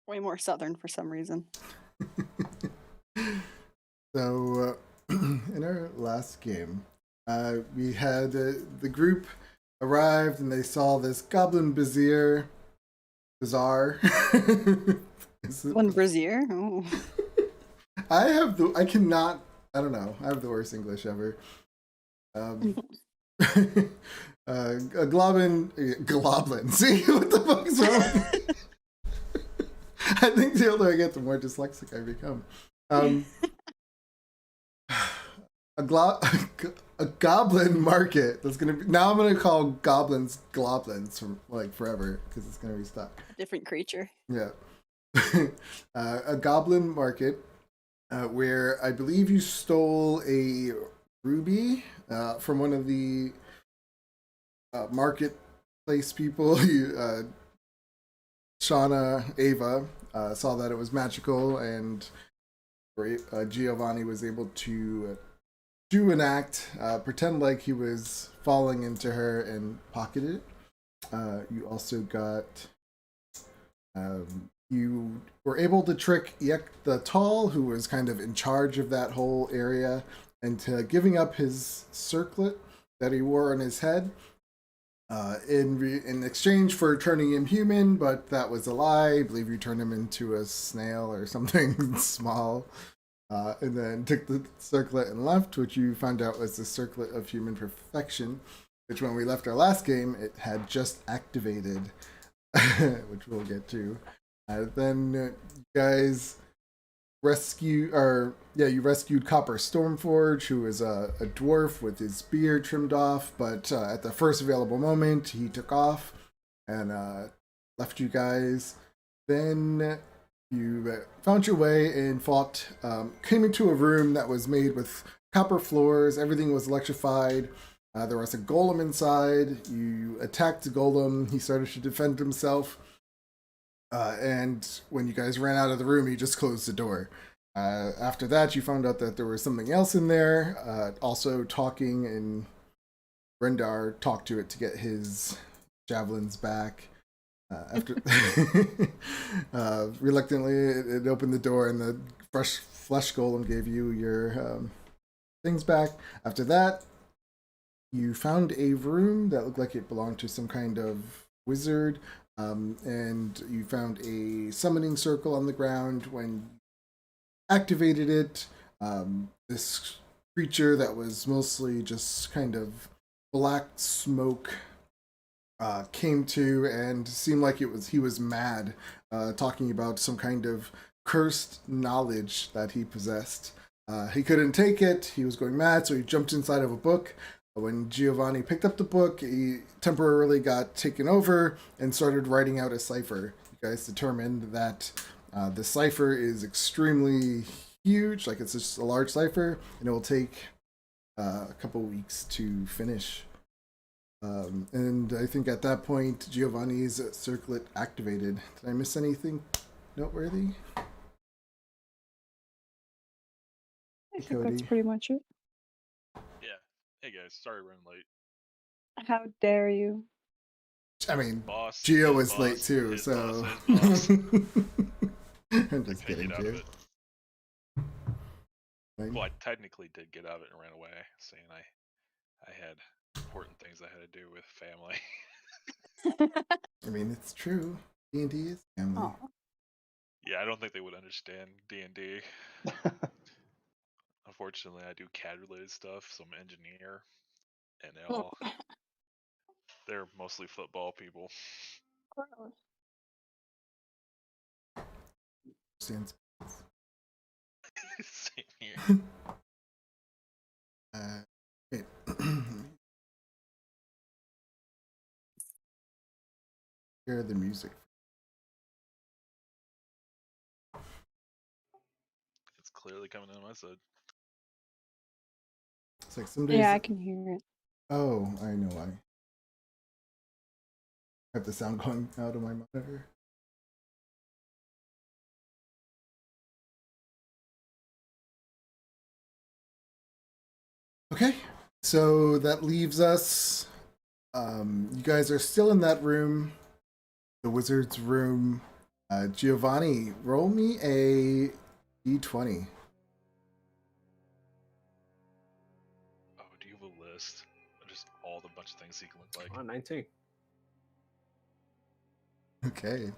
Way more southern for some reason. So, in our last game, we had the group arrived and they saw this goblin bazaar. One brazier. Oh. I cannot. I don't know. I have the worst English ever. A globlin. See what the fuck is wrong with me? I think the older I get, the more dyslexic I become. A goblin market that's gonna be, now I'm gonna call goblins for like forever because it's gonna be stuck. A different creature. Yeah. A goblin market where I believe you stole a ruby from one of the marketplace people. Shauna Ava saw that it was magical, and Giovanni was able to do an act, pretend like he was falling into her and pocket it. You also got, you were able to trick Yek the Tall, who was kind of in charge of that whole area, into giving up his circlet that he wore on his head in exchange for turning him human, but that was a lie. I believe you turned him into a snail or something small. And then took the circlet and left, which you found out was the circlet of human perfection, which when we left our last game, it had just activated, which we'll get to. Then you guys rescued Copper Stormforge, who was a dwarf with his beard trimmed off, but at the first available moment, he took off and left you guys. Then you found your way and fought, came into a room that was made with copper floors. Everything was electrified. There was a golem inside. You attacked the golem. He started to defend himself. And when you guys ran out of the room, he just closed the door. After that, you found out that there was something else in there. Also talking, and Rendar talked to it to get his javelins back. After reluctantly, it opened the door, and the fresh flesh golem gave you your things back. After that, you found a room that looked like it belonged to some kind of wizard, and you found a summoning circle on the ground. When you activated it, this creature that was mostly just kind of black smoke came to, and seemed like he was mad, talking about some kind of cursed knowledge that he possessed. He couldn't take it. He was going mad, so he jumped inside of a book. When Giovanni picked up the book, he temporarily got taken over and started writing out a cipher. You guys determined that the cipher is extremely huge, like it's just a large cipher, and it will take a couple weeks to finish. And I think at that point, Giovanni's circlet activated. Did I miss anything noteworthy? I think that's pretty much it. Yeah. Hey guys, sorry running late. How dare you? I mean, Boss. Gio was boss, late too, his so. boss, his boss. I'm just I kidding, get out of Gio. it. Well, I technically did get out of it and ran away, saying I had important things I had to do with family. I mean, it's true. D&D is family. Aw. Yeah, I don't think they would understand D&D. Unfortunately, I do CAD-related stuff, so I'm an engineer, and they're mostly football people. Stands. Same here. Okay. Hear the music. It's clearly coming on my side. It's like some days. Yeah, I can hear it. Oh, I know why. I have the sound going out of my monitor. Okay, so that leaves us. You guys are still in that room, the wizard's room. Giovanni, roll me a d20. Oh, do you have a list of just all the bunch of things he can look like? 19. Okay.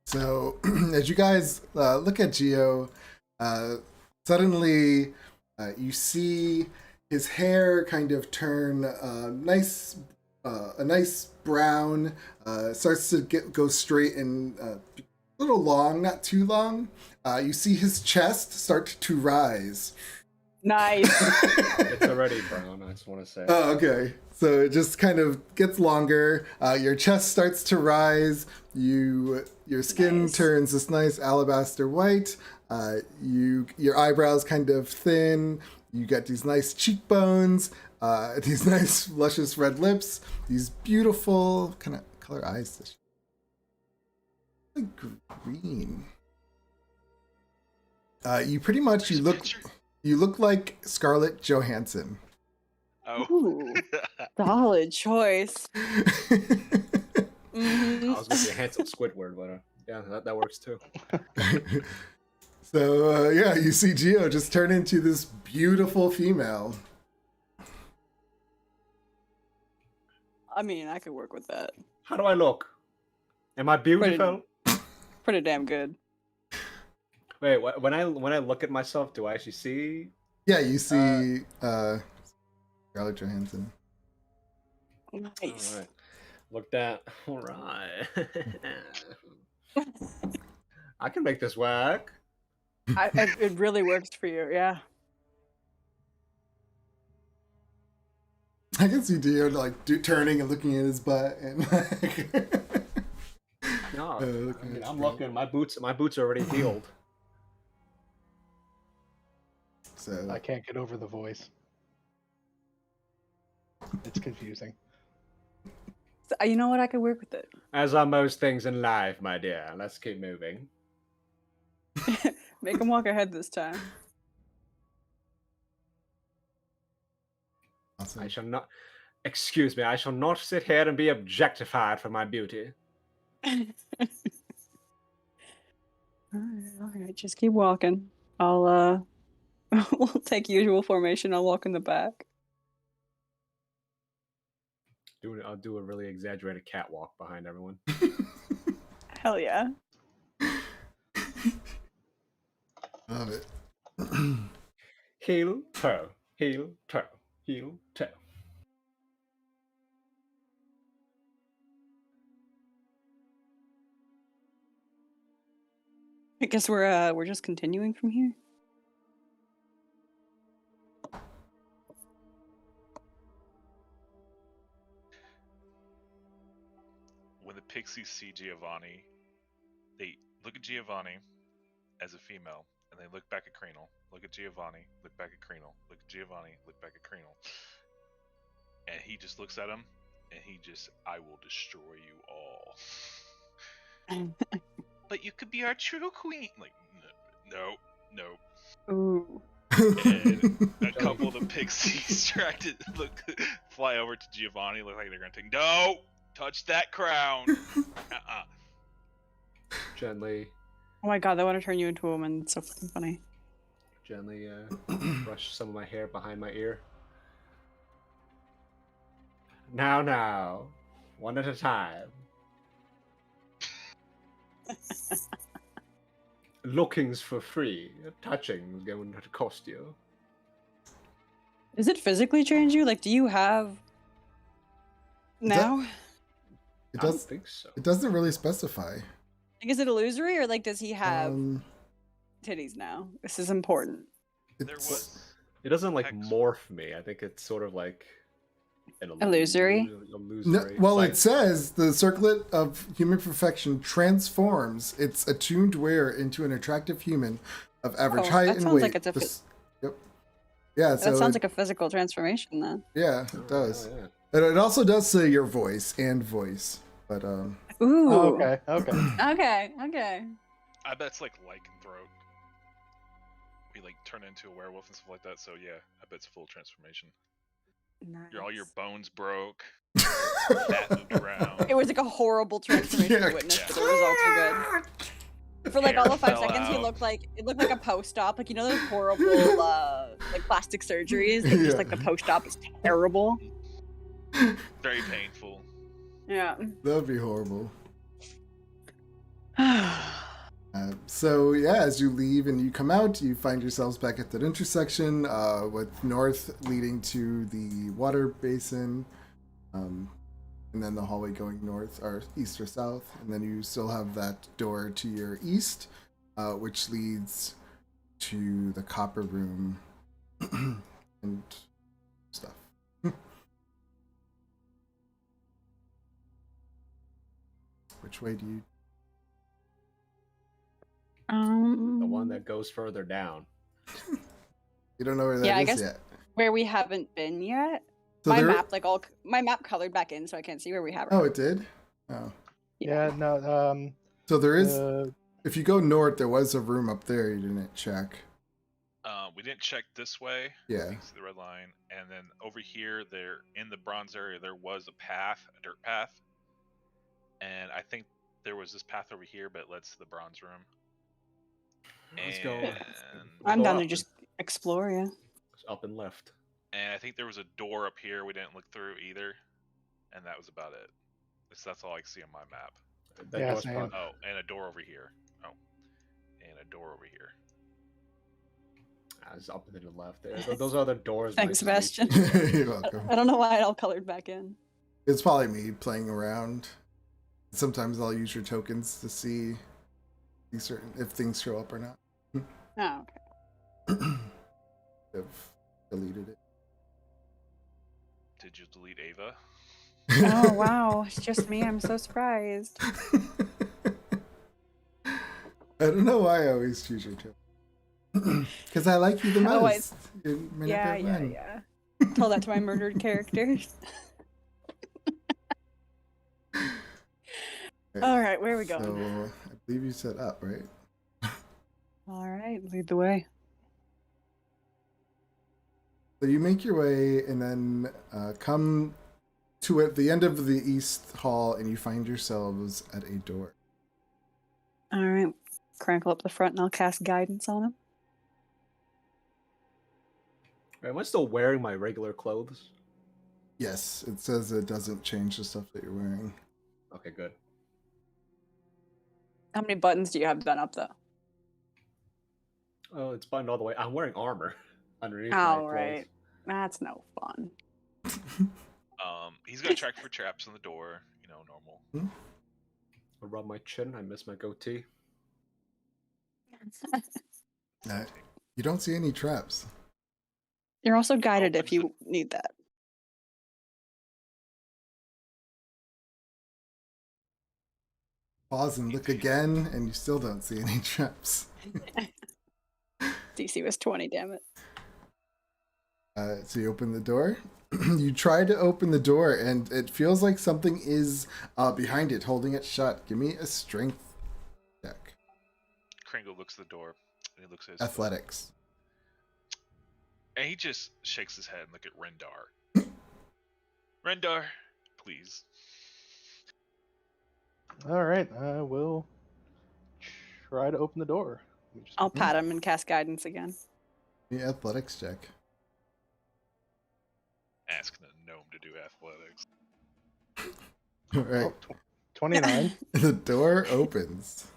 So, as you guys look at Geo, suddenly you see his hair kind of turn a nice brown. Starts to go straight and a little long, not too long. You see his chest start to rise. Nice. It's already brown, I just want to say. Oh, okay. So it just kind of gets longer. Your chest starts to rise. Your skin Nice. turns this nice alabaster white. Your eyebrows kind of thin. You get these nice cheekbones. These nice luscious red lips. These beautiful kind of color eyes. Like green. You pretty much There's a look. picture. You look like Scarlett Johansson. Oh. Ooh, solid choice. I Mhm. was going to say handsome Squidward, but yeah, that works too. So yeah, you see Geo just turn into this beautiful female. I mean, I could work with that. How do I look? Am I beautiful? Pretty damn good. Wait, when I look at myself, do I actually see? Yeah, you see Scarlett Johansson. Nice. All right. Look that. All right. I can make this work. It really works for you, yeah. I can see Geo like turning and looking at his butt and like. No, looking I mean, at I'm you. looking. My boots are already healed. So I can't get over the voice. It's confusing. So, you know what? I could work with it. As are most things in life, my dear. Let's keep moving. Make him walk ahead this time. awesome. I shall not. Excuse me. I shall not sit here and be objectified for my beauty. All right, just keep walking. I'll we'll take usual formation. I'll walk in the back. I'll do a really exaggerated catwalk behind everyone. Hell yeah. Love it. Heel, toe, heel, toe, heel, toe. I guess we're just continuing from here. When the pixies see Giovanni, they look at Giovanni as a female, and they look back at Crenel. Look at Giovanni, look back at Crenel. Look at Giovanni, look back at Crenel. And he just looks at him, and he just, I will destroy you all. But you could be our true queen. Like, no. Ooh. And a couple of the pixies tried to fly over to Giovanni, look like they're gonna take. No, touch that crown. Gently, Oh my god, they want to turn you into a woman. It's so fucking funny. gently brush some of my hair behind my ear. Now, one at a time. Looking's for free. Touching's going to cost you. Does it physically change you? Like, do you have now? It I don't does. think so. It doesn't really specify. Like, is it illusory or like does he have Um, titties now? This is important. There it's, was It doesn't like Hex. morph me. I think it's sort of like an Illusory? No, illusory. well, like, it says the circlet of human perfection transforms its attuned wearer into an attractive human of average Oh, height that and sounds weight. like it's a Yep. Yeah. So that sounds like a physical transformation then. yeah, oh, it does. yeah. And it also does say your voice and voice, but Ooh. Oh, okay. Okay. I bet it's like lycanthrope. We like turn into a werewolf and stuff like that. So yeah, I bet it's full transformation. Nice. All your bones broke. That moved around. It was like a horrible transformation Yeah. to witness, but the results were good. For like Hair all of 5 fell seconds, out. it looked like a post-op. Like, you know those horrible like plastic surgeries? Like, just like the post-op is terrible. Very painful. Yeah. That would be horrible. So yeah, as you leave and you come out, you find yourselves back at that intersection with north leading to the water basin, and then the hallway going north or east or south, and then you still have that door to your east, which leads to the copper room and stuff. Which way do you? The one that goes further down. You don't know where that Yeah, I is guess- yet. Where we haven't been yet. So My there- map, my map colored back in, so I can't see where we have. Oh, it did. Oh, Yeah, no. so there is. Uh, If you go north, there was a room up there you didn't check. We didn't check this way. Yeah. You can see the red line, and then over here, there in the bronze area, there was a path, a dirt path, and I think there was this path over here, but it led to the bronze room. Let's go. And, I'm Go down up to just explore, yeah. It's up and left. and I think there was a door up here we didn't look through either, and that was about it. So that's all I can see on my map. That Yeah, door's same. probably- Oh, and a door over here. Oh, and a door over here. It's up and to the left there. Those are the doors. Thanks, next to each Sebastian. other. You're welcome. I don't know why it all colored back in. It's probably me playing around. Sometimes I'll use your tokens to see if things show up or not. Oh, okay. I've deleted it. Did you delete Ava? Oh, wow. It's just me. I'm so surprised. I don't know why I always choose your tokens. Because I like you the Oh, most. You're my Yeah, number yeah, one. yeah. Tell that to my murdered characters. All right, where are we going? So I believe you set up, right? All right, lead the way. So you make your way and then come to at the end of the east hall, and you find yourselves at a door. All right, crankle up the front, and I'll cast guidance on him. Am I still wearing my regular clothes? Yes, it says it doesn't change the stuff that you're wearing. Okay, good. How many buttons do you have done up, though? Oh, it's buttoned all the way. I'm wearing armor underneath my All clothes. right, that's no fun. He's gonna check for traps on the door. You know, normal. I rub my chin. I miss my goatee. You don't see any traps. You're also guided if you need that. Pause and look again, and you still don't see any traps. DC was 20, damn it. So you open the door. You try to open the door, and it feels like something is behind it, holding it shut. Give me a strength check. Kringle looks at the door, and he looks at his Athletics. And he just shakes his head and look at Rendar. Rendar, please. all right, I will try to open the door. Let me just- I'll pat him and cast guidance again. Give me athletics check. Asking a gnome to do athletics. All right. Oh, 29. The door opens.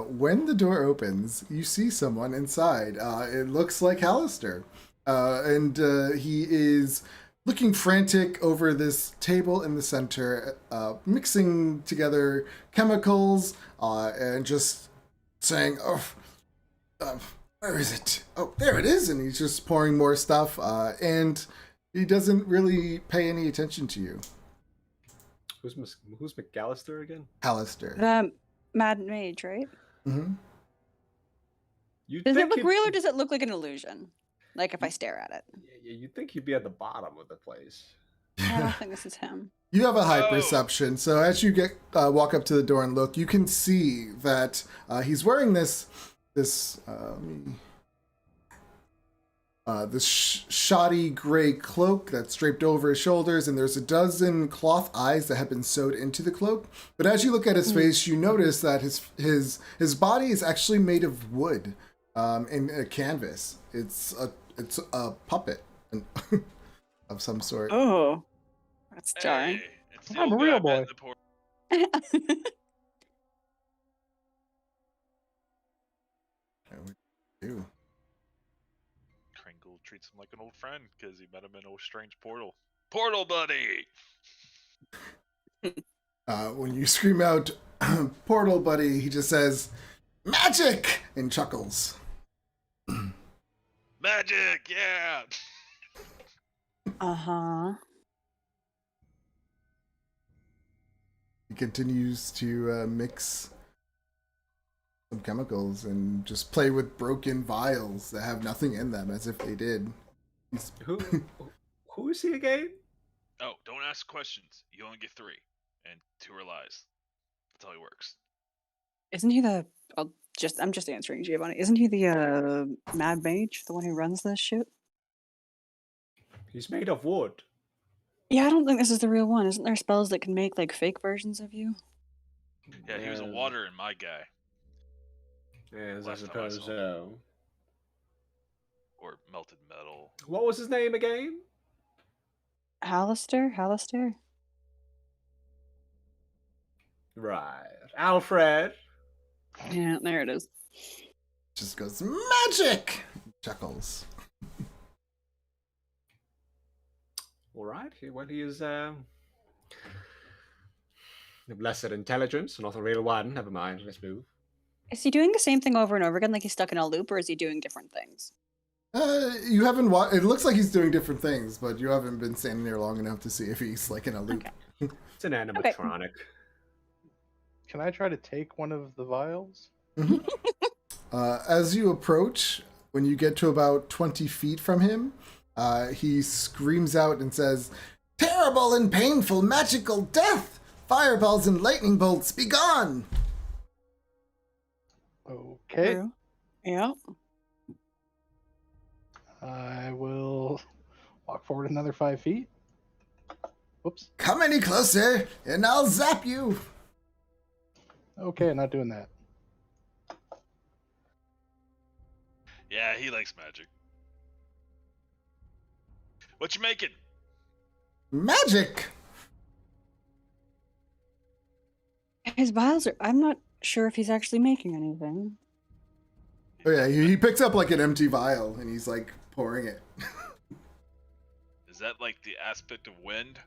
When the door opens, you see someone inside. It looks like Hallister. And he is looking frantic over this table in the center, mixing together chemicals and just saying, where is it? Oh, there it is. And he's just pouring more stuff. And he doesn't really pay any attention to you. Who's McAllister again? Hallister. The Mad Mage, right? Mm-hmm. You Does it think look he'd- real or does it look like an illusion? Like if I stare at it? You'd think he'd be at the bottom of the place. I don't think this is him. You have a high Oh. perception, so as you walk up to the door and look, you can see that he's wearing this. Let me this shoddy gray cloak that's draped over his shoulders, and there's a dozen cloth eyes that have been sewed into the cloak. But as you look at his face, you notice that his body is actually made of wood, in a canvas. It's a puppet of some sort. Oh, that's jarring. Hey, it's the I'm old a real guy boy. met in the port. Ew. Kringle treats him like an old friend because he met him in a strange portal. Portal buddy! When you scream out, "Portal buddy," he just says, "Magic!" and chuckles. Magic, yeah! Uh-huh. He continues to mix some chemicals and just play with broken vials that have nothing in them, as if they did. Who is he again? Oh, don't ask questions. You only get 3. And 2 are lies. That's how he works. Isn't he the... I'm just answering Giovanni. Isn't he the Mad Mage? The one who runs this shit? He's made of wood. Yeah, I don't think this is the real one. Isn't there spells that can make, like, fake versions of you? Yeah, he was a water and my guy. Yes, I Last time I suppose saw so. Or melted metal. What was his name again? Hallister? Right. Alfred. Yeah, there it is. Just goes, "Magic!" Chuckles. All right. Well, he is of lesser intelligence, not a real one. Never mind. Let's move. Is he doing the same thing over and over again, like he's stuck in a loop, or is he doing different things? You haven't it looks like he's doing different things, but you haven't been standing there long enough to see if he's like in a loop. Okay. It's an animatronic. Can I try to take one of the vials? As you approach, when you get to about 20 feet from him, he screams out and says, "Terrible and painful magical death! Fireballs and lightning bolts, be gone!" Okay. True. Yeah. I will walk forward another 5 feet. Whoops. "Come any closer, and I'll zap you!" Okay, not doing that. Yeah, he likes magic. What you making? Magic! His vials are... I'm not sure if he's actually making anything. Oh yeah, he picks up like an empty vial, and he's like pouring it. Is that like the aspect of wind?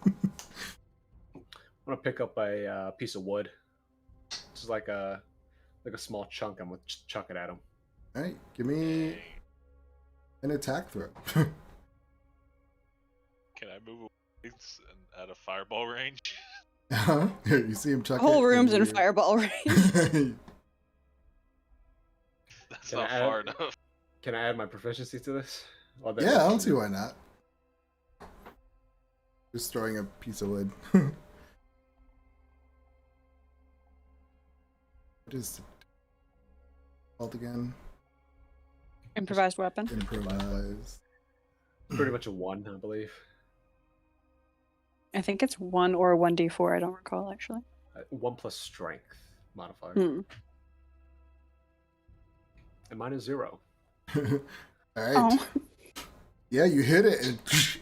I'm gonna pick up a piece of wood. Just like a small chunk. I'm gonna chuck it at him. Alright, give me an attack throw. Can I move away and at a fireball range? You see him chuck The whole it, room's and in you- fireball range. That's Can not I add- far enough. Can I add my proficiency to this? Or Yeah, I don't see why not. Just throwing a piece of wood. What is it called again? Improvised weapon. Improvise. Pretty much a 1, I believe. I think it's 1 or 1d4. I don't recall, actually. 1 plus strength modifier. Hmm. And mine is 0. Alright. Oh. Yeah, you hit it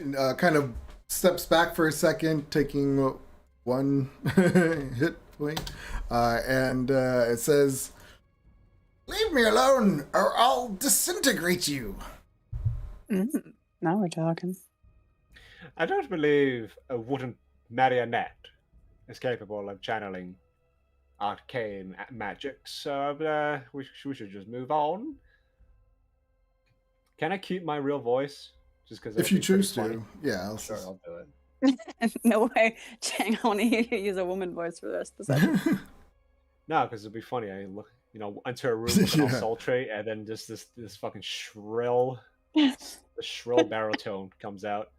and kind of steps back for a second, taking 1 hit point. And it says, "Leave me alone or I'll disintegrate you." Mm. Now we're talking. I don't believe a wooden marionette is capable of channeling arcane magic, so we should just move on. Can I keep my real voice? Just because If you choose to. Yeah, Sure, I'll do it. No way. Chang, I want to hear you use a woman voice for the rest of the session. No, because it'd be funny. I look, enter a room looking all Yeah. sultry, and then just this fucking shrill, the shrill baritone comes out.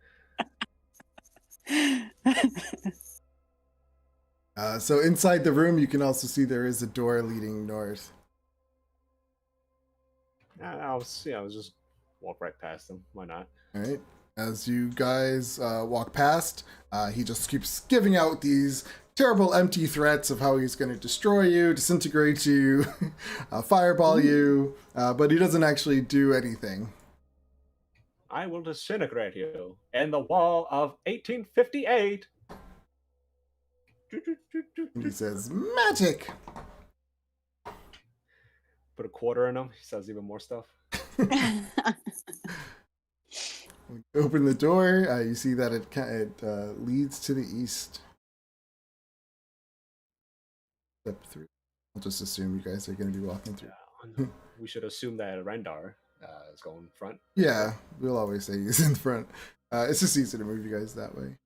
So inside the room, you can also see there is a door leading north. I'll just walk right past them. Why not? All right. As you guys walk past, he just keeps giving out these terrible empty threats of how he's going to destroy you, disintegrate you, fireball you, but he doesn't actually do anything. I will disintegrate you in the wall of 1858. And he says, magic! Put a quarter in him. He says even more stuff. When you open the door, you see that it leads to the east. Step 3. I'll just assume you guys are going to be walking through. We should assume that Rendar is going front. Yeah, we'll always say he's in front. It's just easy to move you guys that way.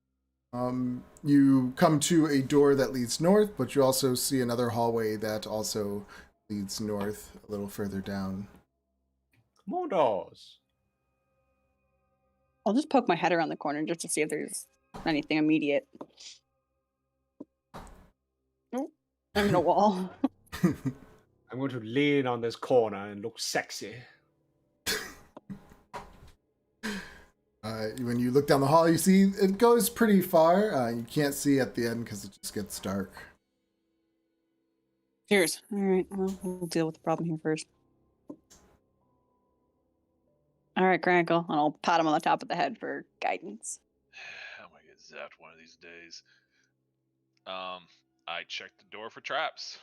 You come to a door that leads north, but you also see another hallway that also leads north a little further down. More doors. I'll just poke my head around the corner just to see if there's anything immediate. Nope. I'm in a wall. I'm going to lean on this corner and look sexy. When you look down the hall, you see it goes pretty far. You can't see at the end because it just gets dark. Cheers. All right, well, we'll deal with the problem here first. All right, Crankle, and I'll pat him on the top of the head for guidance. I'm gonna get zapped one of these days. I checked the door for traps.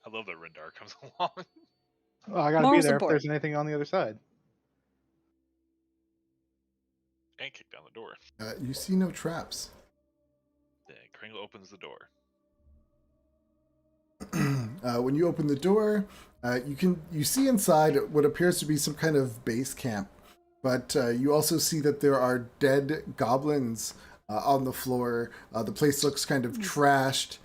I love that Rendar comes along. Well, I gotta Moral be there support. if there's anything on the other side. And kick down the door. You see no traps. Then Kringle opens the door. When you open the door, you see inside what appears to be some kind of base camp, but you also see that there are dead goblins on the floor. The place looks kind of trashed.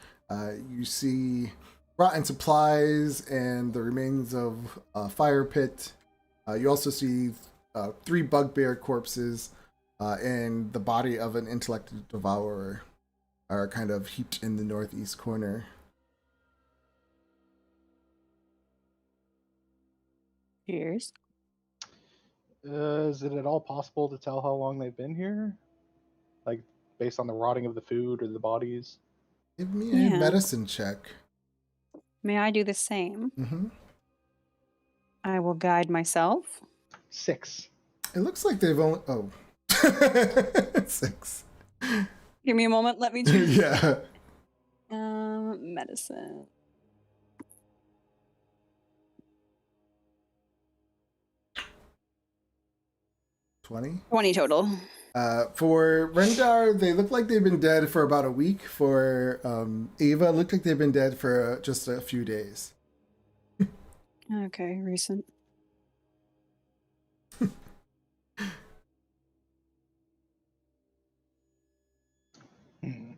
You see rotten supplies and the remains of a fire pit. You also see 3 bugbear corpses and the body of an intellect devourer are kind of heaped in the northeast corner. Cheers. Is it at all possible to tell how long they've been here? Like, based on the rotting of the food or the bodies? Give me a Yeah. medicine check. May I do the same? Mm-hmm. I will guide myself. 6. It looks like they've only... Oh. 6. Give me a moment. Let me do Yeah. medicine. 20 total. For Rendar, they look like they've been dead for about a week. For Ava, it looked like they've been dead for just a few days. Okay, recent. Hmm.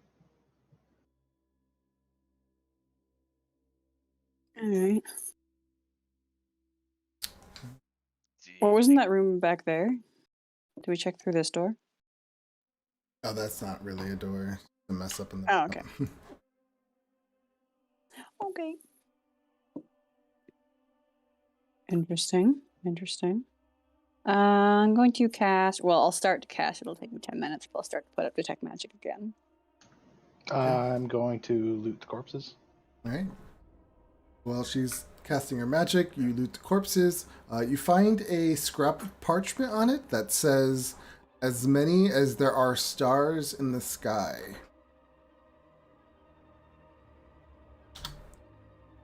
All right. Well, wasn't that room back there? Did we check through this door? Oh, that's not really a door. It's a mess up in the... Oh, okay. Okay. Interesting. Interesting. I'm going to cast. Well, I'll start to cast. It'll take me 10 minutes, but I'll start to put up Detect Magic again. I'm going to loot the corpses. All right. While she's casting her magic, you loot the corpses. You find a scrap of parchment on it that says, "As many as there are stars in the sky."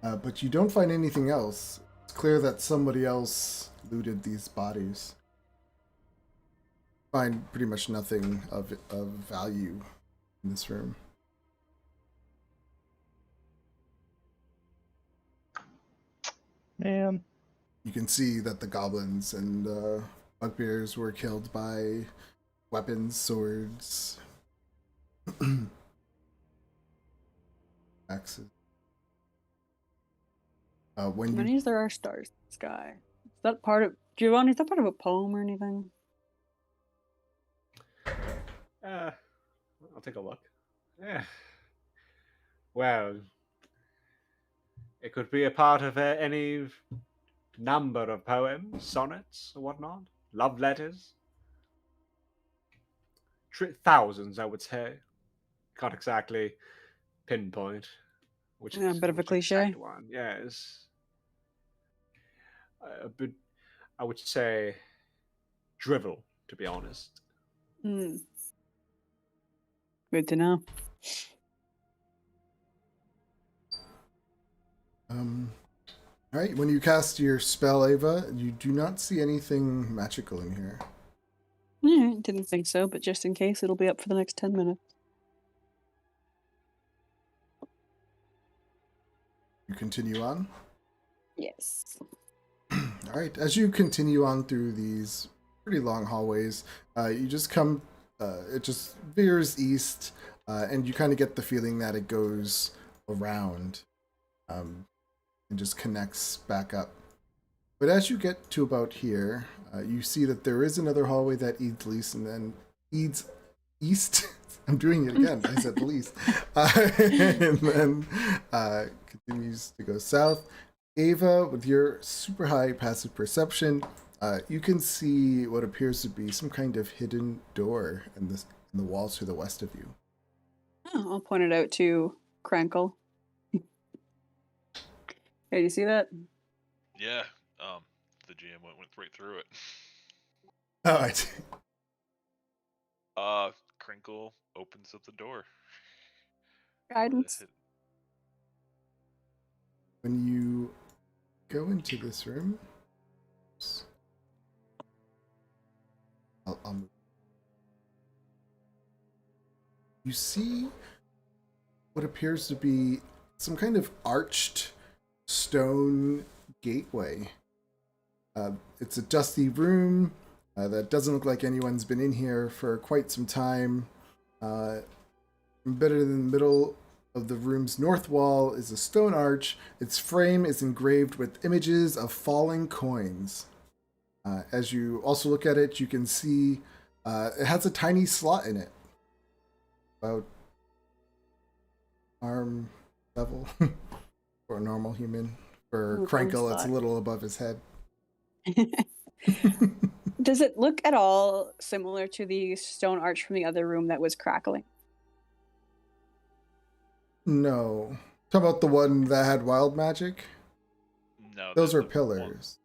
But you don't find anything else. It's clear that somebody else looted these bodies. Find pretty much nothing of value in this room. Man. You can see that the goblins and bugbears were killed by weapons, swords, axes. How When many you is there are stars in the sky? Is that part of Giovanni? Is that part of a poem or anything? I'll take a look. Yeah. Well, it could be a part of any number of poems, sonnets, or whatnot, love letters. Thousands, I would say. Can't exactly pinpoint which, Yeah, a bit of a which cliche. exact one. Yes. A bit, I would say, drivel, to be honest. Hmm. Good to know. All right. When you cast your spell, Ava, you do not see anything magical in here. Yeah, didn't think so, but just in case, it'll be up for the next 10 minutes. You continue on. Yes. All right. As you continue on through these pretty long hallways, you just come. It just veers east, and you kind of get the feeling that it goes around, and just connects back up. But as you get to about here, you see that there is another hallway that leads east. I'm doing it again. I said the least, and then continues to go south. Ava, with your super high passive perception, you can see what appears to be some kind of hidden door in the walls to the west of you. Oh, I'll point it out to Crankle. Hey, do you see that? Yeah. The GM went right through it. All right. Crinkle opens up the door. Guidance. When you go into this room, I'll move. You see what appears to be some kind of arched stone gateway. It's a dusty room that doesn't look like anyone's been in here for quite some time. Embedded in the middle of the room's north wall is a stone arch. Its frame is engraved with images of falling coins. As you also look at it, you can see it has a tiny slot in it, about arm level for a normal human. For Crankle, it's a little above his head. Does it look at all similar to the stone arch from the other room that was crackling? No. Talk about the one that had wild magic? No. Those are the pillars.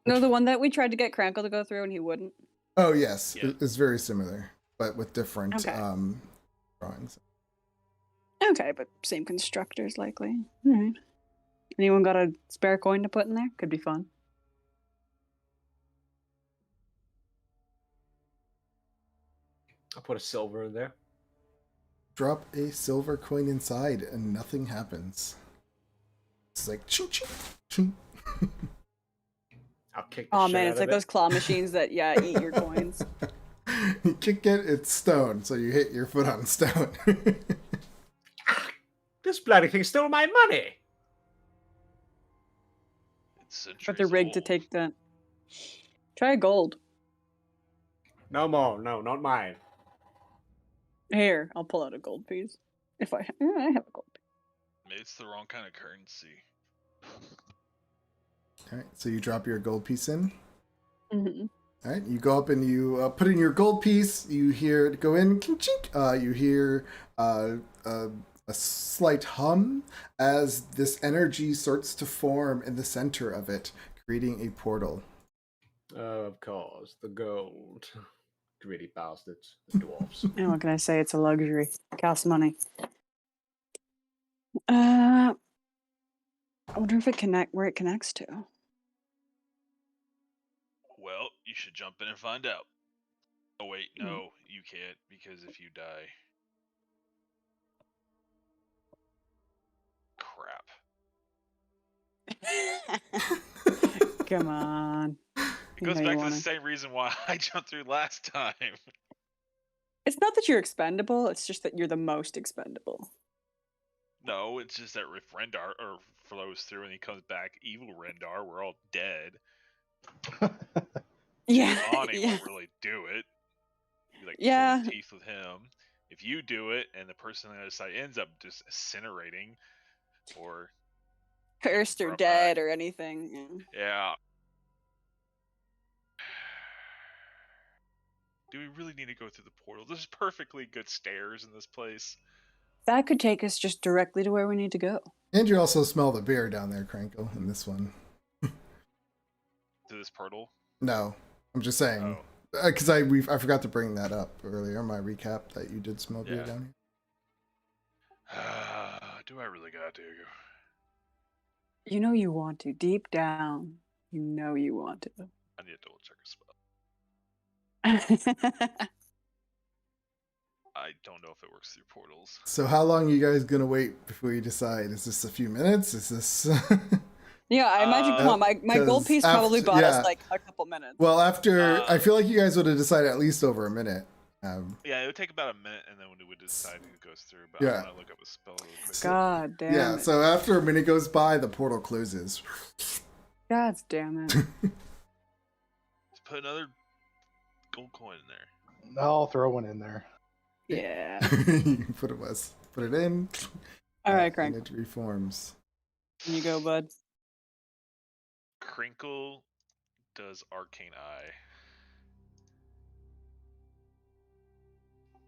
No, the one that we tried to get Crankle to go through and he wouldn't. Oh, yes. Yeah. It's very similar, but with different drawings. Okay, but same constructors likely. All right. Anyone got a spare coin to put in there? Could be fun. I'll put a silver in there. Drop a silver coin inside and nothing happens. It's like ching ching ching. I'll kick the Oh shit man, out it's of like it. those claw machines that eat your coins. You kick it, it's stone, so you hit your foot on stone. This bloody thing stole my money. It's But they're rigged to old. take that. Try gold. No more. No, not mine. Here, I'll pull out a gold piece. If I have a gold piece. Maybe it's the wrong kind of currency. Alright, so you drop your gold piece in. Mm-hmm. Alright, you go up and you put in your gold piece. You hear it go in. You hear a slight hum as this energy starts to form in the center of it, creating a portal. Of course, the gold. Greedy bastards, the dwarves. And what can I say? It's a luxury. Costs money. I wonder if where it connects to. Well, you should jump in and find out. Oh wait, no, you can't, because if you die... Crap. Come on. It goes back to the same reason why I jumped through last time. It's not that you're expendable, it's just that you're the most expendable. No, it's just that if Rendar flows through and he comes back, evil Rendar, we're all dead. Yeah. Giovanni won't really do it. Be like pulling teeth with him. If you do it and the person on the other side ends up just incinerating, or cursed or brought dead back. or anything. Yeah. Yeah. Do we really need to go through the portal? There's perfectly good stairs in this place. That could take us just directly to where we need to go. And you also smell the beer down there, Crankle, in this one. To this portal? No, I'm just saying. Oh. Because I forgot to bring that up earlier in my recap that you did smell beer Yeah. down Do I really gotta do? You know you want to. Deep down, you know you want to. I need to double check a spell. I don't know if it works through portals. here. So how long are you guys going to wait before you decide? Is this a few minutes? Is this... Yeah, I imagine. Come on, my gold 'cause piece probably after- bought us yeah. like a couple minutes. Well, after... I Uh, feel like you guys would have decided at least over a minute. Yeah, it would take about a minute, and then we would decide who goes through. But Yeah. I'm gonna look up a spell real quick. God damn Yeah, it. so after a minute goes by, the portal closes. God damn it. Let's put another gold coin in there. I'll throw one in there. Yeah. You put it in. All right, And Crank. it reforms. Here you go, bud. Crinkle does Arcane Eye.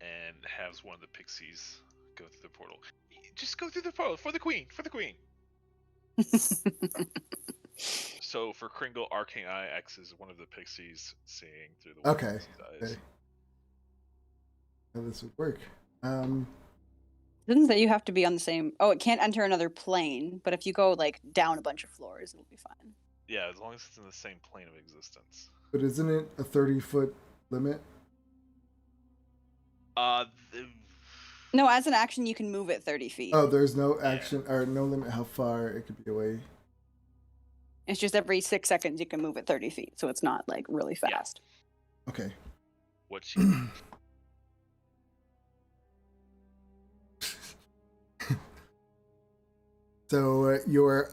And has one of the pixies go through the portal. Just go through the portal for the queen. For the queen. So for Kringle, Arcane Eye X is one of the pixies seeing through the one of the Okay. pixies' eyes. Okay. How this would work. Doesn't say you have to be on the same. Oh, it can't enter another plane, but if you go like down a bunch of floors, it'll be fine. Yeah, as long as it's in the same plane of existence. But isn't it a 30-foot limit? The... No, as an action, you can move it 30 feet. Oh, there's no action or no limit how far it could be away. It's just every 6 seconds you can move it 30 feet, so it's not like really Yeah. fast. Okay. What she... So your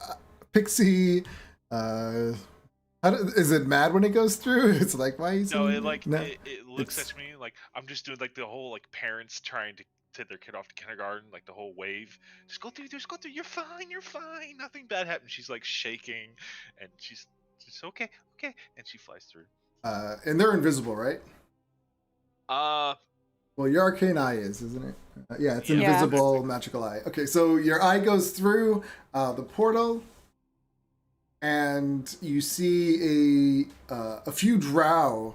pixie, is it mad when it goes through? It's like, why is No, he... it like No. it looks it's- at me like I'm just doing like the whole like parents trying to send their kid off to kindergarten, like the whole wave. Just go through, just go through. You're fine, nothing bad happened. She's like shaking, and she's okay, and she flies through. And they're invisible, right? Well, your arcane eye isn't it? Yeah, it's Yeah. invisible magical eye. Okay, so your eye goes through the portal, and you see a few drow,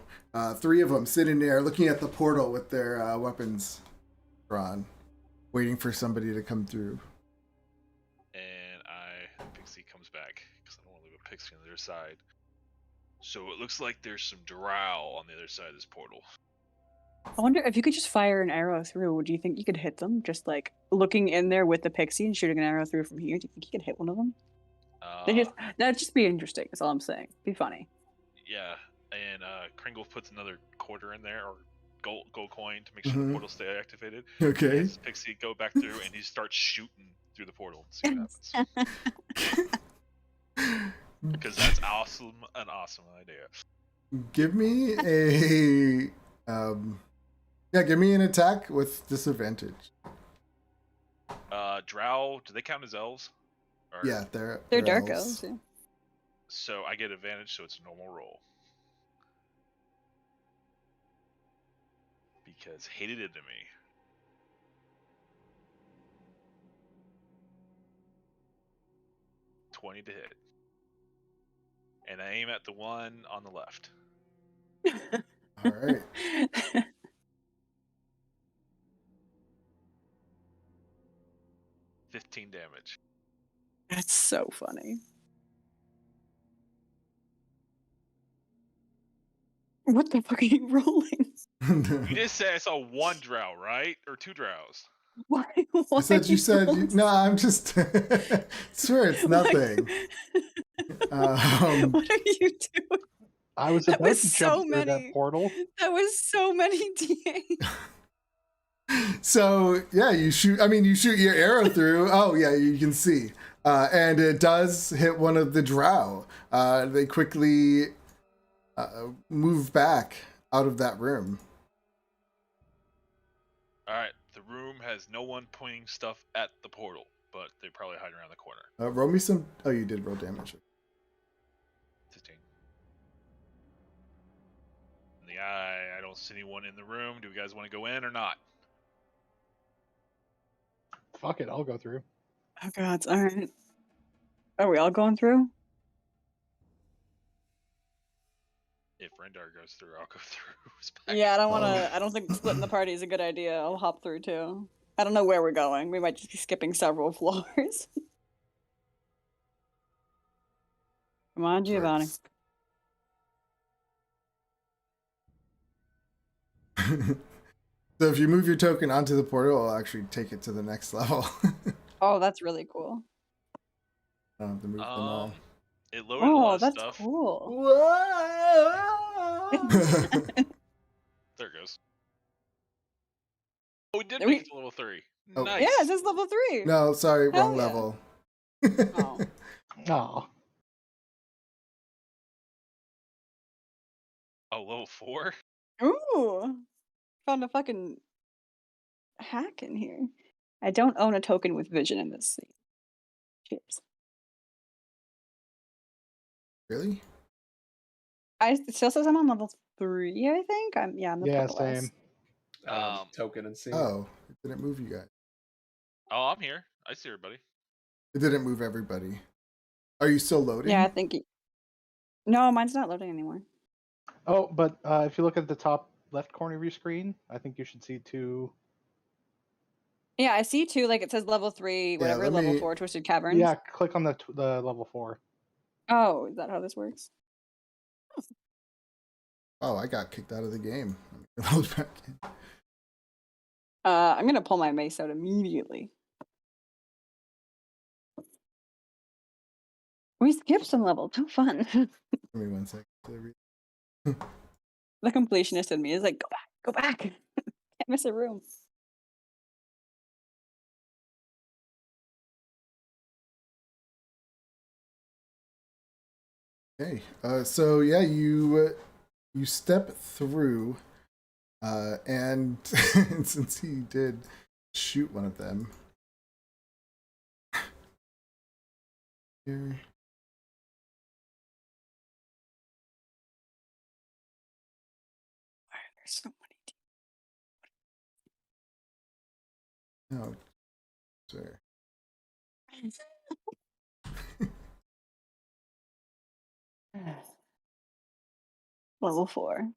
3 of them sitting there looking at the portal with their weapons drawn, waiting for somebody to come through. And Pixie comes back because I don't want to leave a Pixie on the other side. So it looks like there's some drow on the other side of this portal. I wonder if you could just fire an arrow through. Do you think you could hit them? Just like looking in there with the pixie and shooting an arrow through from here. Do you think you could hit one of them? That'd just be interesting. That's all I'm saying. Be funny. Yeah, and Kringle puts another quarter in there, or gold coin to make sure the portal stay activated. Okay. Has Pixie go back through, and he starts shooting through the portal and see what happens. Because that's awesome, an awesome idea. Give me a give me an attack with disadvantage. Drow, do they count as elves? Or... Yeah, they're dark elves. elves. Yeah. So I get advantage, so it's a normal roll. Because hated enemy. $20 to hit. And I aim at the one on the left. All right. 15 damage. That's so funny. What the fuck are you rolling? You just said I saw one drow, right? Or 2 drows. Why? I said you said no. I'm just swear it's nothing. What are you doing? I was That about was to so jump through many. that portal. That was so many DA. So yeah, you shoot your arrow through. Oh yeah, you can see, and it does hit one of the drow. They quickly move back out of that room. Alright, the room has no one pointing stuff at the portal, but they're probably hiding around the corner. Roll me some. Oh, you did roll damage. 15. In the eye, I don't see anyone in the room. Do you guys want to go in or not? Fuck it, I'll go through. Oh god, all right. Are we all going through? If Rendar goes through, I'll go through. Yeah, I don't want to. I don't think splitting the party is a good idea. I'll hop through too. I don't know where we're going. We might just be skipping several floors. Come on, Giovanni. So if you move your token onto the portal, it'll actually take it to the next level. Oh, that's really cool. I don't have to move them all. It loaded a lot Oh, of that's stuff. cool. Whoa! There it goes. Oh, we did There make we- it to level 3. Oh. Nice. Yeah, it says level 3. No, sorry, Hell wrong yeah. level. Oh. Oh, Oh, level 4? Ooh. Found a fucking hack in here. I don't own a token with vision in this scene. Cheers. Really? It still says I'm on level 3, I think. I'm the yeah, purple S. same. Token and scene. Oh, it didn't move you guys. Oh, I'm here. I see everybody. It didn't move everybody. Are you still loading? Yeah, I think no, mine's not loading anymore. Oh, but if you look at the top left corner of your screen, I think you should see 2. Yeah, I see 2, like it says level 3, whatever, let level me- 4, Twisted Caverns. Yeah, click on the level 4. Oh, is that how this works? Oh, I got kicked out of the game. Let me load back in. I'm gonna pull my mace out immediately. We skipped some levels. How fun. Give me 1 second. The completionist in me is like, go back. Can't miss a room. Okay. So yeah, you step through, and since he did shoot one of them, here. There's so many. No, sorry. Level 4.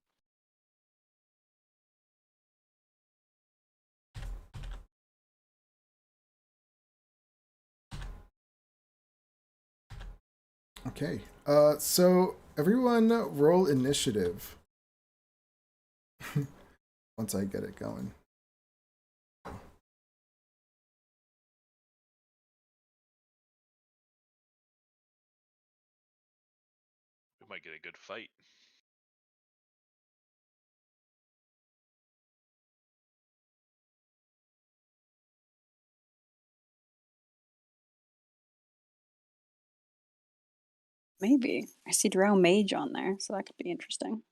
Okay. So everyone roll initiative. Once I get it going. We might get a good fight. Maybe. I see Drow Mage on there, so that could be interesting.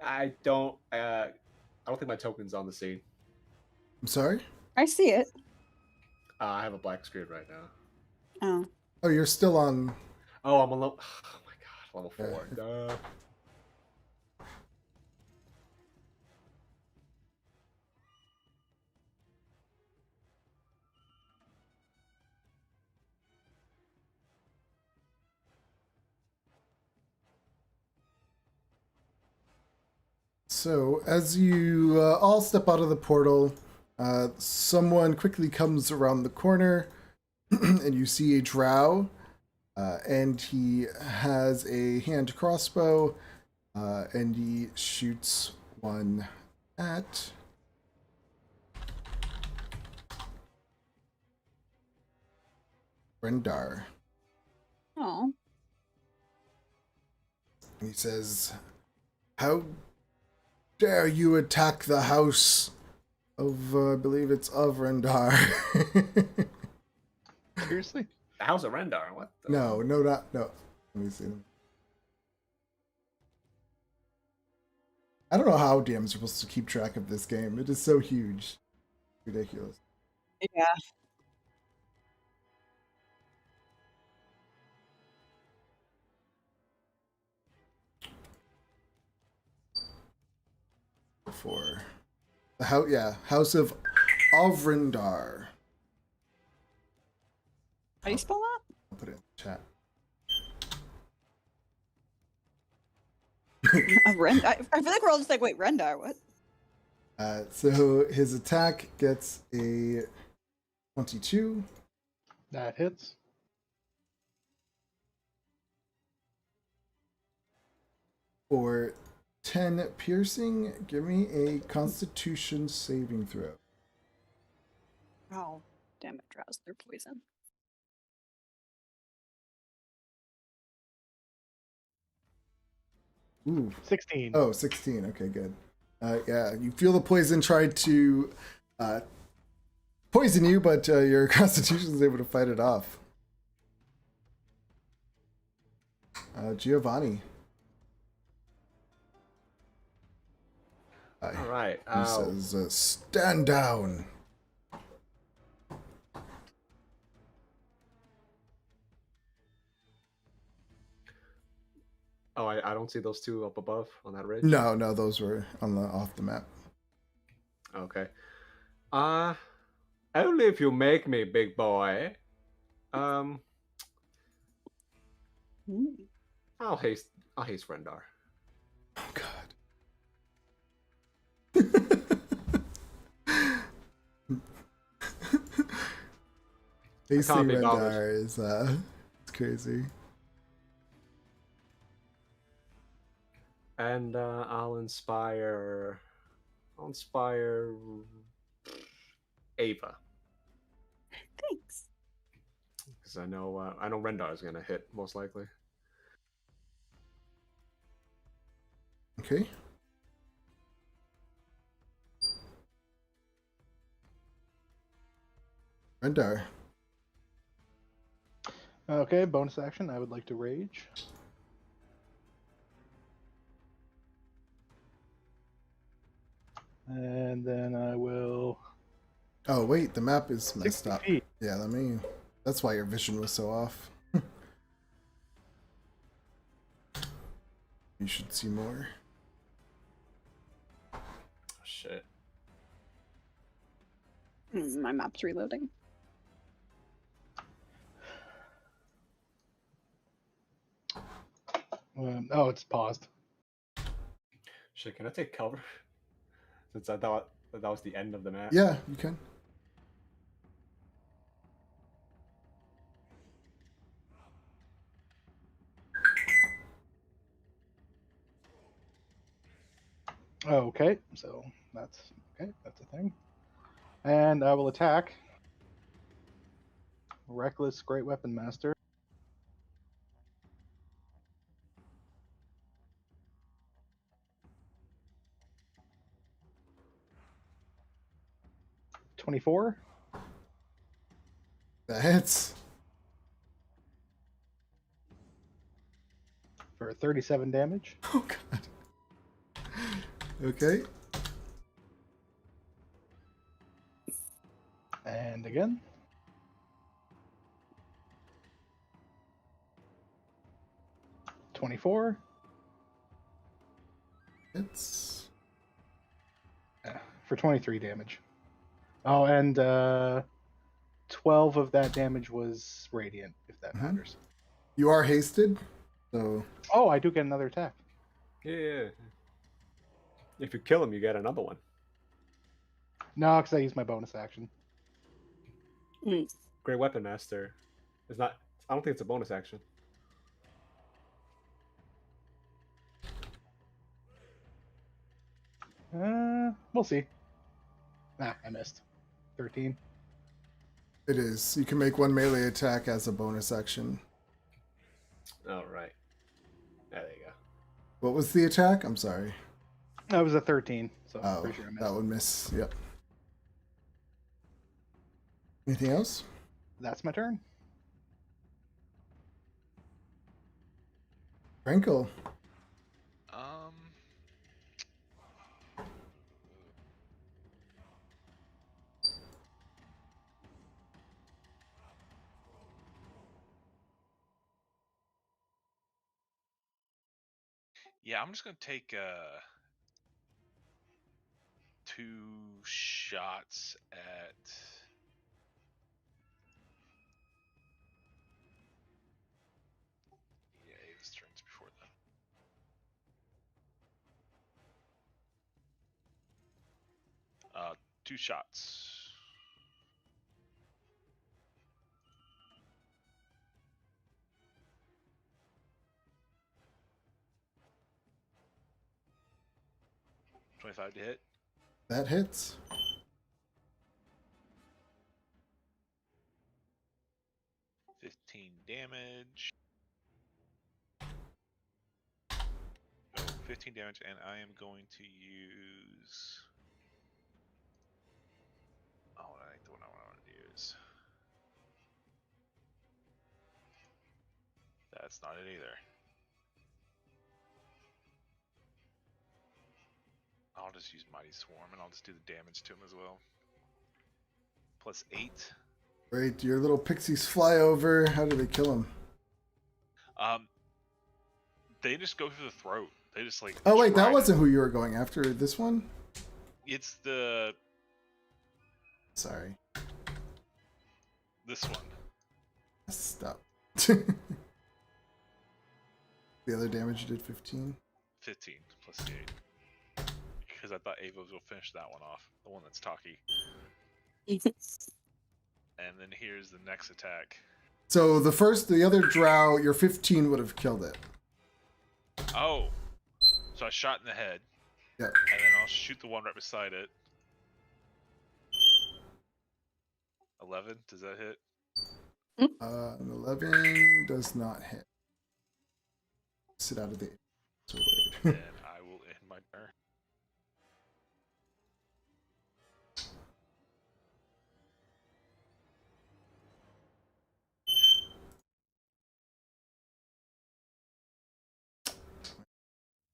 I don't think my token's on the scene. I'm sorry? I see it. I have a black screen right now. Oh. Oh, you're still on. Oh, I'm on level. Oh my god, level Yeah. 4. Duh. So, as you all step out of the portal, someone quickly comes around the corner, and you see a drow, and he has a hand crossbow, and he shoots one at Rendar. Oh. And he says, "How dare you attack the house of, I believe it's of Rendar." Seriously? The House of Rendar. What? The... No. Let me see them. I don't know how DMs are supposed to keep track of this game. It is so huge. Ridiculous. Yeah. For the House of Alvrindar. How do you spell that? I'll put it in the chat. I feel like we're all just like, wait, Rendar, what? So his attack gets a 22. That hits. For 10 piercing, give me a Constitution saving throw. Oh, damn it, Drowse, they're poison. Ooh. 16. Oh, 16. Okay, good. Yeah, you feel the poison try to poison you, but your Constitution is able to fight it off. Giovanni. All right. He says, stand down. Oh, I don't see those two up above on that ridge. No, those were on the off the map. Okay. Only if you make me, big boy. Mm. I'll haste Rendar. Oh God. AC can't be Rendar is it's crazy. And I'll inspire Ava. Thanks. Because I know Rendar is gonna hit most likely. Okay. Rendar. Okay, bonus action. I would like to rage. And then I will. Oh wait, the map is messed 60 up. feet. Yeah, that's why your vision was so off. You should see more. Oh, shit. My map's reloading. Oh, it's paused. Shit, can I take cover? Since I thought that was the end of the map. Yeah, you can. Okay, so that's okay. That's a thing. And I will attack. Reckless Great Weapon Master. $24 That hits. for 37 damage. Oh God. Okay. And again. $24 It's for 23 damage. Oh, and 12 of that damage was radiant, if that matters. you are hasted, so Oh, I do get another attack. Yeah. If you kill him, you get another one. No, because I used my bonus action. Great Weapon Master is not. I don't think it's a bonus action. We'll see. Nah, I missed. 13. it is. You can make one melee attack as a bonus action. All right. There you go. What was the attack? I'm sorry. That was a 13, so I'm Oh, pretty sure I missed. that would miss. Yep. Anything else? That's my turn. Frankel. Yeah, I'm just gonna take 2 shots at. Yeah, Ava's turns before that. 2 shots. $25 to hit. That hits. $15 damage. Oh, 15 damage, and I am going to use. Oh, that ain't the one I want to use. That's not it either. I'll just use Mighty Swarm, and I'll just do the damage to him as well. Plus 8. Great, your little pixies fly over. How do they kill him? They just go through the throat. They just like. Oh wait, that wasn't who you were going after. This one? It's the. Sorry. This one. Stop. The other damage you did 15? 15 plus the 8. Because I thought Ava will finish that one off. The one that's talky. And then here's the next attack. So the other drow, your 15 would have killed it. Oh. So I shot in the head. Yep. And then I'll shoot the one right beside it. 11, does that hit? An 11 does not hit. Sit out of the. So Then I will end my turn.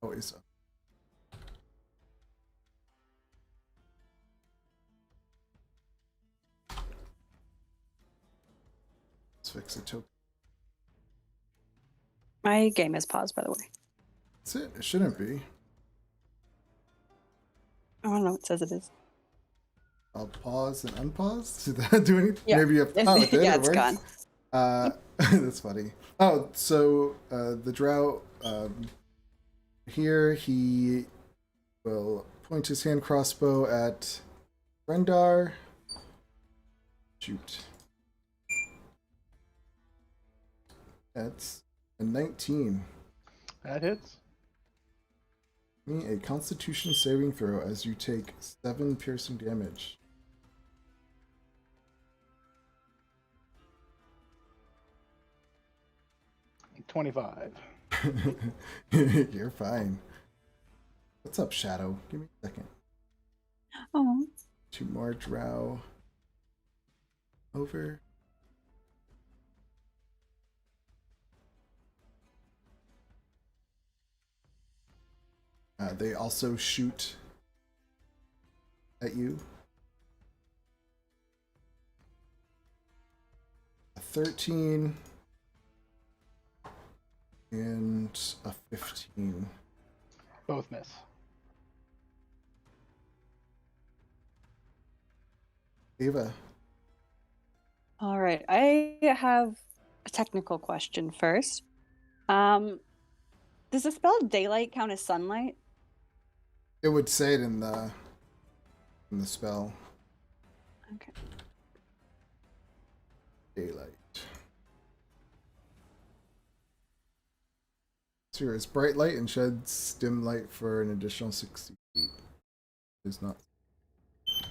Always up. Let's fix a token. My game is paused, by the way. That's it. It shouldn't be. I don't know. It says it is. I'll pause and unpause. Did that do anything? Yeah. Maybe you have. Oh, it did. Yeah, It it's works? gone. That's funny. Oh, so the drow here, he will point his hand crossbow at Rendar. Shoot. That's a 19. That hits. Me a Constitution saving throw as you take 7 piercing damage. $25. You're fine. What's up, Shadow? Give me a second. Oh. 2 more drow. Over. They also shoot at you. A 13 and a 15. Both miss. Ava. All right. I have a technical question first. Does the spell daylight count as sunlight? It would say it in the spell. Okay. Daylight. So it's bright light and sheds dim light for an additional 60 feet. It's not.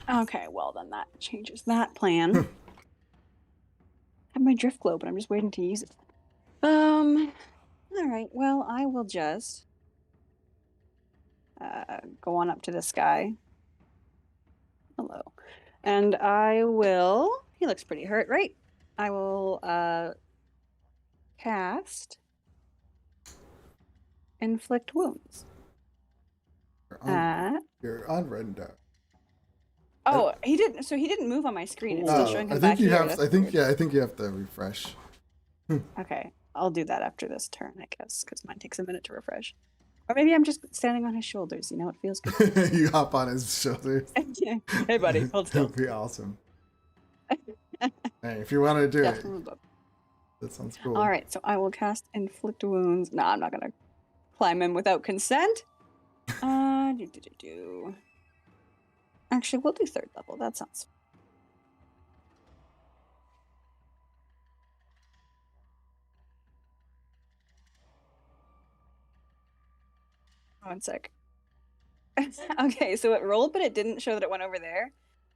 Okay, well then that changes that plan. I have my drift globe, but I'm just waiting to use it. All right. Well, I will just go on up to this guy. Hello. And I will. He looks pretty hurt, right? I will cast inflict wounds. You're on Rendar. Oh, he didn't. So he didn't move on my screen. It's still showing him back here. That's I think weird. I think you have to refresh. Okay, I'll do that after this turn, I guess, because mine takes a minute to refresh. Or maybe I'm just standing on his shoulders. You know, it feels good. You hop on his shoulders. Hey, buddy, hold still. That'd be awesome. Hey, if you want to do it, that sounds cool. All right, so I will cast Inflict Wounds. No, I'm not gonna climb in without consent. Actually, we'll do 3rd level. That sounds. One sec. Okay, so it rolled, but it didn't show that it went over there.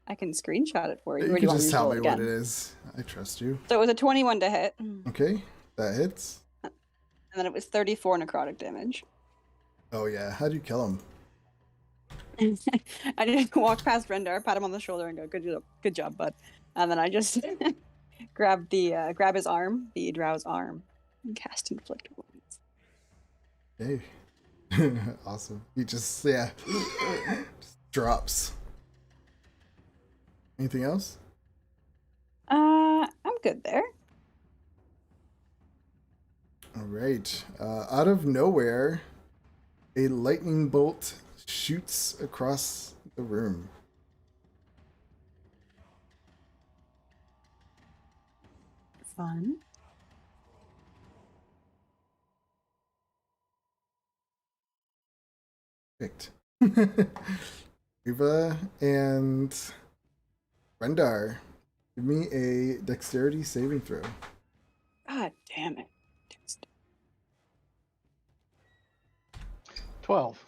I can screenshot it for you. You Or do can want just me to tell roll me again? what it is. I trust you. So it was a 21 to hit. Okay, that hits. And then it was 34 necrotic damage. Oh yeah, how do you kill him? I just walked past Rendar, pat him on the shoulder, and go, "Good job, bud." And then I just grab his arm, the drow's arm, and cast Inflict Wounds. Hey, awesome. He just just drops. Anything else? I'm good there. All right. Out of nowhere, a lightning bolt shoots across the room. Fun. Perfect. Eva and Rendar, give me a dexterity saving throw. God damn it. 12.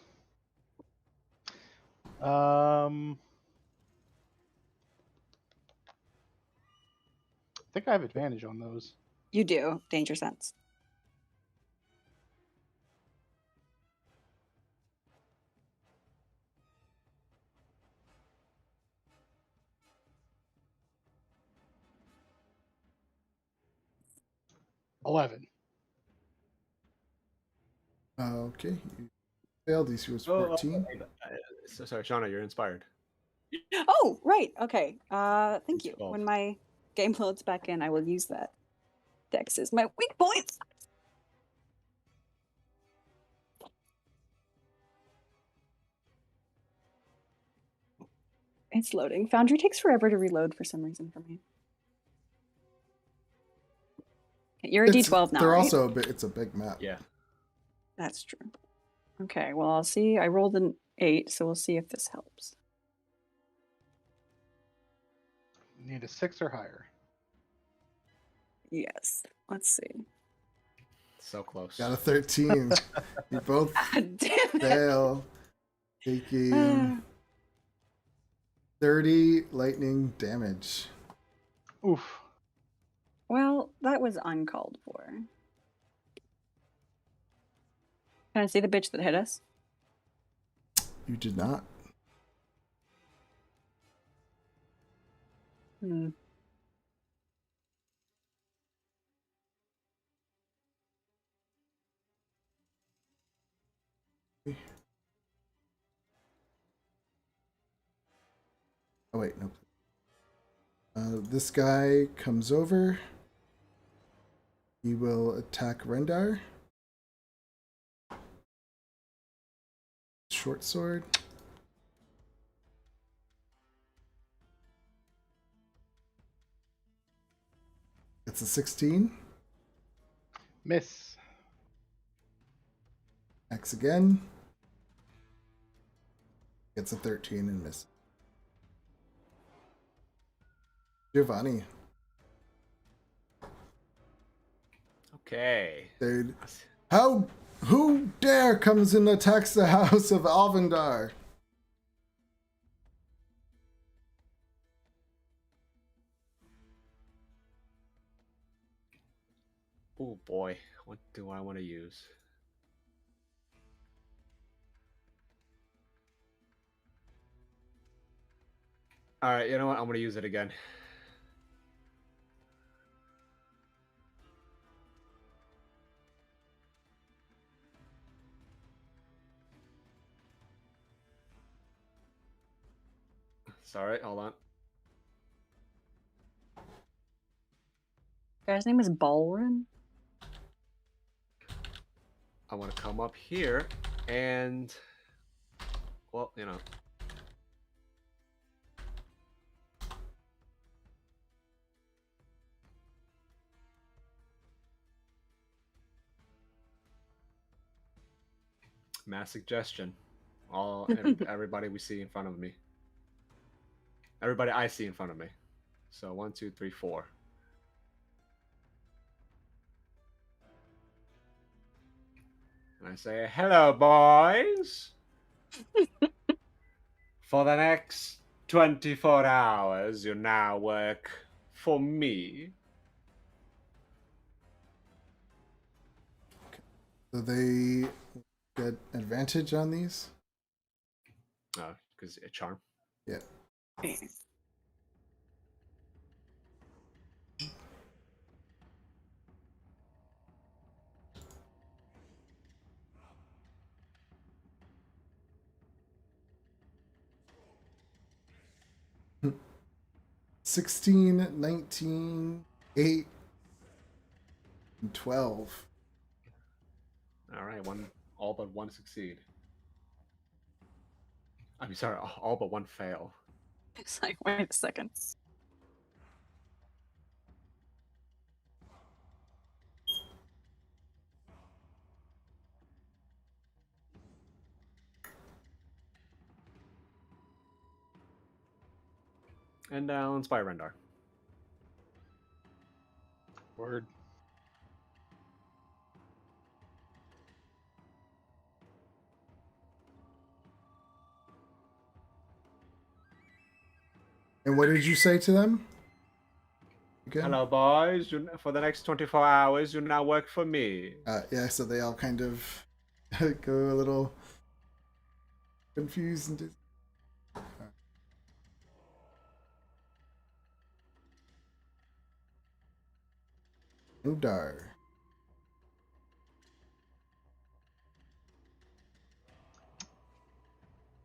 I think I have advantage on those. You do. Danger sense. $11. Okay. You failed. DC was 14. Sorry, Shauna, you're inspired. Oh, right. Okay. Thank you. 12. When my game loads back in, I will use that. Dex is my weak point. It's loading. Foundry takes forever to reload for some reason for me. You're a D12 now, They're right? also it's a big map. Yeah. That's true. Okay, well, I'll see. I rolled an 8, so we'll see if this helps. Need a 6 or higher. Yes. Let's see. So close. Got a 13. You both God damn it. fail. Taking 30 lightning damage. Oof. Well, that was uncalled for. Can I see the bitch that hit us? You did not. Hmm. Oh wait, no. This guy comes over. He will attack Rendar. Short sword. It's a 16. Miss. Axe again. Gets a 13 and miss. Giovanni. Okay. Dude. Who dare comes and attacks the house of Alvendar? Oh boy, what do I want to use? All right, you know what? I'm going to use it again. Sorry, hold on. Guy's name is Balrin. I want to come up here And, well, you know. Mass suggestion. Everybody we see in front of me. Everybody I see in front of me. So 1, 2, 3, 4. And I say, hello, boys. For the next 24 hours, you now work for me. So they get advantage on these? Because a charm. Yeah. Okay. 16, 19, 8, and 12. All right, all but one succeed. I mean, sorry, all but one fail. It's like, wait a second. And I'll inspire Rendar. Word. And what did you say to them? Again? Hello, boys. For the next 24 hours, you now work for me. Yeah, so they all kind of go a little confused and Dar.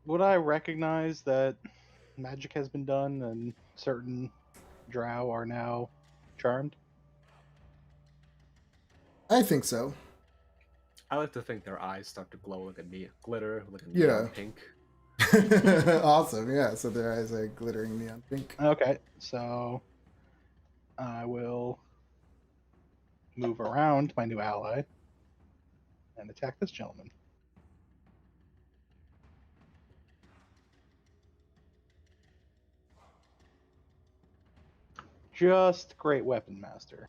Would I recognize that magic has been done and certain drow are now charmed? I think so. I like to think their eyes start to glow like a glitter, like a Yeah. neon pink. Awesome, yeah. So their eyes are glittering neon pink. Okay, so I will move around my new ally and attack this gentleman. Just great weapon master.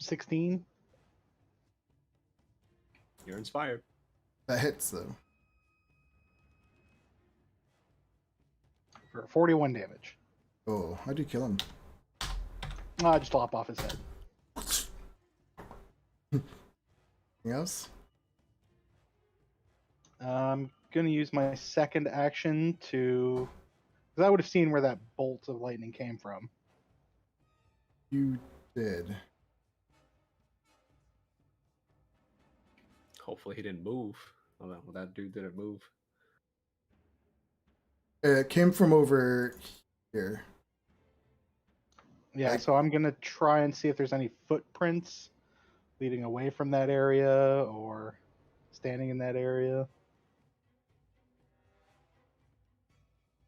$16 You're inspired. That hits though. for 41 damage. Oh, how'd you kill him? I just lop off his head. Anything else? I'm gonna use my second action to, because I would have seen where that bolt of lightning came from. You did. Hopefully he didn't move. Well, that dude didn't move. It came from over here. Yeah, so I'm gonna try and see if there's any footprints leading away from that area or standing in that area.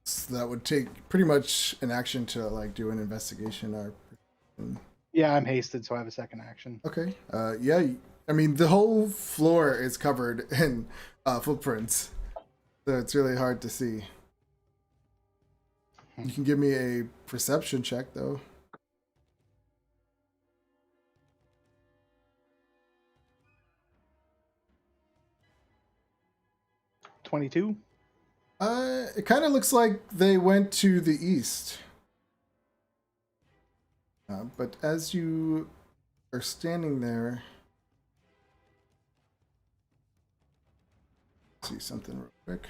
So that would take pretty much an action to like do an investigation or. Yeah, I'm hasted, so I have a second action. Okay. Yeah. I mean, the whole floor is covered in footprints, so it's really hard to see. You can give me a perception check, though. $22. It kind of looks like they went to the east. But as you are standing there, see something real quick.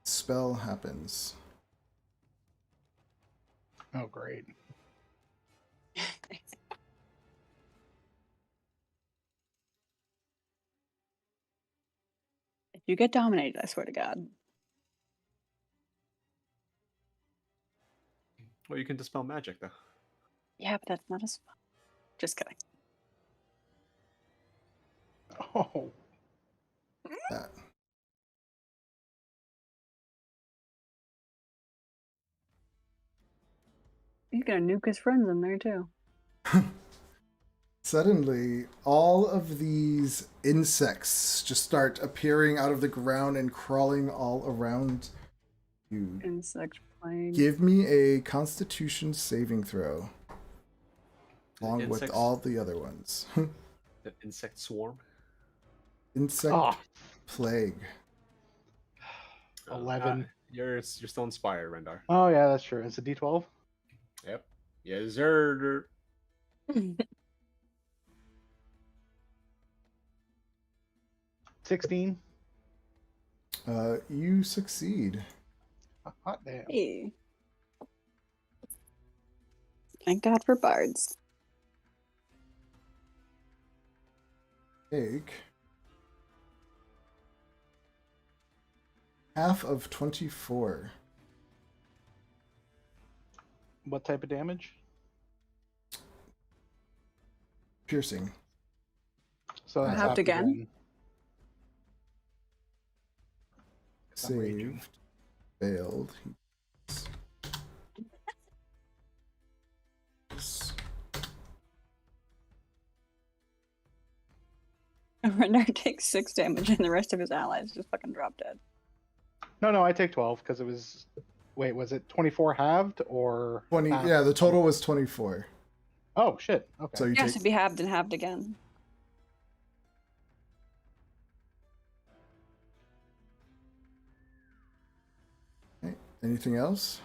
Spell happens. Oh, great. You get dominated, I swear to God. Well, you can dispel magic, though. Yeah, but that's not as fun. Just kidding. Oh, That. He's gonna nuke his friends in there too. Suddenly, all of these insects just start appearing out of the ground and crawling all around you. Insect plague. Give me a Constitution saving throw, along with all the other ones. The insect swarm. Insect Oh. plague. 11. You're still inspired, Rendar. Oh, yeah, that's true. It's a D12. Yep. Yes, sir. 16. You succeed. Hot damn. Hey. Thank God for bards. Take half of 24. What type of damage? Piercing. So that's Halved half again? Saved. Failed. Rendar takes 6 damage and the rest of his allies just fucking drop dead. No, I take 12 because it was. Wait, was it 24 halved or 20. halved? Yeah, the total was 24. Oh shit. Okay. So you Yes, take it'd be halved and halved again. anything else?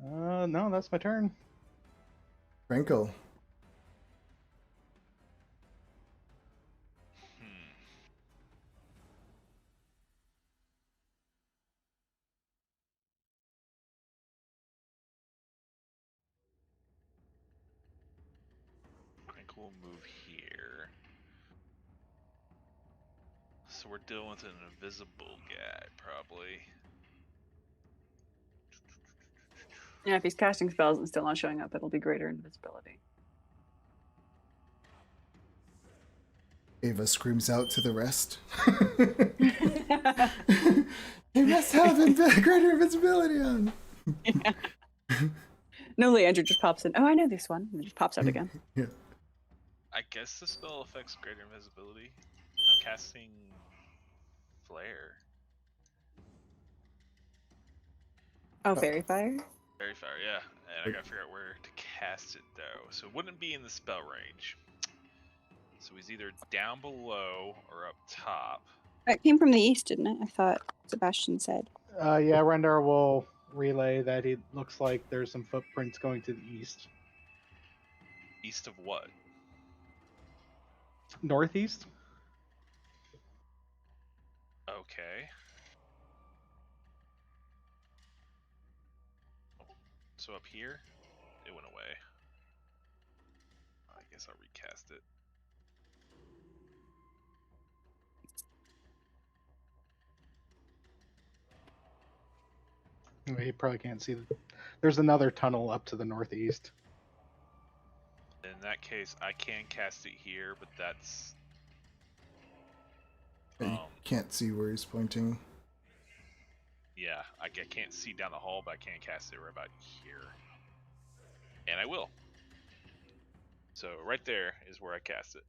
No, that's my turn. Frankel. I think we'll move here. So we're dealing with an invisible guy, probably. Yeah, if he's casting spells and still not showing up, it'll be greater invisibility. Ava screams out to the rest. He must have greater invincibility on. Yeah. No, Leandro just pops in. Oh, I know this one. And it just pops out again. Yeah. I guess the spell affects greater invisibility. I'm casting Flare. Oh, Fairy Fire? Fairy Fire, yeah. And I gotta figure out where to cast it, though. So it wouldn't be in the spell range. So he's either down below or up top. It came from the east, didn't it? I thought Sebastian said. Yeah, Rendar will relay that it looks like there's some footprints going to the east. East of what? Northeast? Okay. So up here, it went away. I guess I'll recast it. You probably can't see. There's another tunnel up to the northeast. In that case, I can cast it here, but that's... You can't see where he's pointing. Yeah, I can't see down the hall, but I can cast it right about here. And I will. So right there is where I cast it.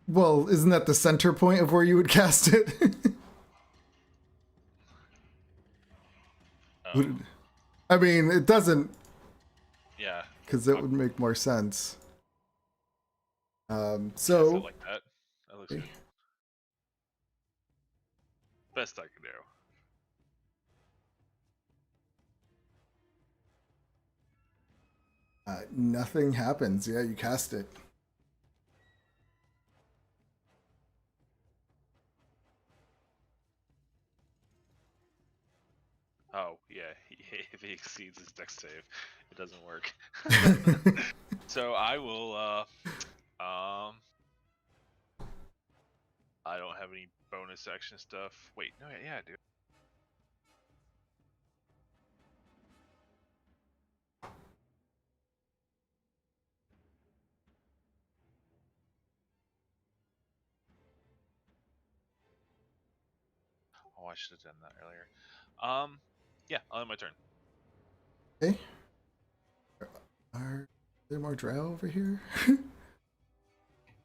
Well, isn't that the center point of where you would cast it? I mean, it doesn't. Yeah. Because it would make more sense. So So. like that. That looks good. Best I can do. Nothing happens. Yeah, you cast it. Oh, yeah. if he exceeds his dex save, it doesn't work. So I will. I don't have any bonus action stuff. Wait, no, yeah, I do. Oh, I should have done that earlier. Yeah, I'll end my turn. Okay. Are there more drow over here?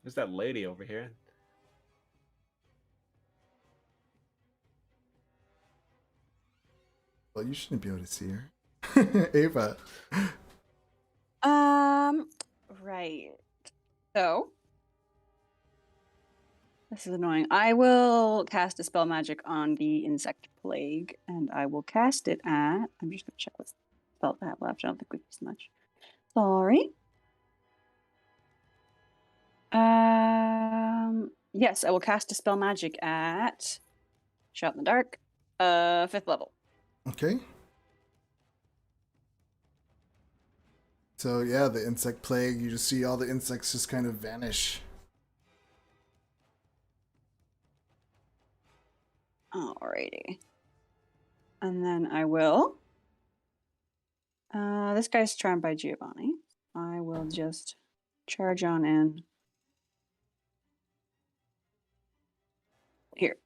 There's that lady over here. Well, you shouldn't be able to see her. Ava. Right. So, this is annoying. I will cast a spell magic on the insect plague, and I will cast it at. I'm just gonna check what spell I have left. I don't think we've used much. Sorry. Yes, I will cast a spell magic at Shot in the Dark, 5th level. Okay. So yeah, the insect plague, you just see all the insects just kind of vanish. Alrighty. And then I will. This guy's charmed by Giovanni. I will just charge on in. Here.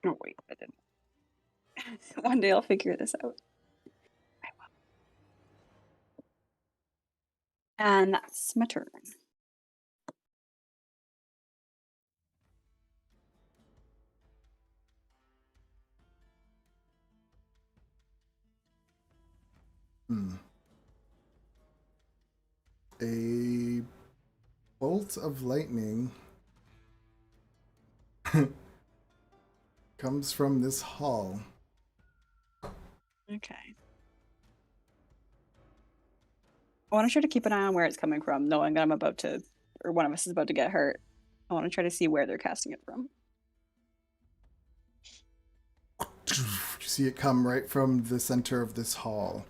Oh, wait, I didn't. One day I'll figure this out. I will. And that's my turn. A bolt of lightning comes from this hall. Okay. I want to try to keep an eye on where it's coming from, knowing that I'm about to, or one of us is about to get hurt. I want to try to see where they're casting it from. You see it come right from the center of this hall,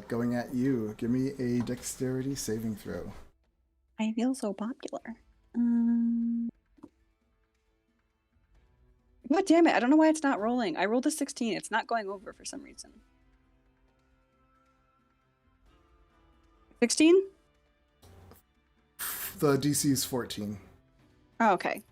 going at you. Give me a dexterity saving throw. I feel so popular. God damn it, I don't know why it's not rolling. I rolled a 16. It's not going over for some reason. 16? The DC is 14. Oh, okay.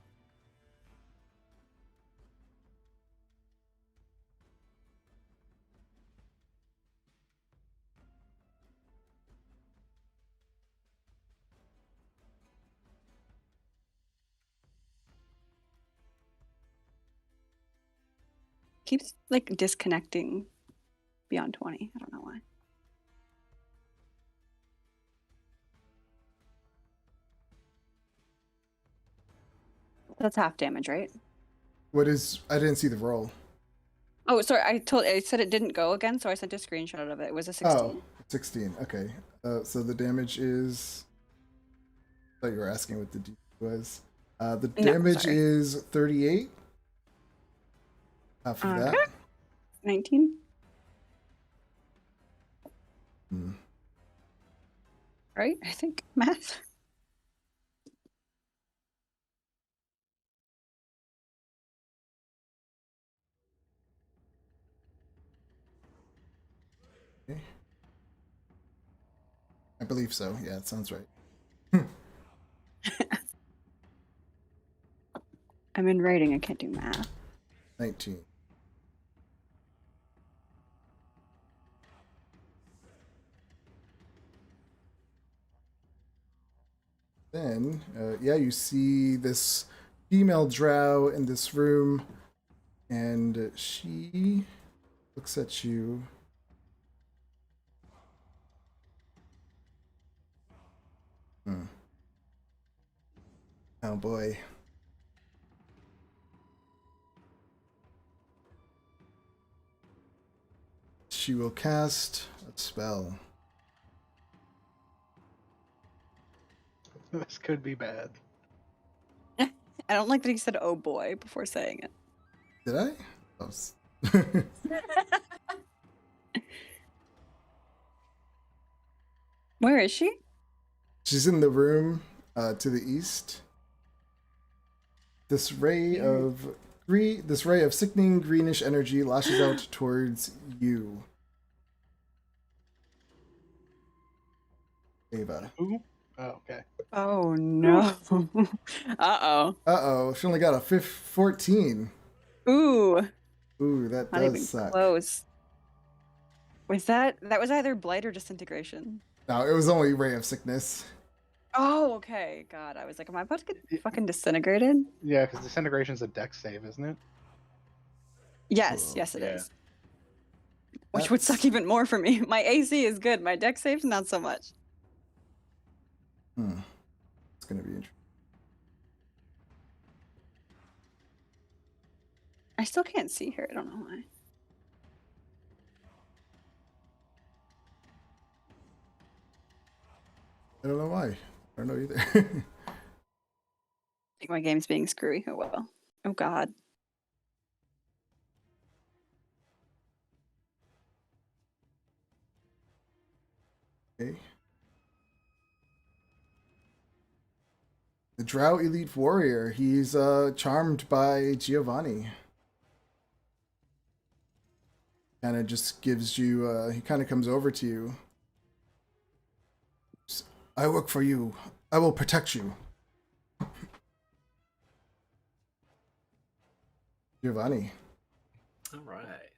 Keeps like disconnecting beyond 20. I don't know why. That's half damage, right? What is? I didn't see the roll. Oh, sorry. I said it didn't go again, so I sent a screenshot of it. It was a 16. Oh, 16. Okay. So the damage is. I thought you were asking what the D was. The damage is 38. Half of that. 19. Right? I think math. Okay. I believe so. Yeah, it sounds right. I'm in writing. I can't do math. 19. Then, yeah, you see this female drow in this room, and she looks at you. Oh boy. She will cast a spell. This could be bad. I don't like that he said "oh boy" before saying it. Did I? Oh. Where is she? She's in the room to the east. This ray of sickening greenish energy lashes out towards you, Ava. Who? Oh, okay. Oh no. Uh-oh. Uh-oh, she only got a 14. Ooh. Ooh, that Not does even suck. close. Was that was either blight or disintegration? No, it was only ray of sickness. Oh, okay. God, I was like, am I about to get fucking disintegrated? Yeah, because disintegration's a dex save, isn't it? Yes, Cool. yes it is. Yeah. Which would suck even more for me. My AC is good. My dex saves, not so much. It's gonna be interesting. I still can't see her. I don't know why. I don't know why. I don't know either. I think my game's being screwy. Oh well. Oh God. Okay. The Drow Elite Warrior. He's charmed by Giovanni. Kind of just gives you. He kind of comes over to you. I work for you. I will protect you. Giovanni. All right.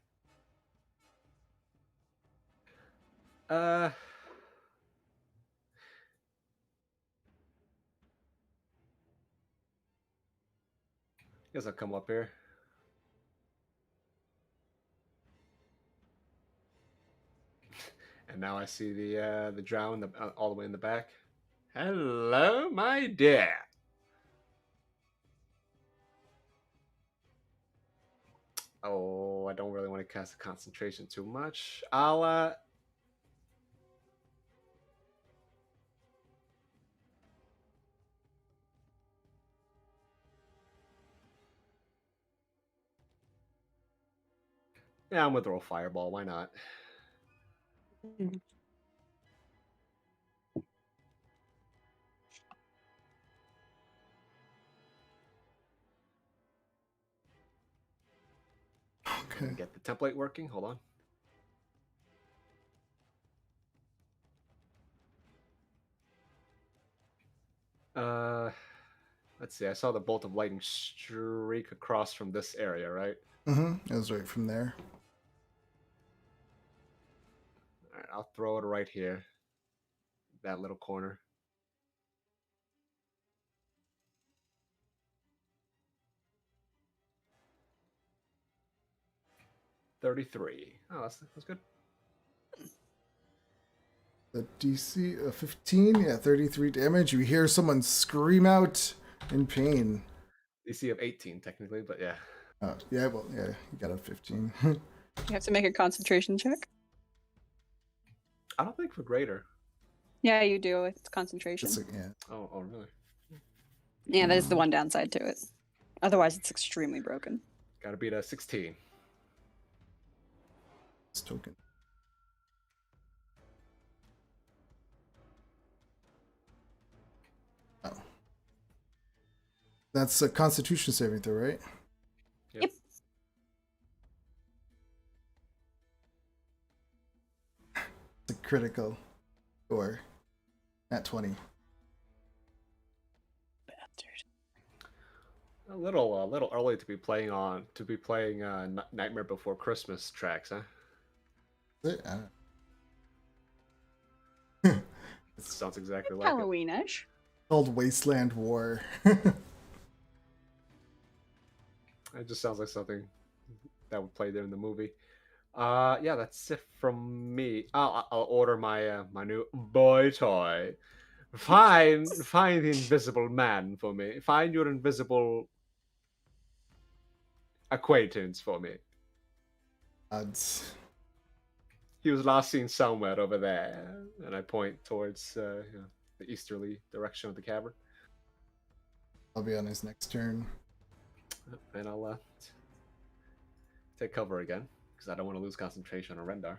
Guess I'll come up here. And now I see the drow in the all the way in the back. Hello, my dear. Oh, I don't really want to cast a concentration too much. I'll yeah, I'm gonna throw a fireball. Why not? Okay. Get the template working. Hold on. Let's see. I saw the bolt of lightning streak across from this area, right? It was right from there. All right, I'll throw it right here. That little corner. $33. Oh, that's good. The DC 15, yeah, 33 damage. You hear someone scream out in pain. DC of 18, technically, but yeah. Oh, yeah, well, yeah, you got a 15. You have to make a concentration check. I don't think for greater. Yeah, you do. It's concentration. Yeah. Oh, really? Yeah, that is the one downside to it. Otherwise, it's extremely broken. Gotta beat a 16. It's token. Oh. That's a Constitution saving throw, right? Yep. It's a critical score at 20. Bastard. A little early to be playing Nightmare Before Christmas tracks, huh? Is it? I don't- It sounds exactly like it. Halloween-ish. Called Wasteland War. It just sounds like something that would play there in the movie. Yeah, that's it from me. I'll order my my new boy toy. Find the invisible man for me. Find your invisible acquaintance for me. Odds. He was last seen somewhere over there, and I point towards the easterly direction of the cavern. I'll be on his next turn. And I'll take cover again because I don't want to lose concentration on Rendar.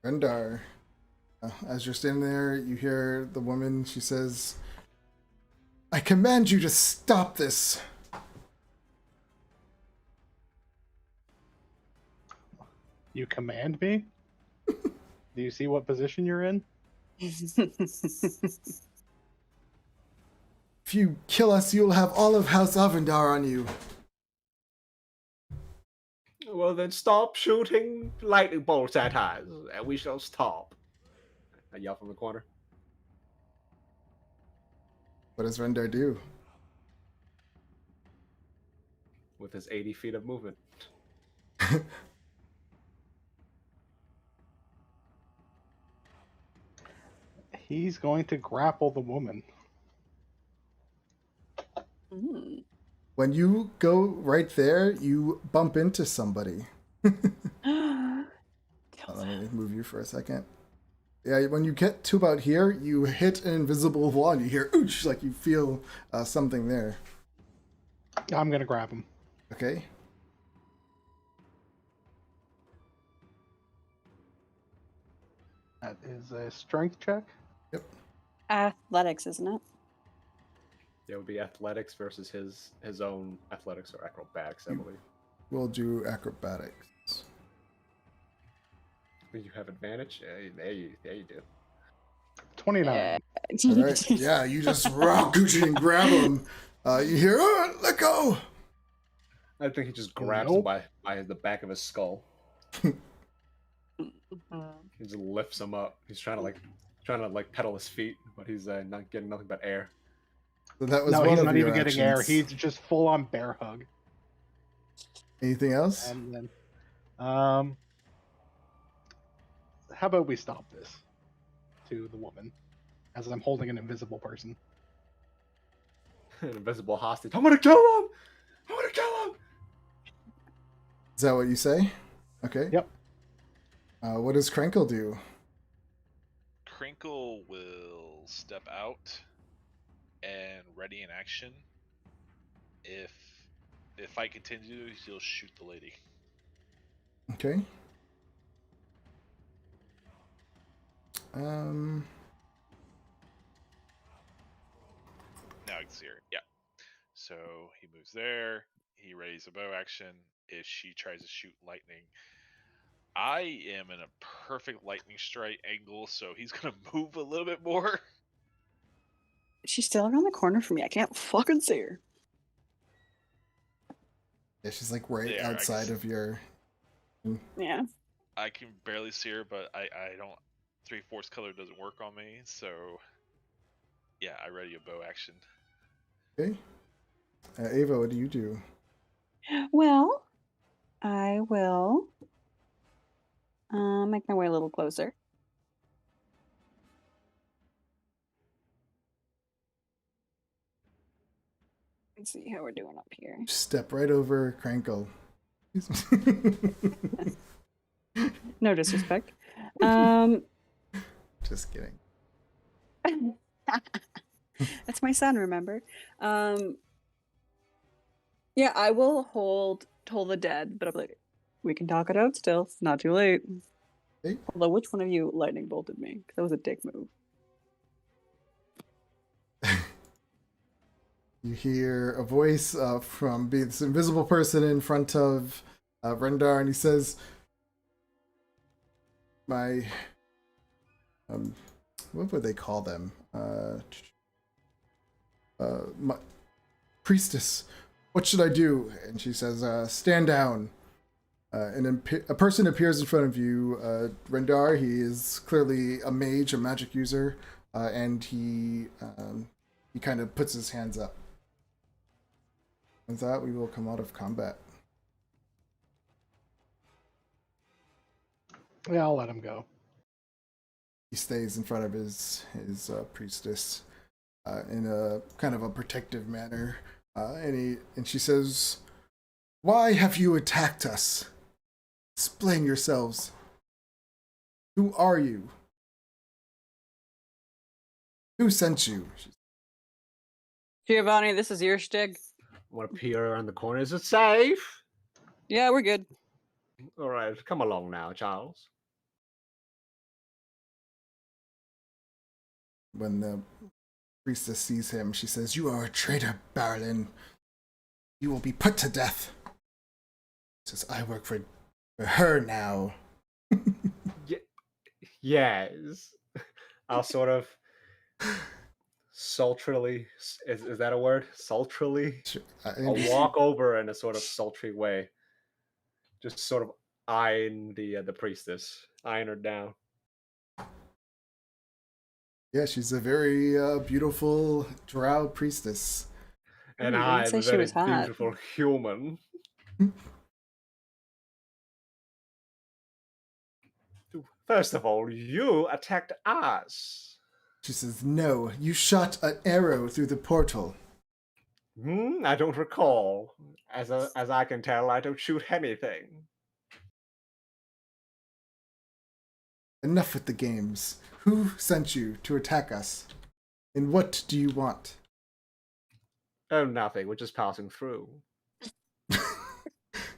Rendar. As you're standing there, you hear the woman. She says, "I command you to stop this." You command me? Do you see what position you're in? If you kill us, you'll have all of House Avendar on you. Well, then stop shooting lightning bolts at us, and we shall stop. I yell from the corner. What does Rendar do? With his 80 feet of movement. He's going to grapple the woman. Mm. When you go right there, you bump into somebody. Let me move you for a second. Yeah, when you get to about here, you hit an invisible wall and you hear ooch, like you feel something there. I'm going to grab him. Okay. That is a strength check. Yep. Athletics, isn't it? It would be athletics versus his own athletics or acrobatics, I believe. We'll do acrobatics. You have advantage? There you do. 29. All right. Yeah, you just rock Gucci and grab him. You hear, let go. I think he just grabs him by the back of his skull. He just lifts him up. He's trying to pedal his feet, but he's not getting nothing but air. So that was No, one he's of not your even getting air. actions. He's just full on bear hug. Anything else? And then, how about we stop this? To the woman, as I'm holding an invisible person. An invisible hostage. I'm gonna kill him! I'm gonna kill him! Is that what you say? Okay. Yep. What does Krenkle do? Crinkle will step out and ready in action. If the fight continues, he'll shoot the lady. Okay. Now I can see her. Yeah. So he moves there. He raises a bow action. If she tries to shoot lightning, I am in a perfect lightning strike angle, so he's gonna move a little bit more. She's still around the corner from me. I can't fucking see her. Yeah, she's like right There, outside of your. Yeah. I can barely see her, but I don't. 3/4 color doesn't work on me, so yeah, I ready a bow action. Okay. Ava, what do you do? Well, I will make my way a little closer. Let's see how we're doing up here. Step right over Krenkle. No disrespect. Just kidding. That's my son, remember? Yeah, I will hold Toll the Dead, but I'm like, we can talk it out still. It's not too late. Okay. Although, which one of you lightning bolted me? 'Cause that was a dick move. You hear a voice from this invisible person in front of Rendar, and he says, "My, what would they call them? My priestess. What should I do?" And she says, "Stand down." And a person appears in front of you, Rendar. He is clearly a mage, a magic user, and he kind of puts his hands up. With that, we will come out of combat. Yeah, I'll let him go. He stays in front of his priestess in a kind of a protective manner, and she says, "Why have you attacked us? Explain yourselves. Who are you? Who sent you?" Giovanni, this is your shtig. Want to peer around the corner? Is it safe? Yeah, we're good. All right, come along now, Charles. when the priestess sees him, she says, "You are a traitor, Barolin. You will be put to death." He says, "I work for her now." Yes. I'll sort of sultrily, is that a word? Sultrily? I'll walk over in a sort of sultry way. Just sort of eyeing the priestess, eyeing her down. Yeah, she's a very beautiful drow priestess. And Ooh, I'm say a she very was hot. beautiful human. First of all, you attacked us. She says, "No, you shot an arrow through the portal." I don't recall. As I can tell, I don't shoot anything. Enough with the games. Who sent you to attack us? And what do you want? Oh, nothing. We're just passing through.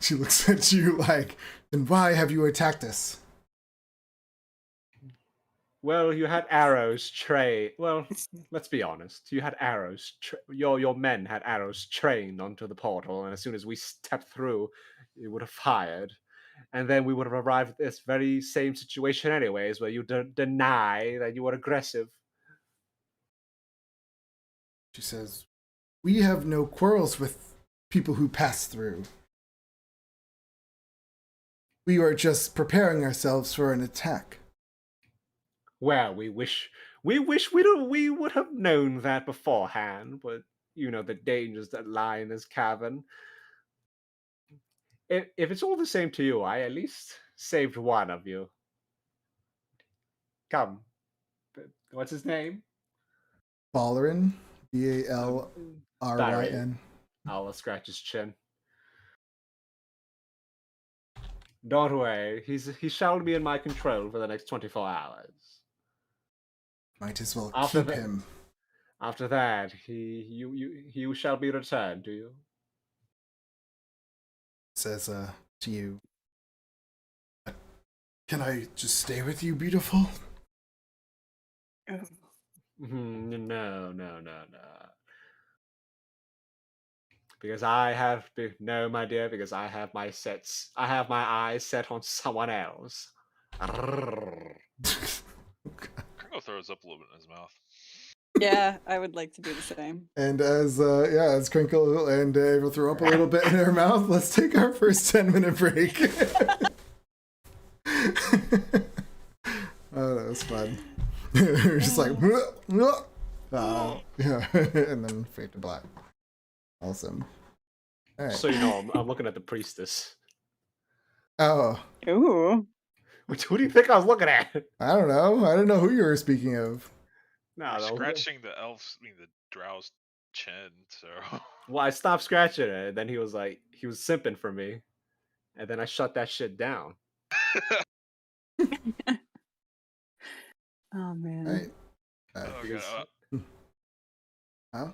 She looks at you like, "Then why have you attacked us?" Well, you had arrows trained. Well, let's be honest. You had arrows. Your men had arrows trained onto the portal, and as soon as we stepped through, you would have fired, and then we would have arrived at this very same situation, anyways, where you deny that you were aggressive. She says, "We have no quarrels with people who pass through. We are just preparing ourselves for an attack." Well, we wish we would have known that beforehand, but you know the dangers that lie in this cavern. If it's all the same to you, I at least saved one of you. Come, what's his name? Balrin, Balrin. I'll scratch his chin. Don't worry, he shall be in my control for the next 24 hours. Might as well After keep him. After that, you shall be returned to you. Says to you, "Can I just stay with you, beautiful?" No. Because I have no, my dear, because I have my eyes set on someone else. Kringle throws up a little bit in his mouth. Yeah, I would like to do the same. And as Crinkle and Dave will throw up a little bit in her mouth, let's take our first 10-minute break. Oh, that was fun. We're just like, yeah, and then fade to black. Awesome. All right. So you know, I'm looking at the priestess. Oh. Ooh. Who do you think I was looking at? I don't know. I don't know who you were speaking of. No, scratching the drow's chin. So. Well, I stopped scratching it, and then he was simping for me, and then I shut that shit down. Oh man. Right. Huh?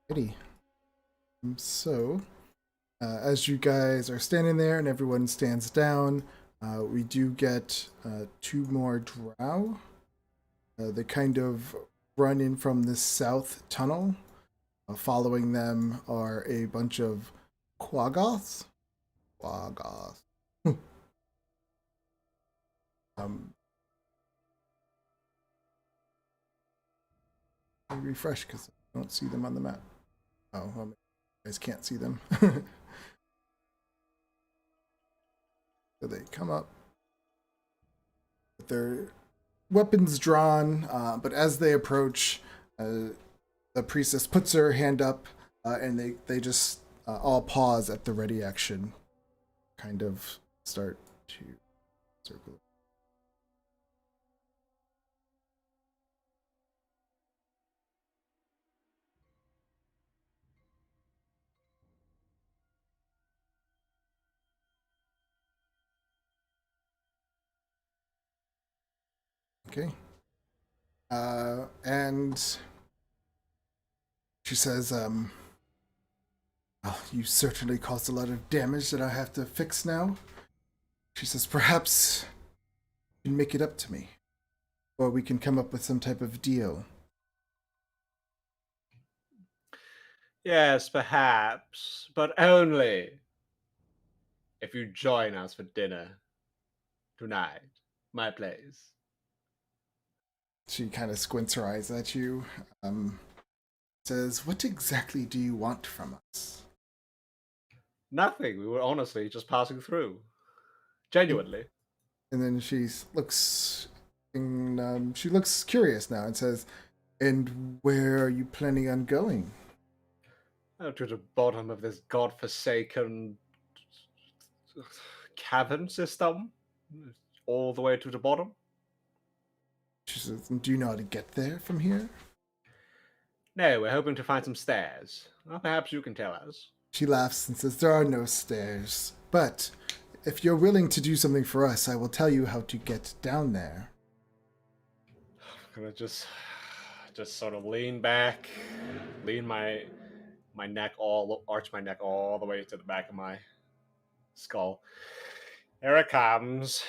Alrighty. So, as you guys are standing there and everyone stands down, we do get 2 more drow. They kind of run in from the south tunnel. Following them are a bunch of quaggoths. Quaggoths. Let me refresh because I don't see them on the map. Oh, well, you guys can't see them. So they come up with their weapons drawn, but as they approach, the priestess puts her hand up, and they just all pause at the ready action, kind of start to circle. Okay. And she says, well, you certainly caused a lot of damage that I have to fix now. She says, perhaps you can make it up to me, or we can come up with some type of deal. Yes, perhaps, but only if you join us for dinner tonight, my place. She kind of squints her eyes at you. Says, what exactly do you want from us? Nothing. We were honestly just passing through. Genuinely. And then she looks curious now and says, and where are you planning on going? To the bottom of this godforsaken cavern system. All the way to the bottom. She says, do you know how to get there from here? No, we're hoping to find some stairs. Well, perhaps you can tell us. She laughs and says, there are no stairs, but if you're willing to do something for us, I will tell you how to get down there. I'm gonna just sort of lean back, lean my neck arch my neck all the way to the back of my skull. Here it comes.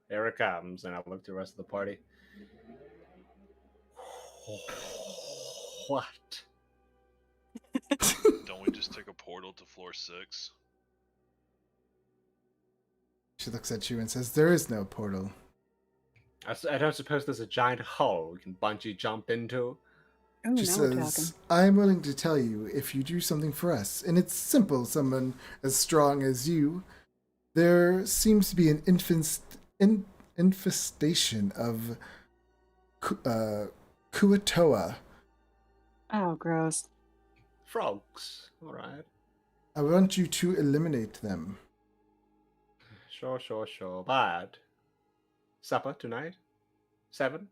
Here it comes. And I look to the rest of the party. What? Don't we just take a portal to floor 6? She looks at you and says, there is no portal. I don't suppose there's a giant hole we can bungee jump into. Oh, She now we're talking. says, I'm willing to tell you if you do something for us. And it's simple, someone as strong as you. There seems to be an infestation of Kuatoa. Oh, gross. Frogs. Alright. I want you to eliminate them. Sure. Bad. Supper tonight? 7?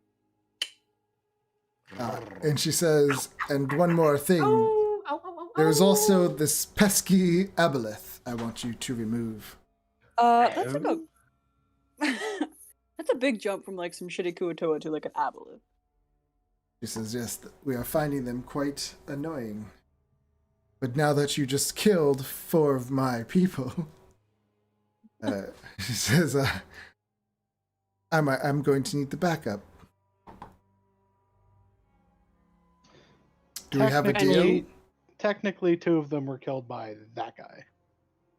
And she says, and one more thing. There's also this pesky aboleth I want you to remove. That's like a that's a big jump from like some shitty Kuatoa to like an aboleth. She says, yes, we are finding them quite annoying. But now that you just killed 4 of my people, she says, I'm going to need the backup. Do we have a deal? Technically, 2 of them were killed by that guy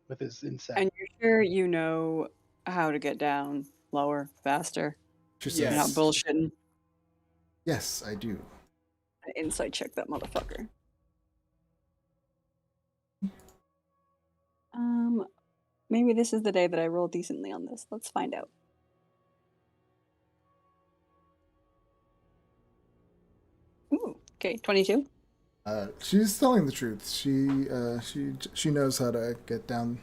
with his insect. And you're sure you know how to get down lower, faster? She says, You're not bullshitting. yes, I do. Insight check that motherfucker. Maybe this is the day that I roll decently on this. Let's find out. Ooh, okay, 22. She's telling the truth. She knows how to get down.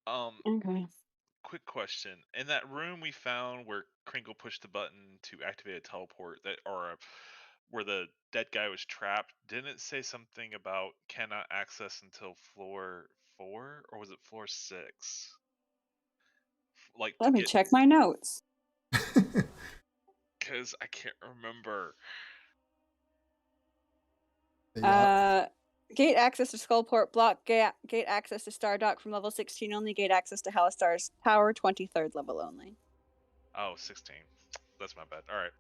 Okay. Quick question. In that room we found where Crinkle pushed the button to activate a teleport where the dead guy was trapped, didn't it say something about cannot access until floor 4? Or was it floor 6? Like, Let me check my notes. Because I can't remember. Gate access to Skullport block. Gate access to Stardock from level 16 only. Gate access to Halistar's Tower 23rd level only. Oh, 16. That's my bad. All right.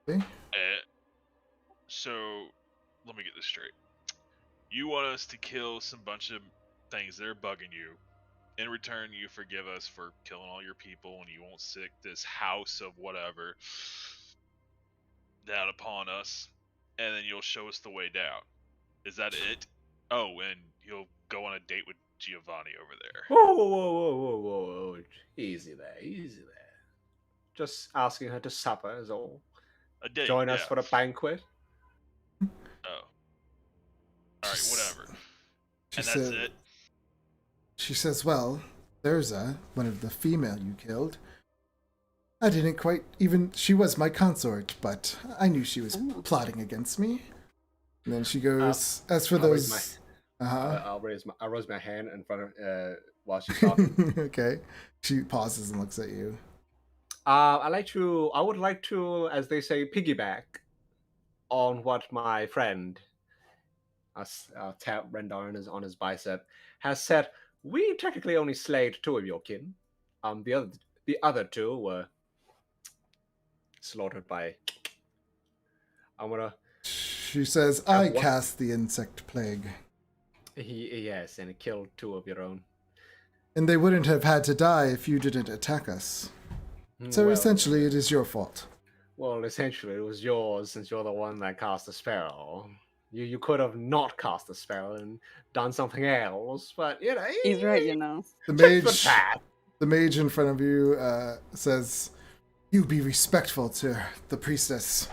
Okay. So, let me get this straight. You want us to kill some bunch of things that are bugging you. In return, you forgive us for killing all your people, and you won't sick this house of whatever down upon us, and then you'll show us the way down. Is that it? Oh, and you'll go on a date with Giovanni over there. Whoa. Easy there. Just asking her to supper is all. A date, Join us for the banquet. Oh. Alright, whatever. And that's it? She says, well, Thurza, one of the female you killed, I didn't quite even... She was my consort, but I knew she was plotting against me. And then she goes, as for those... I'll raise my hand in front of while she's talking. Okay. She pauses and looks at you. I would like to, as they say, piggyback on what my friend, tap Rendar on his bicep, has said. We technically only slayed 2 of your kin. The other 2 were slaughtered by. She says, I cast the insect plague. Yes, and it killed 2 of your own. And they wouldn't have had to die if you didn't attack us. So essentially, it is your fault. Well, essentially, it was yours since you're the one that cast the spell. You could have not cast the spell and done something else, but He's right, you know. The mage in front of you says, "You be respectful to the priestess."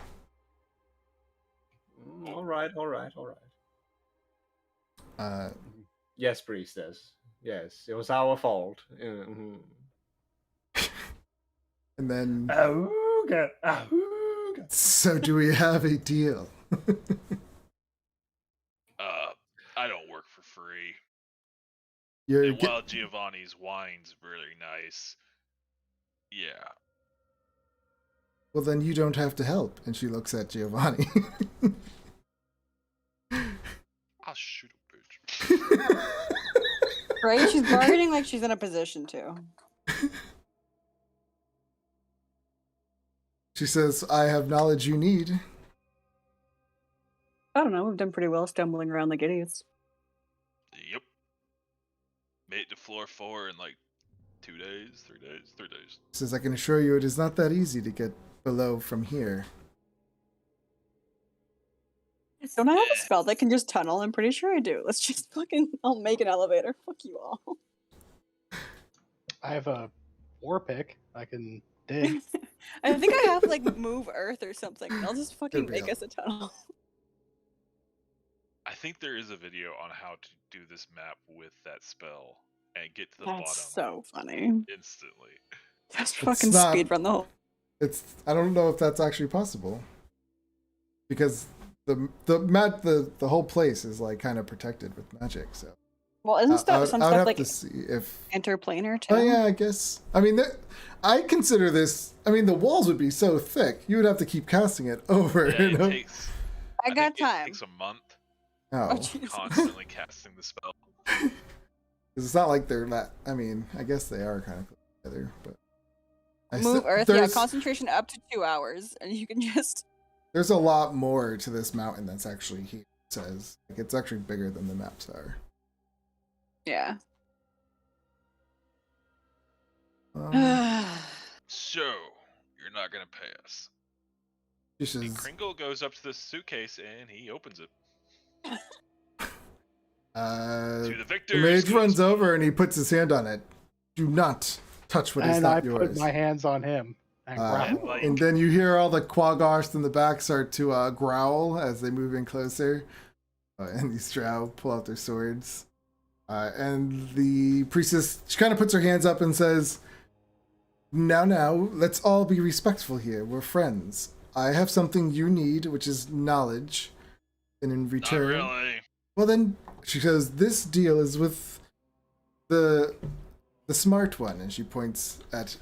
All right. Yes, priestess. Yes, it was our fault. Mm-hmm. And then, Auga. So do we have a deal? I don't work for free. And while Giovanni's wine's really nice, yeah. Well, then you don't have to help. And she looks at Giovanni. I'll shoot a bitch. Right? She's bargaining like she's in a position to. She says, I have knowledge you need. I don't know. We've done pretty well stumbling around like idiots. Yep. Made it to floor 4 in like 2 days, 3 days, 3 days. Says, I can assure you it is not that easy to get below from here. Don't I have a spell that can just tunnel? I'm pretty sure I do. Let's just I'll make an elevator. Fuck you all. I have a war pick. I can dig. I think I have like move earth or something. I'll just fucking make us a tunnel. I think there is a video on how to do this map with that spell and get to the bottom. That's so funny. Instantly. Just fucking speedrun the whole. I don't know if that's actually possible. Because the whole place is like kind of protected with magic, so. Well, isn't some stuff like to see if interplanar too? Oh yeah, I guess. I mean, I consider this. I mean, the walls would be so thick, you would have to keep casting it over. Yeah, I got time. It takes a month. Oh. Constantly casting the spell. It's not like they're not. I mean, I guess they are kind of close together, but. Move earth, yeah. Concentration up to 2 hours, and you can just. There's a lot more to this mountain that's actually here. It says like it's actually bigger than the maps are. Yeah. So, you're not gonna pay us. And Kringle goes up to the suitcase and he opens it. To the victor. The mage runs over and he puts his hand on it. Do not touch what is not yours. And I put my hands on him and growl. And then you hear all the quaggoths in the back start to growl as they move in closer. And these drow pull out their swords. And the priestess, she kind of puts her hands up and says, Now, let's all be respectful here. We're friends. I have something you need, which is knowledge. And in return... Not really. Well then, she says, this deal is with the smart one. And she points at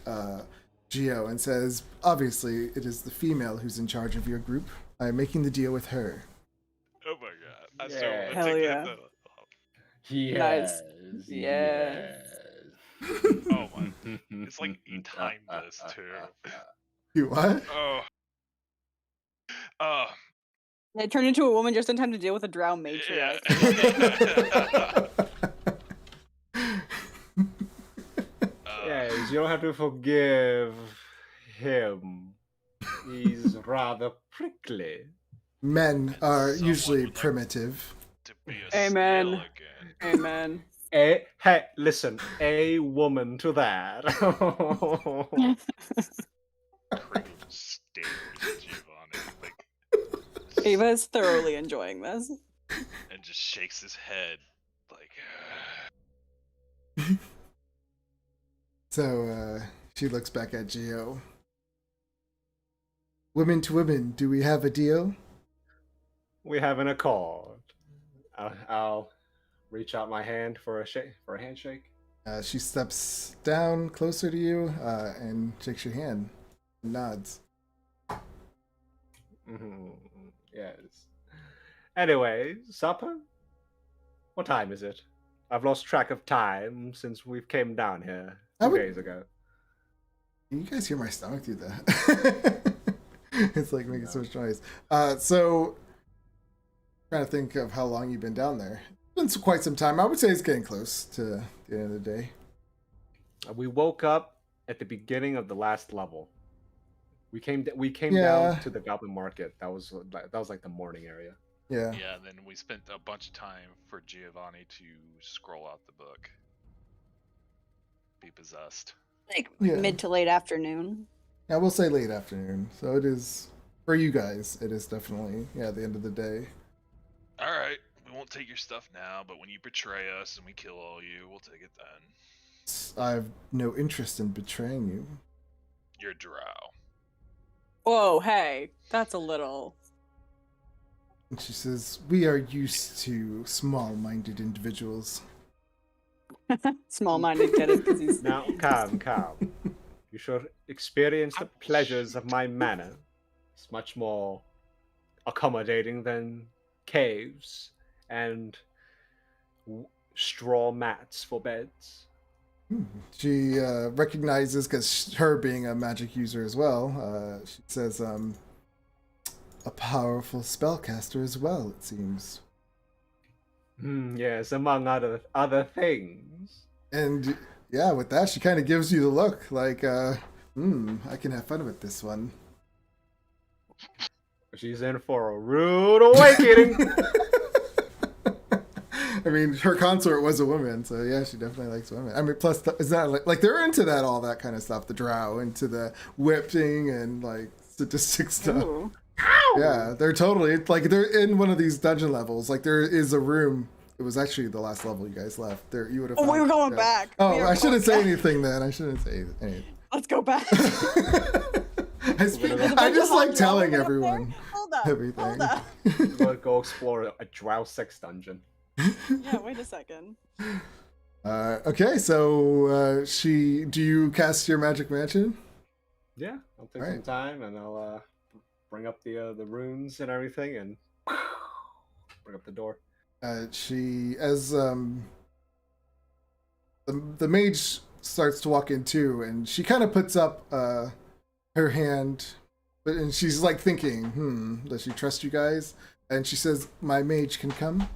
Geo and says, obviously, it is the female who's in charge of your group. I'm making the deal with her. Oh my god. I still Yeah. want to Hell take yeah. that. Yes. Yeah. Oh my. It's like you timed this too. You what? Oh. Oh. They turned into a woman just in time to deal with a drow matriarch. Yes, you don't have to forgive him. He's rather prickly. Men are Someone usually would like primitive. to be a Amen. snail again. Amen. Hey, listen, a woman to that. Kringle just stares at Giovanni, like, Ava is thoroughly enjoying this. and just shakes his head, like. So she looks back at Geo. Women to women, do we have a deal? We have an accord. I'll reach out my hand for a handshake. She steps down closer to you and shakes your hand, and nods. Yes. Anyway, supper? What time is it? I've lost track of time since we came down here 2 days ago. Can you guys hear my stomach do that? It's like making so much noise. So, trying to think of how long you've been down there. It's been quite some time. I would say it's getting close to the end of the day. We woke up at the beginning of the last level. We came Yeah. down to the Goblin Market. That was like the morning area. Yeah. Yeah, and then we spent a bunch of time for Giovanni to scroll out the book. Be possessed. Like Yeah. mid to late afternoon. Yeah, we'll say late afternoon. So it is, for you guys, it is definitely, the end of the day. Alright, we won't take your stuff now, but when you betray us and we kill all you, we'll take it then. I have no interest in betraying you. You're drow. Whoa, hey, that's a little. And she says, we are used to small-minded individuals. Small-minded, get it? Because he's. Now, calm. You should experience the pleasures of my manor. It's much more accommodating than caves and straw mats for beds. She recognizes, because her being a magic user as well, she says, a powerful spellcaster as well, it seems. Yes, among other things. And yeah, with that, she kind of gives you the look, like, I can have fun with this one. She's in for a rude awakening. I mean, her consort was a woman, so yeah, she definitely likes women. I mean, plus, it's not like they're into that, all that kind of stuff, the drow, into the whipping and like sadistic stuff. Ooh. Yeah, they're totally, like, they're in one of these dungeon levels. Like, there is a room. It was actually the last level you guys left. There, you would have. Oh, we were going back. Oh, We are I shouldn't say going back. anything then. I shouldn't say anything. Let's go back. I just like telling everyone Hold up. everything. Hold up. Go explore a drow sex dungeon. Yeah, wait a second. Okay, so do you cast your magic mansion? Yeah, I'll take Right. some time and I'll bring up the runes and everything and bring up the door. She, as the mage starts to walk in too, and she kind of puts up her hand, and she's like thinking, does she trust you guys? And she says, my mage can come.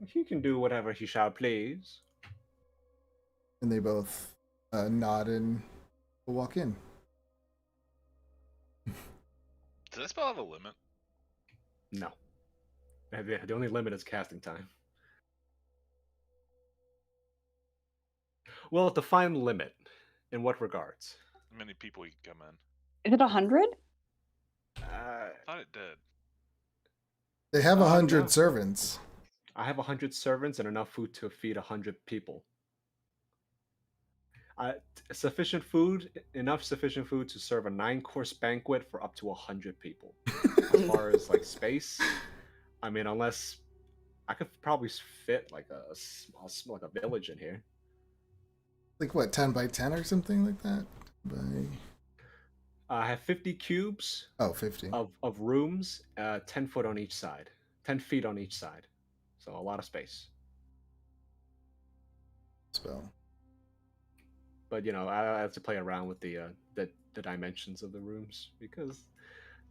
He can do whatever he shall please. And they both nod and will walk in. Does that spell have a limit? No. The only limit is casting time. Well, define limit. In what regards? How many people you can come in? Is it 100? I thought it did. They have 100 no. servants. I have 100 servants and enough food to feed 100 people. Enough sufficient food to serve a 9-course banquet for up to 100 people. As far as like space, I mean, unless I could probably fit like a small, like a village in here. Like what, 10 by 10 or something like that? By I have 50 cubes 50 of rooms, 10 foot on each side, 10 feet on each side. So a lot of space. spell. But I have to play around with the dimensions of the rooms because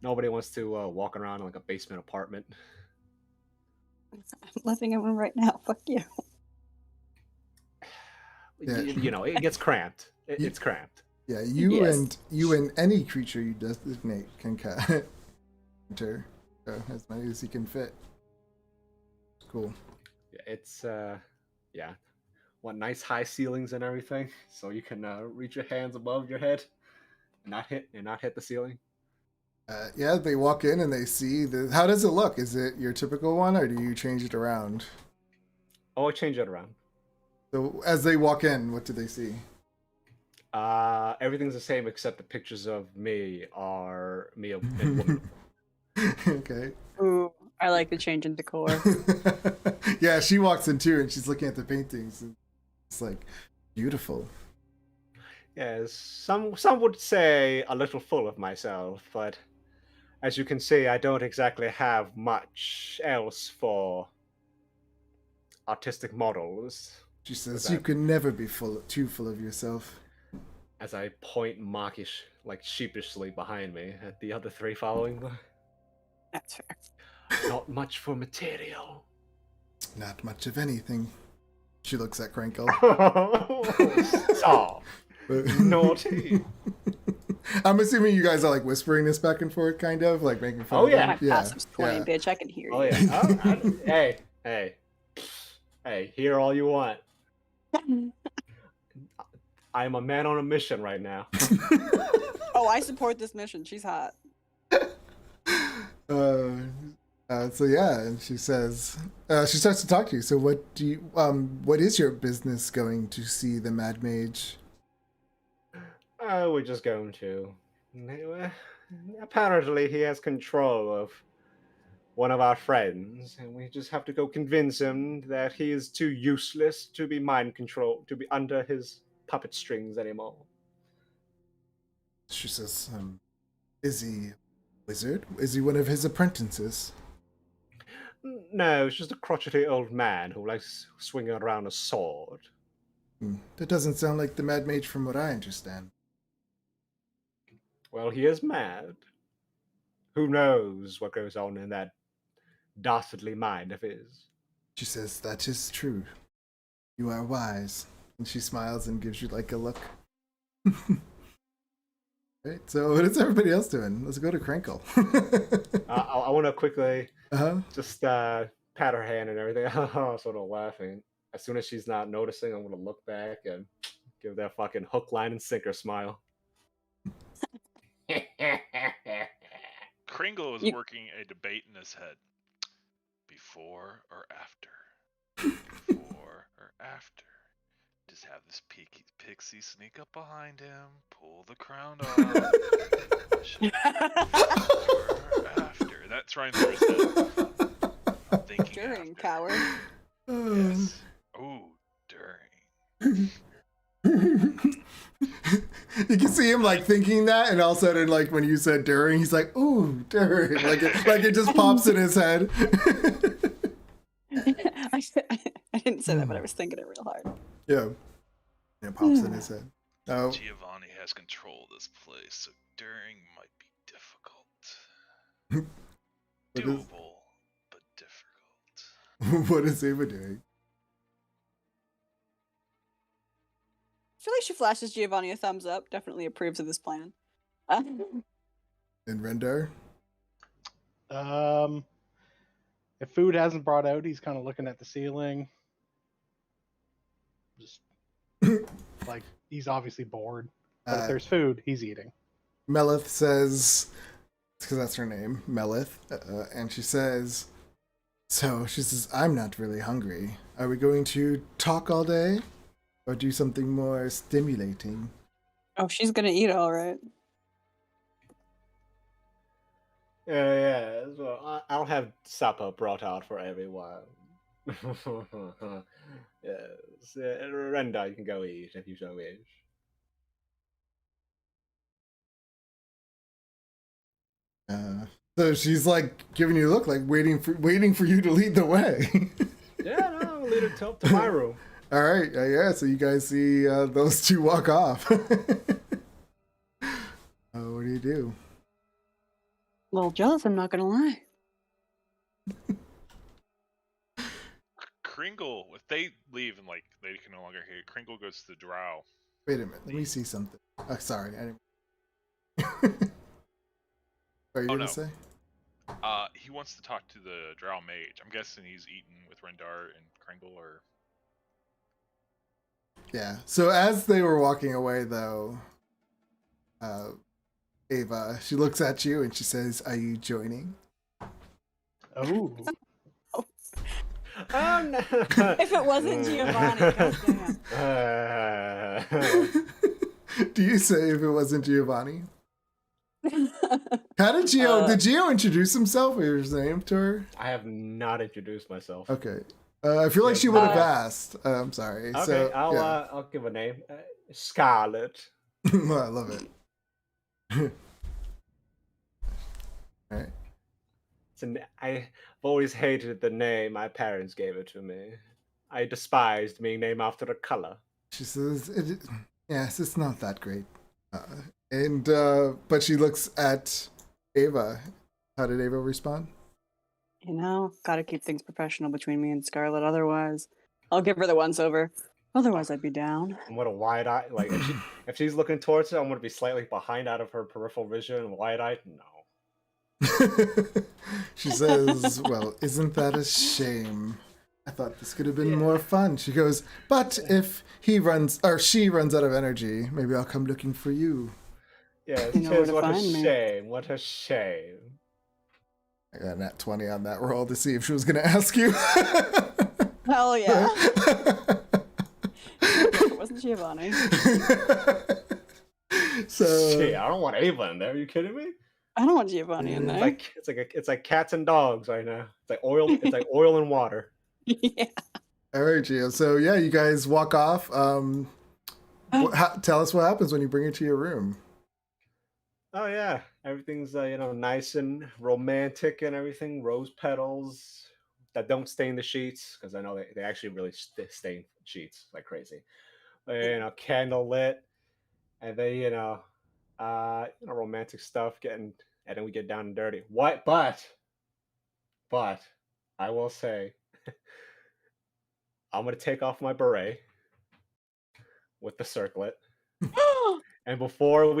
nobody wants to walk around like a basement apartment. I'm living in one right now. Fuck you. Yeah. It gets cramped. It's cramped. Yeah, you Yes. and any creature you designate can enter as many as you can fit. Cool. Yeah, it's want nice high ceilings and everything, so you can reach your hands above your head and not hit the ceiling. Yeah, they walk in and they see the. How does it look? Is it your typical one, or do you change it around? Oh, I change it around. So as they walk in, what do they see? Everything's the same except the pictures of me are me and woman. Okay. Ooh, I like the change in decor. Yeah, she walks in too, and she's looking at the paintings, and it's like beautiful. Yes, some would say a little full of myself, but as you can see, I don't exactly have much else for artistic models. She says, "You can never be too full of yourself." As I point mockish, like sheepishly behind me at the other three following me. That's fair. Not much for material. Not much of anything. She looks at Crinkle. Stop. Naughty. I'm assuming you guys are like whispering this back and forth, kind of like making fun. Oh, of yeah. them. My passive's 20, yeah. bitch. I can hear you. Oh yeah. Hey, hear all you want. I'm a man on a mission right now. Oh, I support this mission. She's hot. So yeah, and she says, she starts to talk to you. So what is your business going to see the Mad Mage? We're just going to. Apparently, he has control of one of our friends, and we just have to go convince him that he is too useless to be mind controlled, to be under his puppet strings anymore. She says, is he a wizard? Is he one of his apprentices? No, it's just a crotchety old man who likes swinging around a sword. That doesn't sound like the Mad Mage from what I understand. Well, he is mad. Who knows what goes on in that dastardly mind of his? She says, that is true. You are wise. And she smiles and gives you like a look. Right, so what is everybody else doing? Let's go to Crinkle. I want to quickly just pat her hand and everything, sort of laughing. As soon as she's not noticing, I'm going to look back and give that fucking hook, line, and sinker smile. Kringle is working a debate in his head. Before or after? Before or after? Just have this pixie sneak up behind him, pull the crown off. Before or after? That's right through his head. I'm thinking During, after. coward. Yes. Ooh, during. You can see him like thinking that, and all of a sudden, like when you said during, he's like, "Ooh, during!" Like it just pops in his head. I didn't say that, but I was thinking it real hard. Yeah, it pops in his head. Oh, Giovanni has control of this place, so during might be difficult. Doable, but difficult. What is Ava doing? I feel like she flashes Giovanni a thumbs up. Definitely approves of this plan. In Rendar? If food hasn't brought out, he's kind of looking at the ceiling. Just like he's obviously bored. But if there's food, he's eating. Melith says, because that's her name, Melith, and she says, I'm not really hungry. Are we going to talk all day? Or do something more stimulating? Oh, she's gonna eat all right. Yeah. So I'll have supper brought out for everyone. Yes, Renda, you can go eat if you so wish. So she's like giving you a look, like waiting for you to lead the way. Yeah, no, I'll lead it to my room. All right, yeah. So you guys see those two walk off. What do you do? A little jealous, I'm not gonna lie. Kringle, if they leave and like they can no longer hear you, Kringle goes to the drow. Wait a minute, let me see something. Sorry, I didn't. What are you gonna say? He wants to talk to the drow mage. I'm guessing he's eaten with Rendar and Kringle, or Yeah. So as they were walking away, though, Ava, she looks at you and she says, "Are you joining?" Oh. Oh no! If it wasn't Giovanni, goddamn. Do you say if it wasn't Giovanni? How did Gio introduce himself or his name to her? I have not introduced myself. Okay. I feel like she would have asked. I'm sorry. Okay, So, I'll give a name. Scarlet. I love it. All right. I've always hated the name my parents gave it to me. I despised being named after a color. She says, "Yes, it's not that great." But she looks at Ava. How did Ava respond? You know, gotta keep things professional between me and Scarlett. Otherwise, I'll give her the once over. Otherwise, I'd be down. And what a wide eye! Like if she's looking towards her, I'm gonna be slightly behind out of her peripheral vision. Wide eyed, no. She says, "Well, isn't that a shame? I thought this could have been more fun." She goes, "But if she runs out of energy, maybe I'll come looking for you." Yes, You know where to what a find me. shame! What a shame! I got a nat 20 on that roll to see if she was going to ask you. Hell yeah. It wasn't Giovanni. So Shit, I don't want Ava in there. Are you kidding me? I don't want Giovanni in there. It's like cats and dogs right now. It's like oil. It's like oil and water. Yeah. all right, Gio. So yeah, you guys walk off. Tell us what happens when you bring her to your room. Oh yeah, everything's nice and romantic and everything. Rose petals that don't stain the sheets, because I know they actually really stain sheets like crazy. Candle lit, and then romantic stuff and then we get down and dirty. What? But I will say, I'm gonna take off my beret with the circlet, and before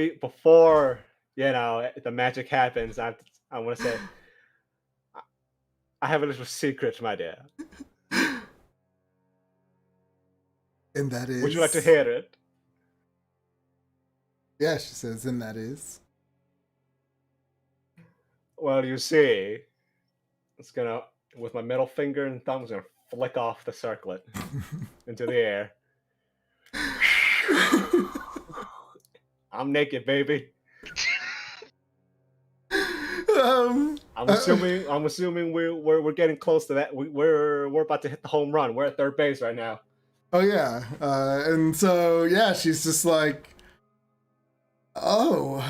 the magic happens, I want to say, I have a little secret, my dear. And that is. Would you like to hear it? Yeah, she says, and that is. Well, you see, it's gonna, with my middle finger and thumb, it's gonna flick off the circlet into the air. I'm naked, baby. I'm assuming we're getting close to that. We're about to hit the home run. We're at third base right now. Oh yeah, and so yeah, she's just like, oh.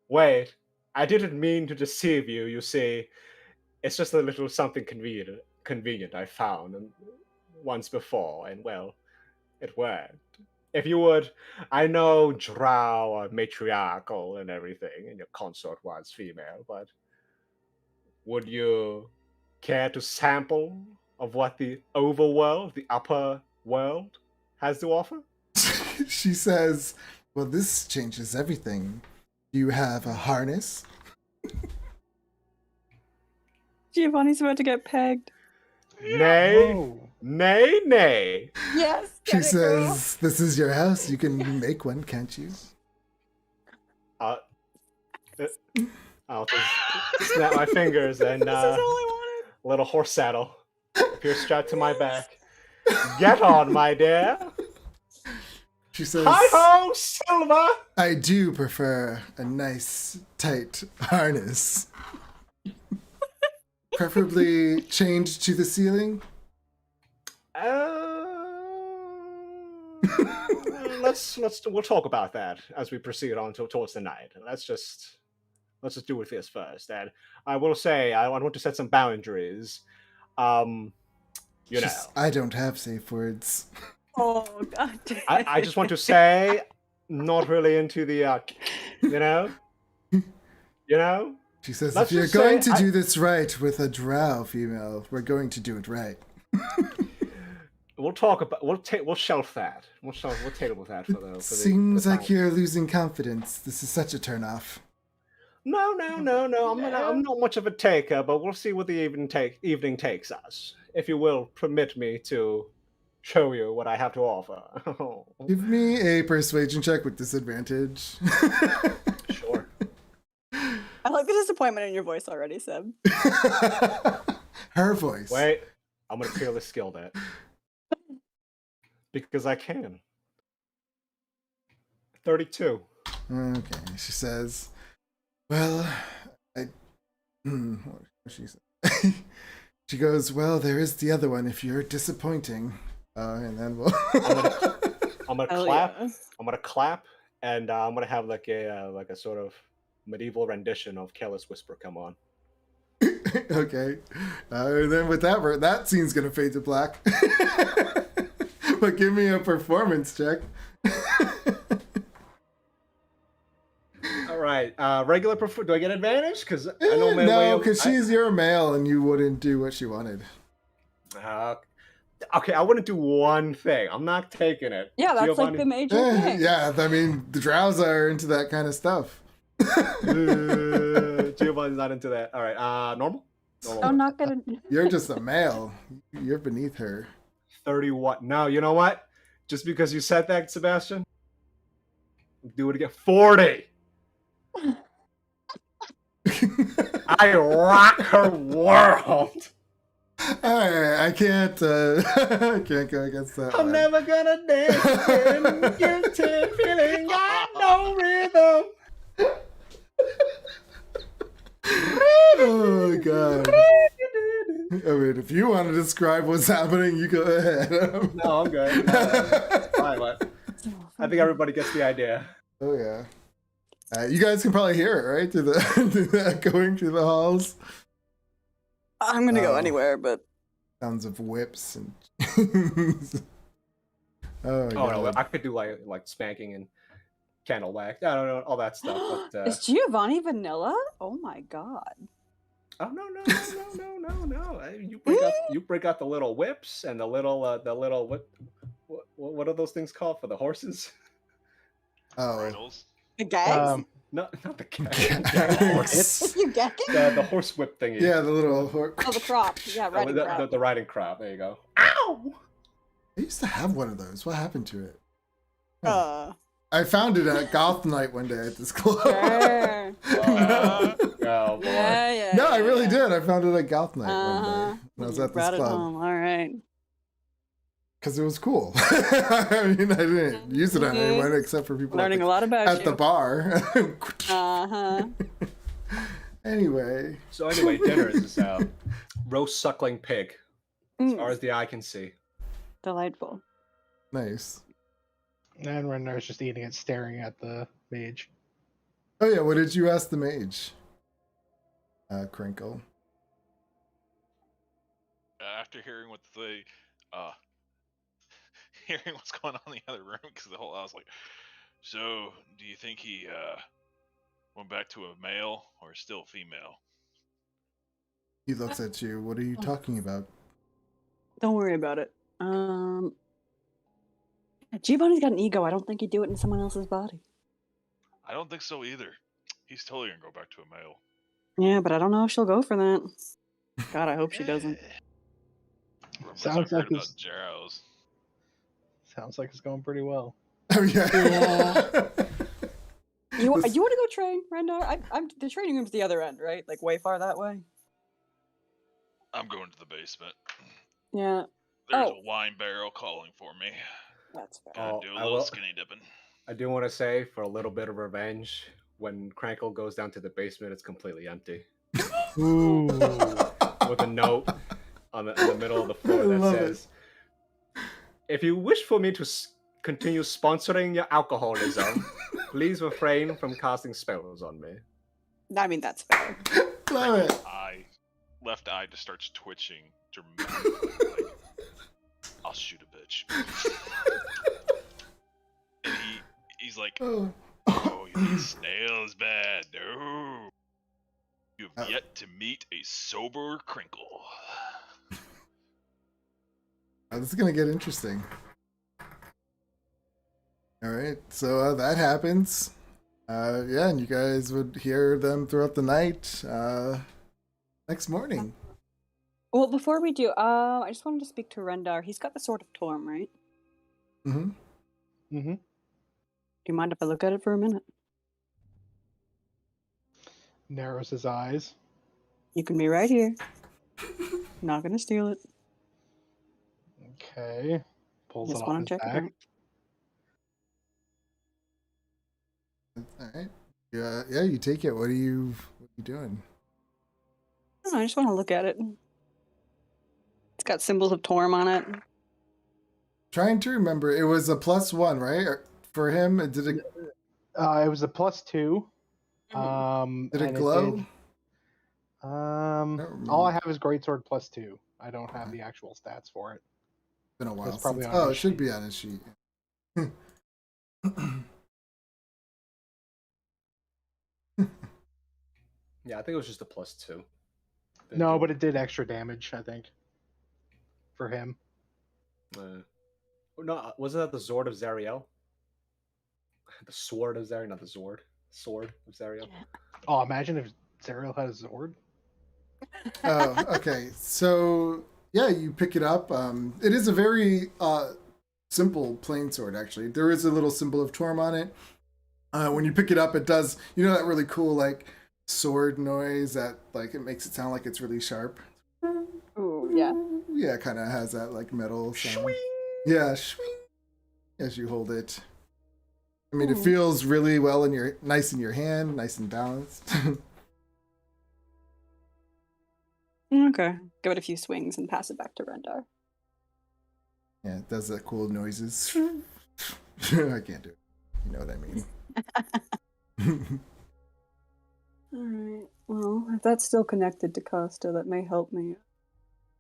Wait. I didn't mean to deceive you. You see, it's just a little something convenient I found once before, and well, it worked. If you would, I know drow are matriarchal and everything, and your consort was female, but would you care to sample of what the overworld, the upper world, has to offer? She says, well, this changes everything. Do you have a harness? Giovanni's about to get pegged. Nay. Whoa. Nay. Yes. She says, this is your house. You can make one, can't you? I'll just snap my fingers and This is all I wanted. little horse saddle appears strapped to my back. Get on, my dear. She says, Hi-ho, Silver! I do prefer a nice, tight harness. Preferably chained to the ceiling. We'll talk about that as we proceed on towards the night. Let's just Let's just do this first. And I will say, I want to set some boundaries. You know, I don't have safe words. Oh god. I just want to say, not really into the, you know. She says, Let's if you're just going say to do this right with a drow female, we're going to do it right. We'll talk about. We'll shelf that. We'll table that for the. Seems the like you're losing confidence. This is such a turnoff. No. I'm not much of a taker, but we'll see what the evening takes us. If you will permit me to show you what I have to offer. Give me a persuasion check with disadvantage. Sure. I like the disappointment in your voice already, Seb. Her voice. Wait, I'm gonna clear the skill debt because I can. 32. Okay, she says, well, what she said. She goes, well, there is the other one if you're disappointing. And then we'll... I'm gonna clap. Yeah. I'm gonna clap, and I'm gonna have like a sort of medieval rendition of Careless Whisper come on. Okay. And then with that scene's gonna fade to black. But give me a performance check. All right. Regular do I get advantage? Because I know no, because she's your male and you wouldn't do what she wanted. Okay, I wouldn't do one thing. I'm not taking it. Yeah, that's Giovanni. like the major thing. Yeah, I mean, the drows are into that kind of stuff. Giovanni's not into that. All right, normal? I'm not gonna. You're just a male. You're beneath her. 31. No, you know what? Just because you said that, Sebastian, do it again. 40. I rock her world. I can't I can't go against that. I'm never gonna dance again. Guilty feeling got no rhythm. Oh god. I mean, if you want to describe what's happening, you go ahead. No, I'm good. Fine, I think everybody gets the idea. Oh yeah. You guys can probably hear it, right? Through the going through the halls. I'm gonna go anywhere, but sounds of whips and. No, I could do like spanking and candle wax. I don't know all that stuff. But, is Giovanni vanilla? Oh my god. Oh no! You break out the little whips and the little what are those things called for the horses? Oh. Bridles. The gags? No, not the gags. You gagging? The horse whip thingy. Yeah, the little horse. Oh, the crop. Yeah, riding crop. The riding crop. There you go. Ow! I used to have one of those. What happened to it? I found it at Goth Night one day at this club. Sure. Oh, boy. Yeah. No, I really did. I found it at Goth Night one day when I was at this club. Home. All right. Because it was cool. I mean, I didn't use it on anyone except for people learning a lot about at the bar. Anyway. So anyway, dinner is roast suckling pig, as far as the eye can see. Delightful. Nice. And Renar's just eating it, staring at the mage. Oh yeah, what did you ask the mage? Crinkle. After hearing what hearing what's going on in the other room, because I was like, so do you think he went back to a male or still female? He looks at you. What are you talking about? Don't worry about it. Giovanni's got an ego. I don't think he'd do it in someone else's body. I don't think so either. He's totally gonna go back to a male. Yeah, but I don't know if she'll go for that. God, I hope she doesn't. Sounds like it's Jarrows. Sounds like it's going pretty well. Oh yeah. You want to go train, Rendar? The training room's the other end, right? Like way far that way. I'm going to the basement. Yeah. There's a wine barrel calling for me. That's fair. Gotta do a little skinny dipping. I do want to say, for a little bit of revenge, when Crankle goes down to the basement, it's completely empty. Ooh. With a note on the middle of the floor that says, if you wish for me to continue sponsoring your alcoholism, please refrain from casting spells on me. I mean, that's fair. Love it. Left eye just starts twitching dramatically. Like, I'll shoot a bitch. And he's like, Oh. oh, you think snail is bad? No. You have yet to meet a sober crinkle. This is gonna get interesting. All right, so that happens. Yeah, and you guys would hear them throughout the night. Next morning. Well, before we do, I just wanted to speak to Rendar. He's got the Sword of Torm, right? Mm-hmm. Mm-hmm. Do you mind if I look at it for a minute? Narrows his eyes. You can be right here. I'm not gonna steal it. Okay. Pulls Just it off want his to check back. it out. All right. Yeah, you take it. What are you doing? I don't know, I just want to look at it. It's got symbols of Torm on it. Trying to remember. It was a +1, right? For him, did it It was a +2. did it and glow? did- remember. all I have is Greatsword +2. I don't have the actual stats for it. It's been a while. It's probably Since, on oh, his it should sheet. be on his sheet. Yeah, I think it was just a +2. No, but it did extra damage, I think, for him. No, wasn't that the Zord of Zariel? The Sword of Zariel, not the Zord. Sword of Zariel. Oh, imagine if Zariel had a Zord. Oh, okay. So yeah, you pick it up. It is a very simple plain sword. Actually, there is a little symbol of Torm on it. When you pick it up, it does. You know that really cool like sword noise that like it makes it sound like it's really sharp. Ooh, yeah. Yeah, it kind of has that like metal sound. Yeah, swing. As you hold it. I mean, it feels really well nice in your hand, nice and balanced. Okay. Give it a few swings and pass it back to Rendar. Yeah, it does that cool noises. I can't do it. You know what I mean. Alright. Well, if that's still connected to Costa, that may help me.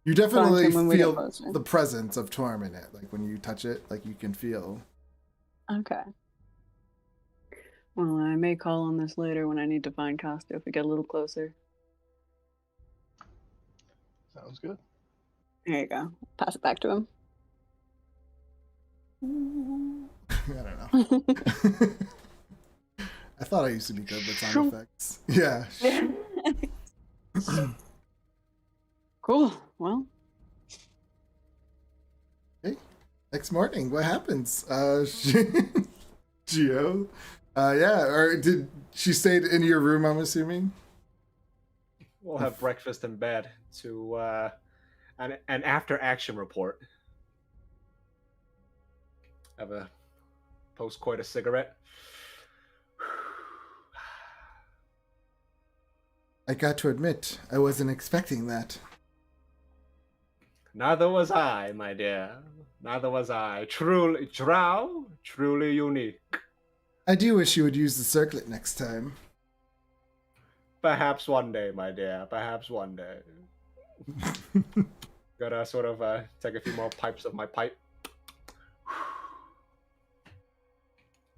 You definitely Find him when we get feel closer. the presence of Torm in it. Like when you touch it, like you can feel. Okay. Well, I may call on this later when I need to find Costa if we get a little closer. Sounds good. There you go. Pass it back to him. I don't know. I thought I used to be good with sound effects. Yeah. Cool. Well, Okay. Next morning, what happens? Geo. Yeah. Or did she stay in your room? I'm assuming. We'll have breakfast in bed to an after action report. Have a post-coitus cigarette. I got to admit, I wasn't expecting that. Neither was I, my dear. Neither was I. Truly, Drow, truly unique. I do wish you would use the circlet next time. Perhaps one day, my dear. Perhaps one day. Gotta sort of take a few more pipes of my pipe.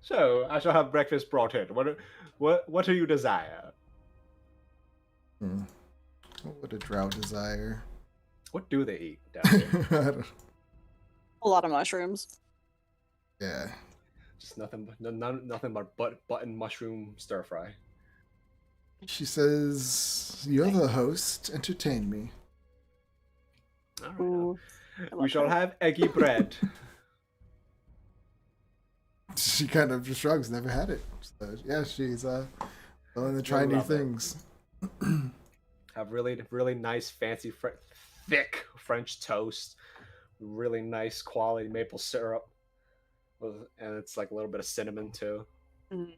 So, I shall have breakfast brought in. What do you desire? What would a drow desire? What do they eat down here? I don't- a lot of mushrooms. yeah. Just nothing but button mushroom stir fry. She says, "You're the host. Entertain me." All right, Ooh, I we love shall her. have eggy bread. She kind of just shrugs. Never had it. So, yeah, she's willing to try You'll new love it. things. Have really nice, fancy, thick French toast. Really nice quality maple syrup. And it's like a little bit of cinnamon too. Mm.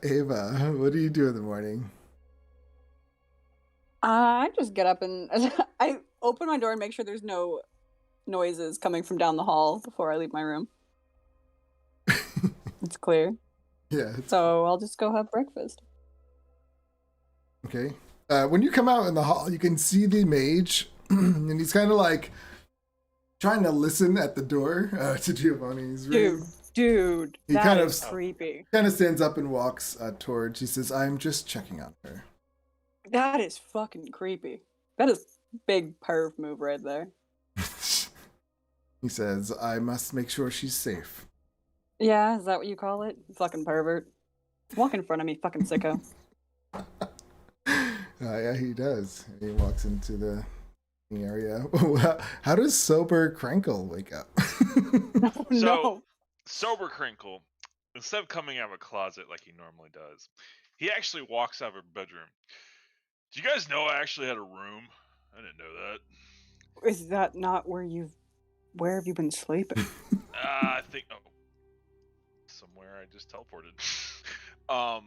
Ava, what do you do in the morning? I just get up and I open my door and make sure there's no noises coming from down the hall before I leave my room. It's clear. Yeah. So I'll just go have breakfast. Okay. When you come out in the hall, you can see the mage, and he's kind of like trying to listen at the door to Giovanni's room. Dude, He that kind is of creepy. kind of stands up and walks towards. He says, "I'm just checking on her." That is fucking creepy. That is big perv move right there. He says, "I must make sure she's safe." Yeah, is that what you call it? Fucking pervert. Walk in front of me, fucking sicko. Yeah, he does. He walks into the area. How does sober Crinkle wake up? Oh, So, no. sober Crinkle, instead of coming out of a closet like he normally does, he actually walks out of a bedroom. Do you guys know I actually had a room? I didn't know that. Is that not where have you been sleeping? I think somewhere I just teleported. I've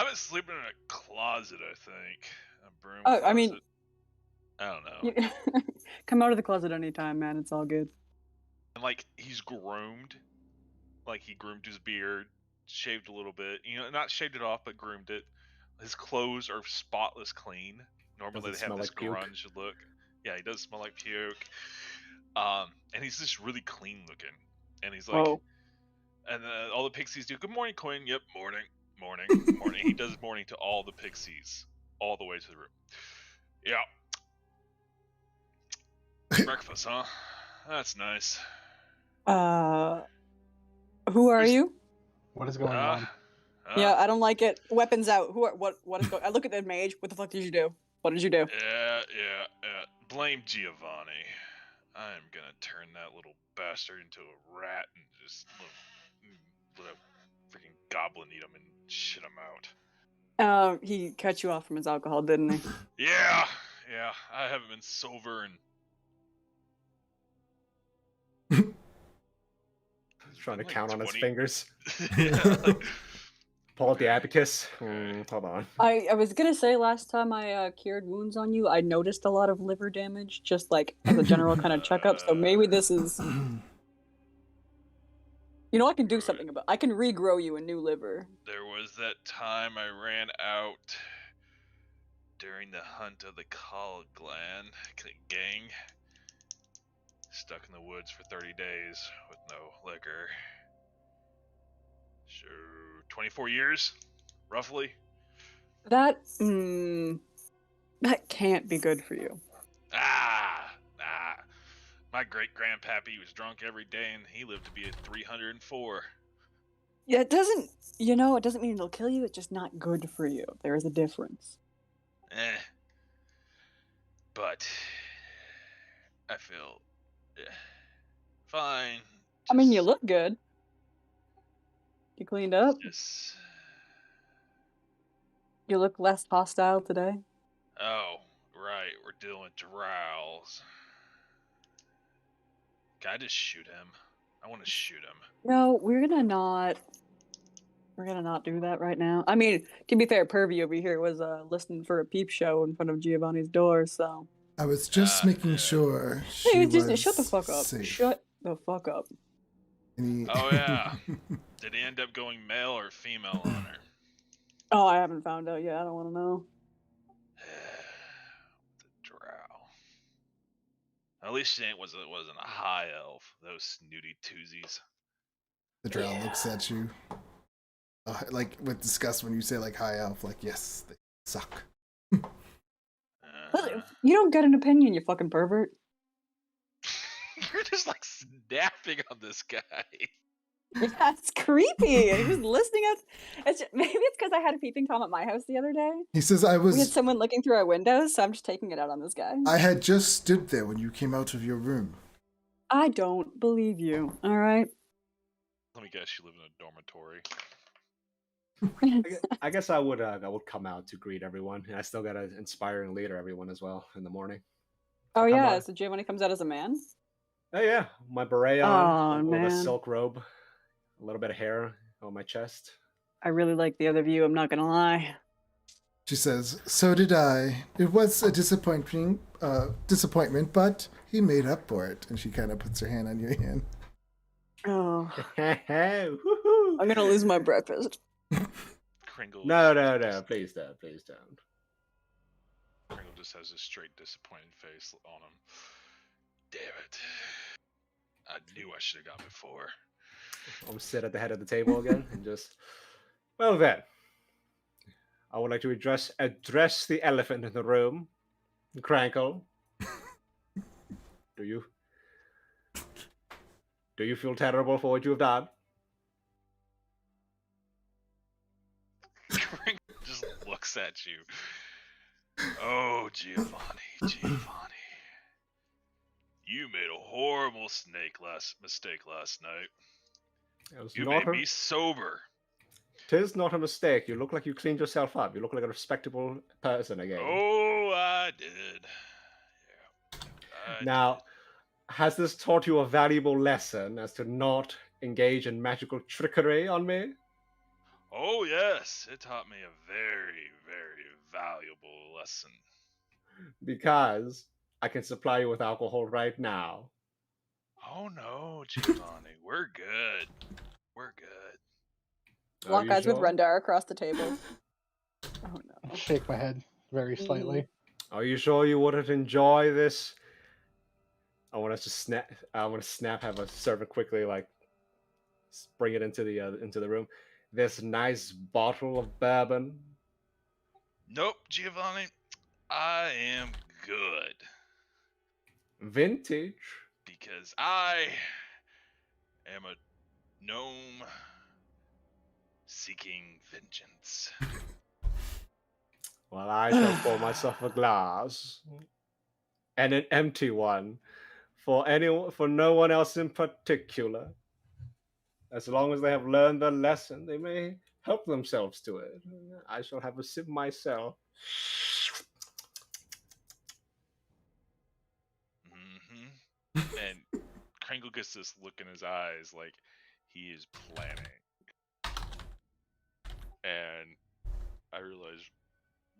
been sleeping in a closet, I think. A broom Oh, closet. I mean, I don't know. come out of the closet anytime, man. It's all good. And like he's groomed. Like he groomed his beard, shaved a little bit. You know, not shaved it off, but groomed it. His clothes are spotless clean. Normally Does it they have smell this like puke? grunge look. Yeah, he does smell like puke. And he's just really clean looking. And he's like, Whoa. and all the pixies do, "Good morning, Quinn." Yep, morning, morning, morning. He does morning to all the pixies, all the way to the room. Yeah. Breakfast, huh? That's nice. Who are you? What is going on? Yeah, I don't like it. Weapons out. What is going? I look at the mage. What the fuck did you do? What did you do? Yeah. Blame Giovanni. I'm gonna turn that little bastard into a rat and just let a freaking goblin eat him and shit him out. He cut you off from his alcohol, didn't he? Yeah. I haven't been sober and He's trying to like count on his 20 fingers. Yeah, like, Pull out the abacus. Okay. Hold on. I was gonna say last time I cured wounds on you, I noticed a lot of liver damage, just like as a general kind of checkup. So maybe this is, I can do something about. I can regrow you a new liver. there was that time I ran out during the hunt of the Call Gland gang. Stuck in the woods for 30 days with no liquor. So 24 years, roughly. That that can't be good for you. My great grandpappy was drunk every day and he lived to be at 304. Yeah, it doesn't. It doesn't mean it'll kill you. It's just not good for you. There is a difference. But I feel fine. I mean, you look good. You cleaned up. Just, You look less hostile today. oh, right. We're dealing with drows. Can I just shoot him? I want to shoot him. No, we're gonna not do that right now. I mean, to be fair, Pervy over here was listening for a peep show in front of Giovanni's door, so. I was just making sure she Hey, was shut the fuck up. safe. Shut the fuck up. Oh, yeah. Did he end up going male or female on her? Oh, I haven't found out yet. I don't want to know. The drow. At least she wasn't a high elf. Those snooty twosies. The drow looks at you, like with disgust when you say like high elf. Like, yes, they suck. You don't get an opinion, you fucking pervert. You're just like snapping on this guy. Yeah, it's creepy. He was listening us. Maybe it's because I had a peeping Tom at my house the other day. He says, We had someone looking through our windows, so I'm just taking it out on this guy. I had just stood there when you came out of your room. I don't believe you. All right. Let me guess, you live in a dormitory. I guess I would come out to greet everyone. And I still gotta inspire and leader everyone as well in the morning. Oh yeah, so Giovanni comes out as a man? Oh yeah, my beret Oh, on, with a man. silk robe, a little bit of hair on my chest. I really like the other view, I'm not gonna lie. She says, "So did I. It was a disappointment, but he made up for it." And she kind of puts her hand on your hand. Oh, Woohoo! I'm gonna lose my breakfast. Kringle. No, please don't. just has a straight disappointed face on him. Damn it. I knew I should have gone before. I'm sit at the head of the table again and just. Well then, I would like to address the elephant in the room. Crankle, do you feel terrible for what you have done? Just looks at you. Oh, Giovanni. You made a horrible mistake last night. You made me sober. Tis not a mistake. You look like you cleaned yourself up. You look like a respectable person again. Oh, I did. Now, has this taught you a valuable lesson as to not engage in magical trickery on me? Oh, yes. It taught me a very, very valuable lesson. Because I can supply you with alcohol right now. Oh, no, Giovanni. We're good. We're good. Lock eyes with Rendar across the table. Oh no. Shake my head very slightly. Are you sure you wouldn't enjoy this? I want us to snap. I want to snap. Have a servant quickly bring it into the room. This nice bottle of bourbon. Nope, Giovanni. I am good. Vintage. Because I am a gnome seeking vengeance. Well, I shall pour myself a glass, and an empty one, for no one else in particular. As long as they have learned their lesson, they may help themselves to it. I shall have a sip myself. And Kringle gets this look in his eyes like he is planning. And I realize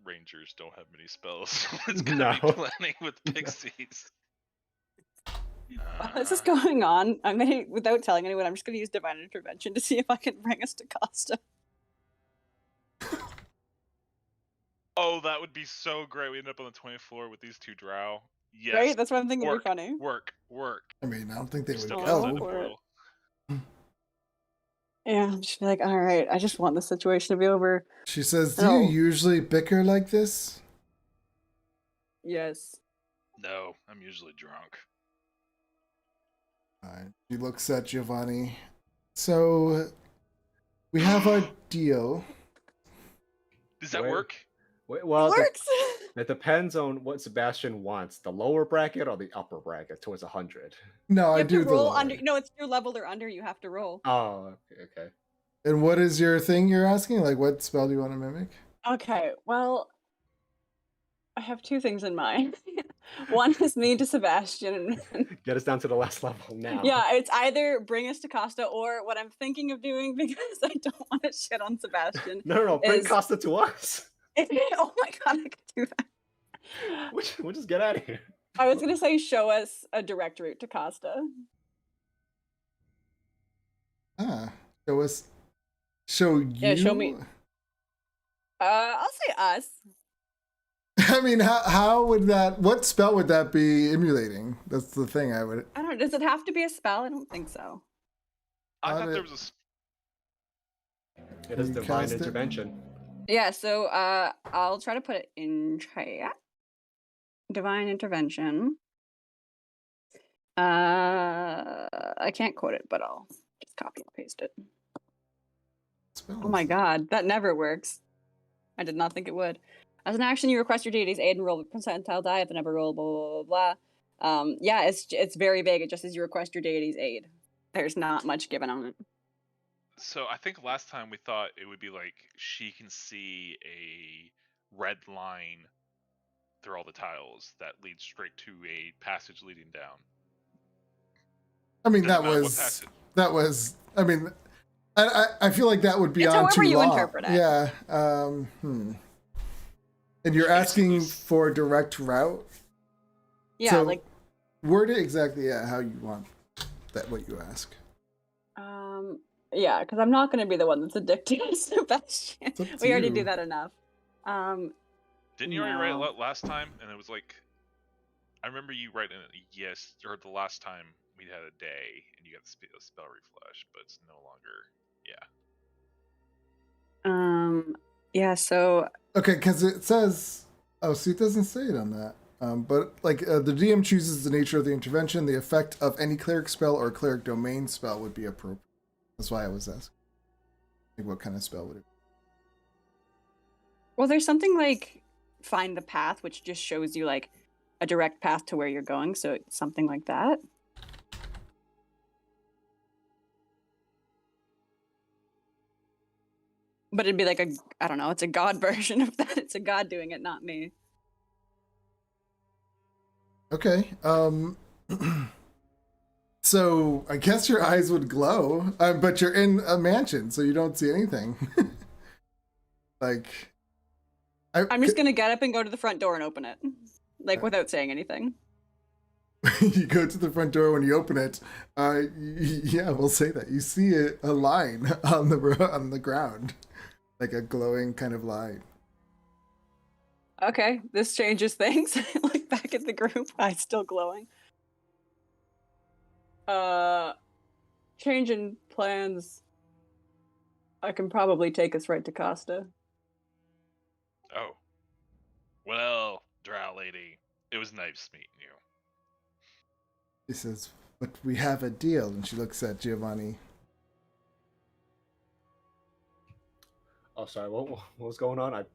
rangers don't have many spells, so it's gonna be planning with pixies. While this is going on, I'm gonna, without telling anyone, I'm just gonna use divine intervention to see if I can bring us to Costa. Oh, that would be so great. We end up on the 20th floor with these two drow. Yes. Right? That's what I'm thinking would be funny. Work. I mean, I don't think they would Still go. outside the portal. Yeah, I'm just like, all right, I just want this situation to be over. She says, "Do you usually bicker like this?" Yes. No, I'm usually drunk. Alright. She looks at Giovanni. So, we have our deal. Does that work? Well, it works. It depends on what Sebastian wants. The lower bracket or the upper bracket towards 100. No, I have do to the roll lower. under. No, it's your level or under. You have to roll. Oh, okay. And what is your thing you're asking? Like, what spell do you want to mimic? Okay, well, I have two things in mind. One is me to Sebastian. Get us down to the last level now. Yeah, it's either bring us to Costa or what I'm thinking of doing, because I don't want to shit on Sebastian. No, bring Costa to us. Oh my god, I could do that. We'll just get out of here. I was gonna say show us a direct route to Costa. Show you? Yeah, show me. I'll say us. I mean, how would that, what spell would that be emulating? That's the thing I don't know, does it have to be a spell? I don't think so. I thought there was It is divine intervention. Yeah, so I'll try to put it in chat. Divine intervention. I can't quote it, but I'll just copy and paste it. Oh my god, that never works. I did not think it would. As an action, you request your deity's aid and roll a percentile die if the number roll blah blah blah. Yeah, it's very vague. It just says you request your deity's aid. There's not much given on it. So I think last time we thought it would be like she can see a red line through all the tiles that leads straight to a passage leading down. I mean, that was. I mean, I feel like that would be on too long. However you interpret it. Yeah. And you're asking for a direct route. Yeah, so like. Word it exactly. Yeah, how you want that. What you ask. Yeah, because I'm not going to be the one that's addicted to Sebastian. We already do that enough. Didn't you already write it last time? And it was like, I remember you writing it yes, or the last time we had a day and you got the spell refresh, but it's no longer. Yeah. So. Okay, because it says. Oh, see, it doesn't say it on that. But like the DM chooses the nature of the intervention, the effect of any cleric spell or cleric domain spell would be appropriate. That's why I was asking. Like, what kind of spell would it be? Well, there's something like find the path, which just shows you like a direct path to where you're going. So it's something like that. But it'd be like I don't know, it's a god version of that. It's a god doing it, not me. Okay. So I guess your eyes would glow, but you're in a mansion, so you don't see anything. Like, I'm just gonna get up and go to the front door and open it, like without saying anything. You go to the front door. When you open it, yeah, we'll say that you see a line on the ground, like a glowing kind of line. Okay, this changes things. Like back at the group, eyes still glowing. Changing plans. I can probably take us right to Costa. Oh. Well, Drow lady, it was nice meeting you. She says, "But we have a deal," and she looks at Giovanni. Oh, sorry. What was going on?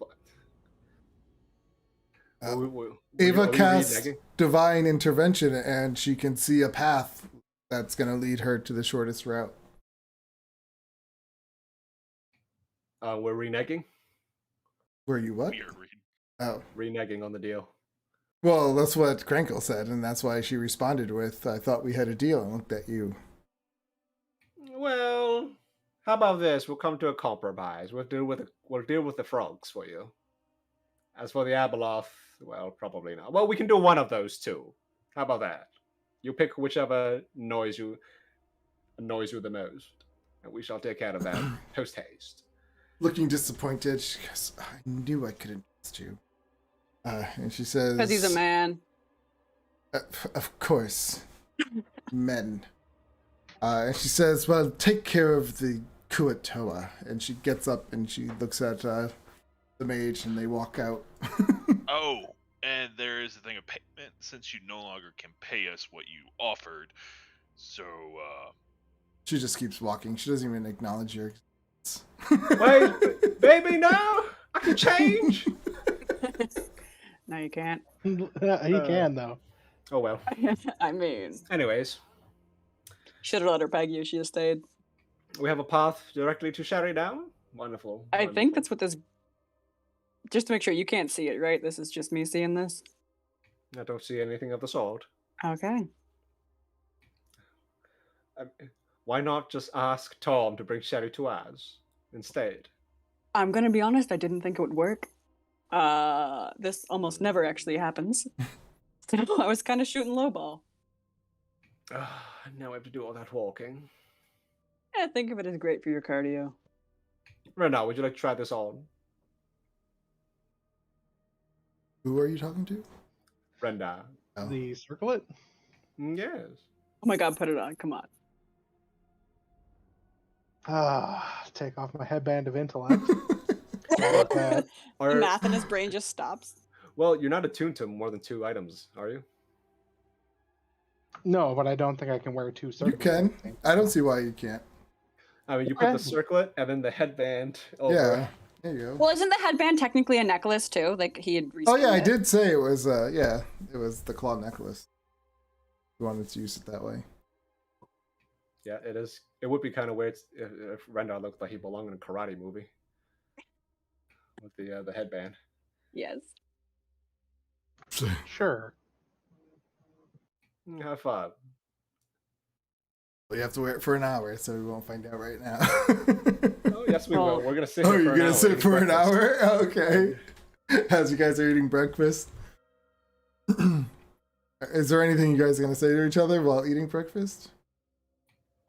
Ava casts divine intervention, and she can see a path that's going to lead her to the shortest route. We're reneging. Were you what? Oh, reneging on the deal. Well, that's what Krankle said, and that's why she responded with, "I thought we had a deal," and looked at you. Well, how about this? We'll come to a compromise. We'll deal with the frogs for you. As for the Abeloth, well, probably not. Well, we can do one of those two. How about that? You pick whichever annoys you the most, and we shall take care of that post haste. Looking disappointed, she goes, "I knew I couldn't trust you." And she says, "Because he's a man." Of course, men. And she says, "Well, take care of the Kuatoa." And she gets up and she looks at the mage, and they walk out. Oh, and there is a thing of payment since you no longer can pay us what you offered. So, she just keeps walking. She doesn't even acknowledge your existence. Wait, baby, no! I can change! No, you can't. He can, though. Oh, well. I mean... Anyways. Should have let her peg you. She have stayed. We have a path directly to Sherry Down? Wonderful. I think that's what this... Just to make sure, you can't see it, right? This is just me seeing this? I don't see anything of the sort. Okay. Why not just ask Tom to bring Sherry to us instead? I'm going to be honest, I didn't think it would work. This almost never actually happens. So I was kind of shooting lowball. Now I have to do all that walking. Yeah, think of it as great for your cardio. Rena, would you like to try this on? Who are you talking to? Brenda. Oh. The circlet? Yes. Oh my god, put it on. Come on. Take off my headband of intellect. The math in his brain just stops. Well, you're not attuned to more than 2 items, are you? No, but I don't think I can wear 2 circlets. You can. I don't see why you can't. I mean, you put the circlet and then the headband over. Yeah, there you go. Well, isn't the headband technically a necklace too? Like he had. Oh yeah, I did say it was. Yeah, it was the claw necklace. You wanted to use it that way. Yeah, it is. It would be kind of weird if Rendar looked like he belonged in a karate movie with the headband. Yes. Sure. Have fun. Well, you have to wear it for an hour, so we won't find out right now. Oh yes, we will. We're gonna sit. Oh, here you're gonna sit for an hour? Okay. As you guys are eating breakfast. Is there anything you guys are gonna say to each other while eating breakfast?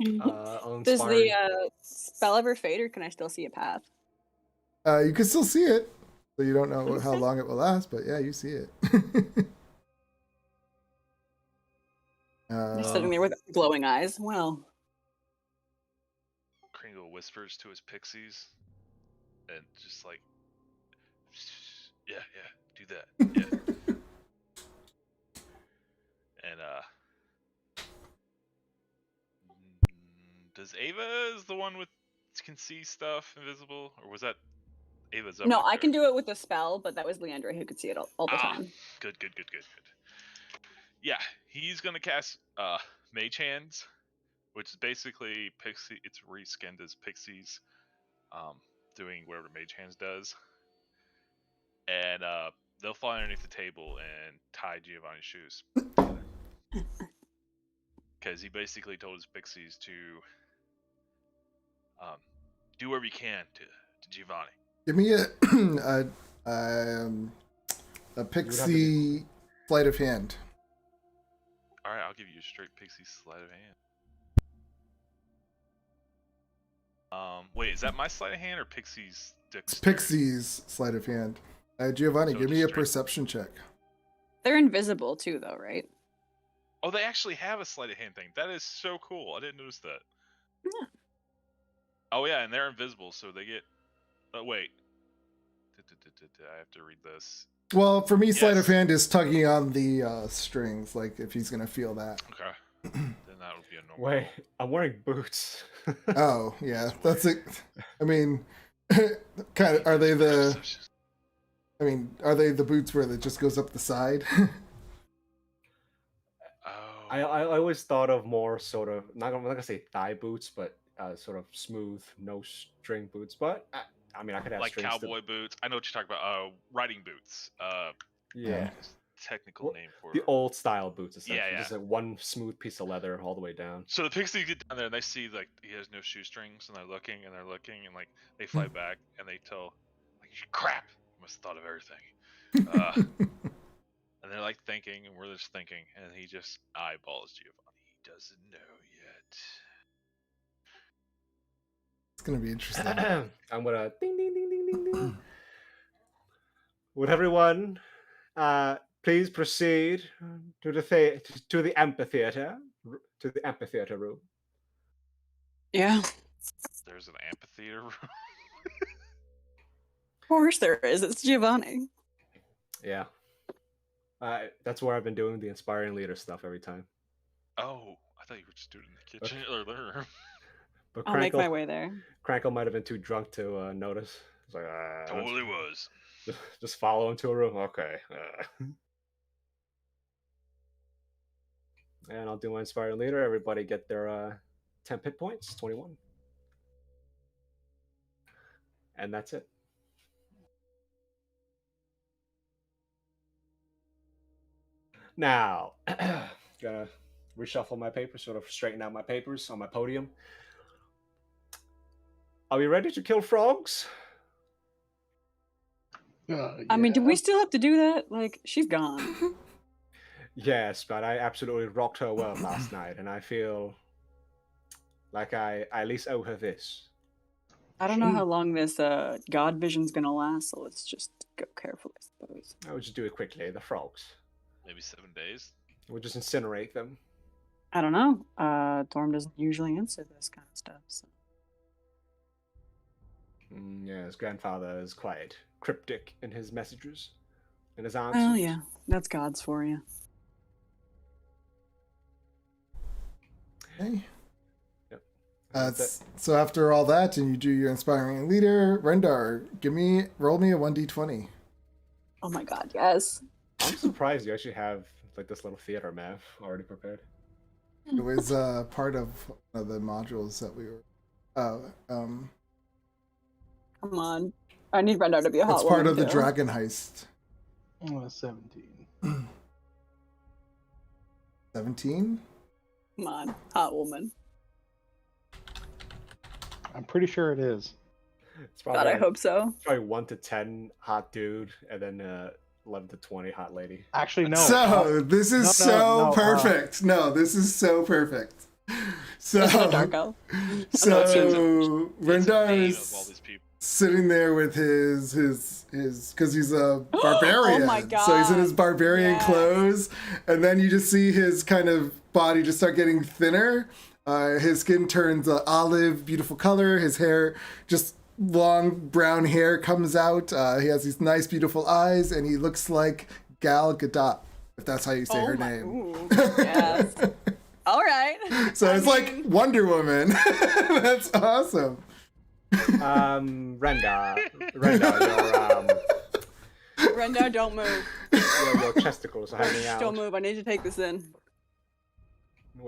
Does the spell ever fade, or can I still see a path? You can still see it. So you don't know how long it will last, but yeah, you see it. He's sitting there with glowing eyes. Well, Kringle whispers to his pixies, and just like, yeah, do that, yeah. And does Ava is the one with can see stuff invisible, or was that Ava's up? no, I can do it with a spell, but that was Leandra who could see it all the time. Good. Yeah, he's gonna cast Mage Hands, which is basically pixie. It's reskinned as pixies, doing whatever Mage Hands does, and they'll fly underneath the table and tie Giovanni's shoes. Because he basically told his pixies to do whatever you can to Giovanni. Give me a pixie sleight of hand. All right, I'll give you a straight pixie sleight of hand. Wait, is that my sleight of hand or Pixie's dexterity? Pixie's sleight of hand. Giovanni, So give me a straight- perception check. They're invisible too, though, right? Oh, they actually have a sleight of hand thing. That is so cool. I didn't notice that. Yeah. Oh yeah, and they're invisible, so they get. Wait. I have to read this. Well, for me, sleight of Yes. hand is tugging on the strings, like if he's gonna feel that. Okay. Then that would be a normal. Wait, I'm wearing boots. Oh, yeah, that's it. I mean, kind of. Are they the? I mean, are they the boots where it just goes up the side? Oh. I always thought of more sort of I'm not gonna say thigh boots, but sort of smooth, no string boots. But I mean, I could have like strings cowboy boots. I know what you're talking about. Riding boots. Yeah, Technical Well, name for the old style boots, essentially. Yeah. Just like one smooth piece of leather all the way down. So the pixies get down there and they see like he has no shoestrings, and they're looking and like they fly back and they tell like, crap, you must have thought of everything. And they're like thinking, and we're just thinking, and he just eyeballs Giovanni. He doesn't know yet. It's gonna be interesting. I'm gonna ding ding ding ding ding ding. Would everyone please proceed to the amphitheater room? Yeah. There's an amphitheater room. Of course there is. It's Giovanni. Yeah. That's where I've been doing the inspiring leader stuff every time. Oh, I thought you were just doing it in the kitchen or the room. But I'll make my way there. Crankle might have been too drunk to notice. It's like, Totally was. just follow him to a room. Okay. And I'll do my inspiring leader. Everybody get their 10 hit points, 21. And that's it. Now, gonna reshuffle my papers, sort of straighten out my papers on my podium. Are we ready to kill frogs? I mean, do we still have to do that? Like, she's gone. Yes, but I absolutely rocked her well last night, and I feel like I at least owe her this. I don't know how long this god vision's gonna last, so let's just go carefully, I suppose. I would just do it quickly. The frogs. Maybe 7 days. We'll just incinerate them. I don't know. Dorm doesn't usually answer this kind of stuff. So. Yeah, his grandfather is quite cryptic in his messages, in his answers. Well, yeah, that's gods for you. Okay. Yep. So after all that, and you do your inspiring leader, Rendar, roll me a 1d20. Oh my god, yes. I'm surprised you actually have like this little theater map already prepared. It was part of one of the modules that we were. Come on. I need Rendar to be a hot It's part woman, of the too. dragon heist. 17. 17? Come on, hot woman. I'm pretty sure it is. It's probably God, I like- hope so. Probably 1 to 10 hot dude, and then 11 to 20 hot lady. Actually, no. So this is no, perfect. No, this is so perfect. So There's no dark elf. so It's a Rendar name is of all these people. sitting there with his because he's a barbarian. Oh my So he's in his God. barbarian Yes. clothes, and then you just see his kind of body just start getting thinner. His skin turns olive, beautiful color. His hair, just long brown hair, comes out. He has these nice, beautiful eyes, and he looks like Gal Gadot, if that's how you say her name. Ooh, yes. All right. So it's like Wonder Woman. That's awesome. Rendar, Rendar, don't move. your chesticles are hanging out. Don't move. I need to take this in.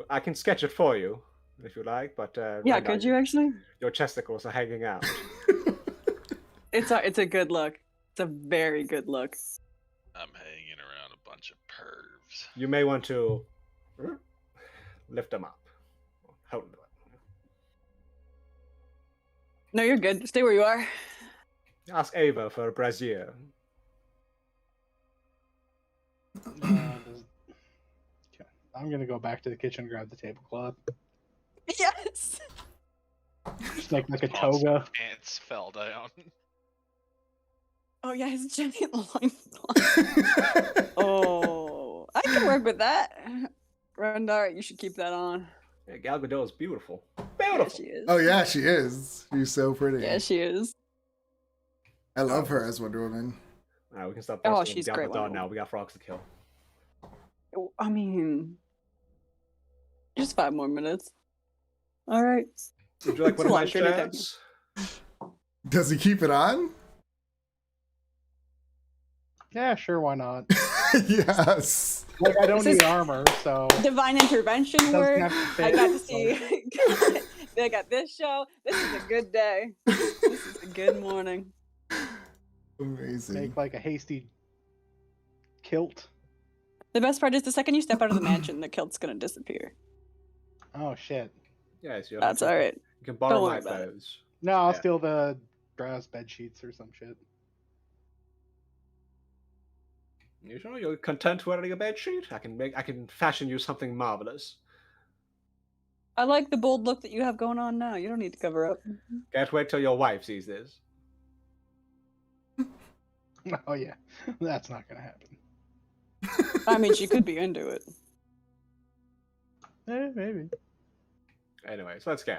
I can sketch it for you if you like, but Yeah, Rendar, could you actually? Your chesticles are hanging out. It's a good look. It's a very good look. I'm hanging around a bunch of pervs. You may want to lift them up. Hold them. No, you're good. Stay where you are. Ask Ava for a brassiere. I'm gonna go back to the kitchen and grab the tablecloth. Yes. Just like a Pause. toga. Ants fell down. Oh yeah, his giant loincloth. Oh, I can work with that. Rendar, you should keep that on. Yeah, Gal Gadot is beautiful. Yeah, Beautiful. she is. Oh yeah, she is. She's so pretty. Yeah, she is. I love her as Wonder Woman. Alright, we can stop. Oh, wrestling she's Gal great, Gadot Wonder now. We got frogs to kill. I mean, just 5 more minutes. All right. Would you like one of It's a my long journey down shirts? Does he keep it on? Yeah, sure, why not? Yes. Like I don't This is- need armor, so Divine intervention doesn't work. have to I fit, got to so- see. They got this show. This is a good day. This is a good morning. Amazing. make like a hasty kilt. The best part is the second you step out of the mansion, the kilt's gonna disappear. Oh shit! Yes, you That's all right. You can borrow Don't my worry about it. clothes. No, I'll Yeah. steal the grass bed sheets or some shit. You sure you're content wearing a bed sheet? I can fashion you something marvelous. I like the bold look that you have going on now. You don't need to cover up. Can't wait till your wife sees this. Oh yeah, that's not gonna happen. I mean, she could be into it. Maybe. Anyway, so let's go.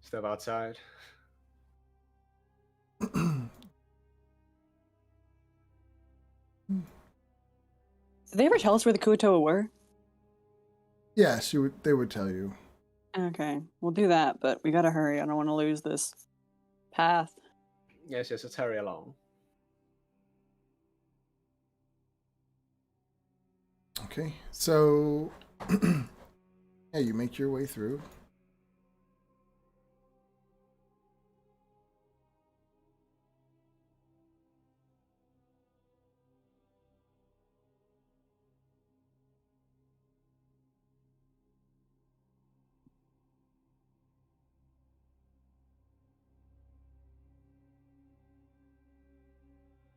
Step outside. Did they ever tell us where the Kuatoa were? Yeah, they would tell you. Okay, we'll do that, but we gotta hurry. I don't want to lose this path. Yes, let's hurry along. Okay, so yeah, you make your way through.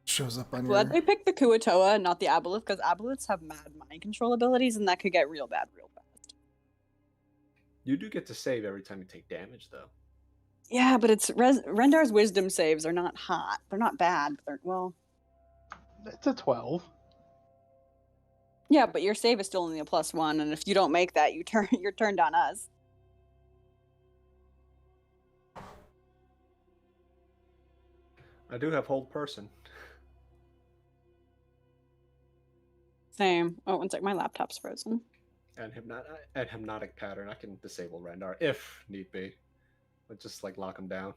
Shows up on Glad your. they picked the Kuatoa and not the Aboleth, because Aboleths have mad mind control abilities, and that could get real bad real fast. You do get to save every time you take damage, though. Yeah, but it's Rendar's wisdom saves are not hot. They're not bad. But they're, well, It's a 12. yeah, but your save is still only a +1, and if you don't make that, you're turned on us. I do have hold person. Same. Oh, one sec. My laptop's frozen. And hypnotic pattern. I can disable Rendar if need be. But just like lock him down.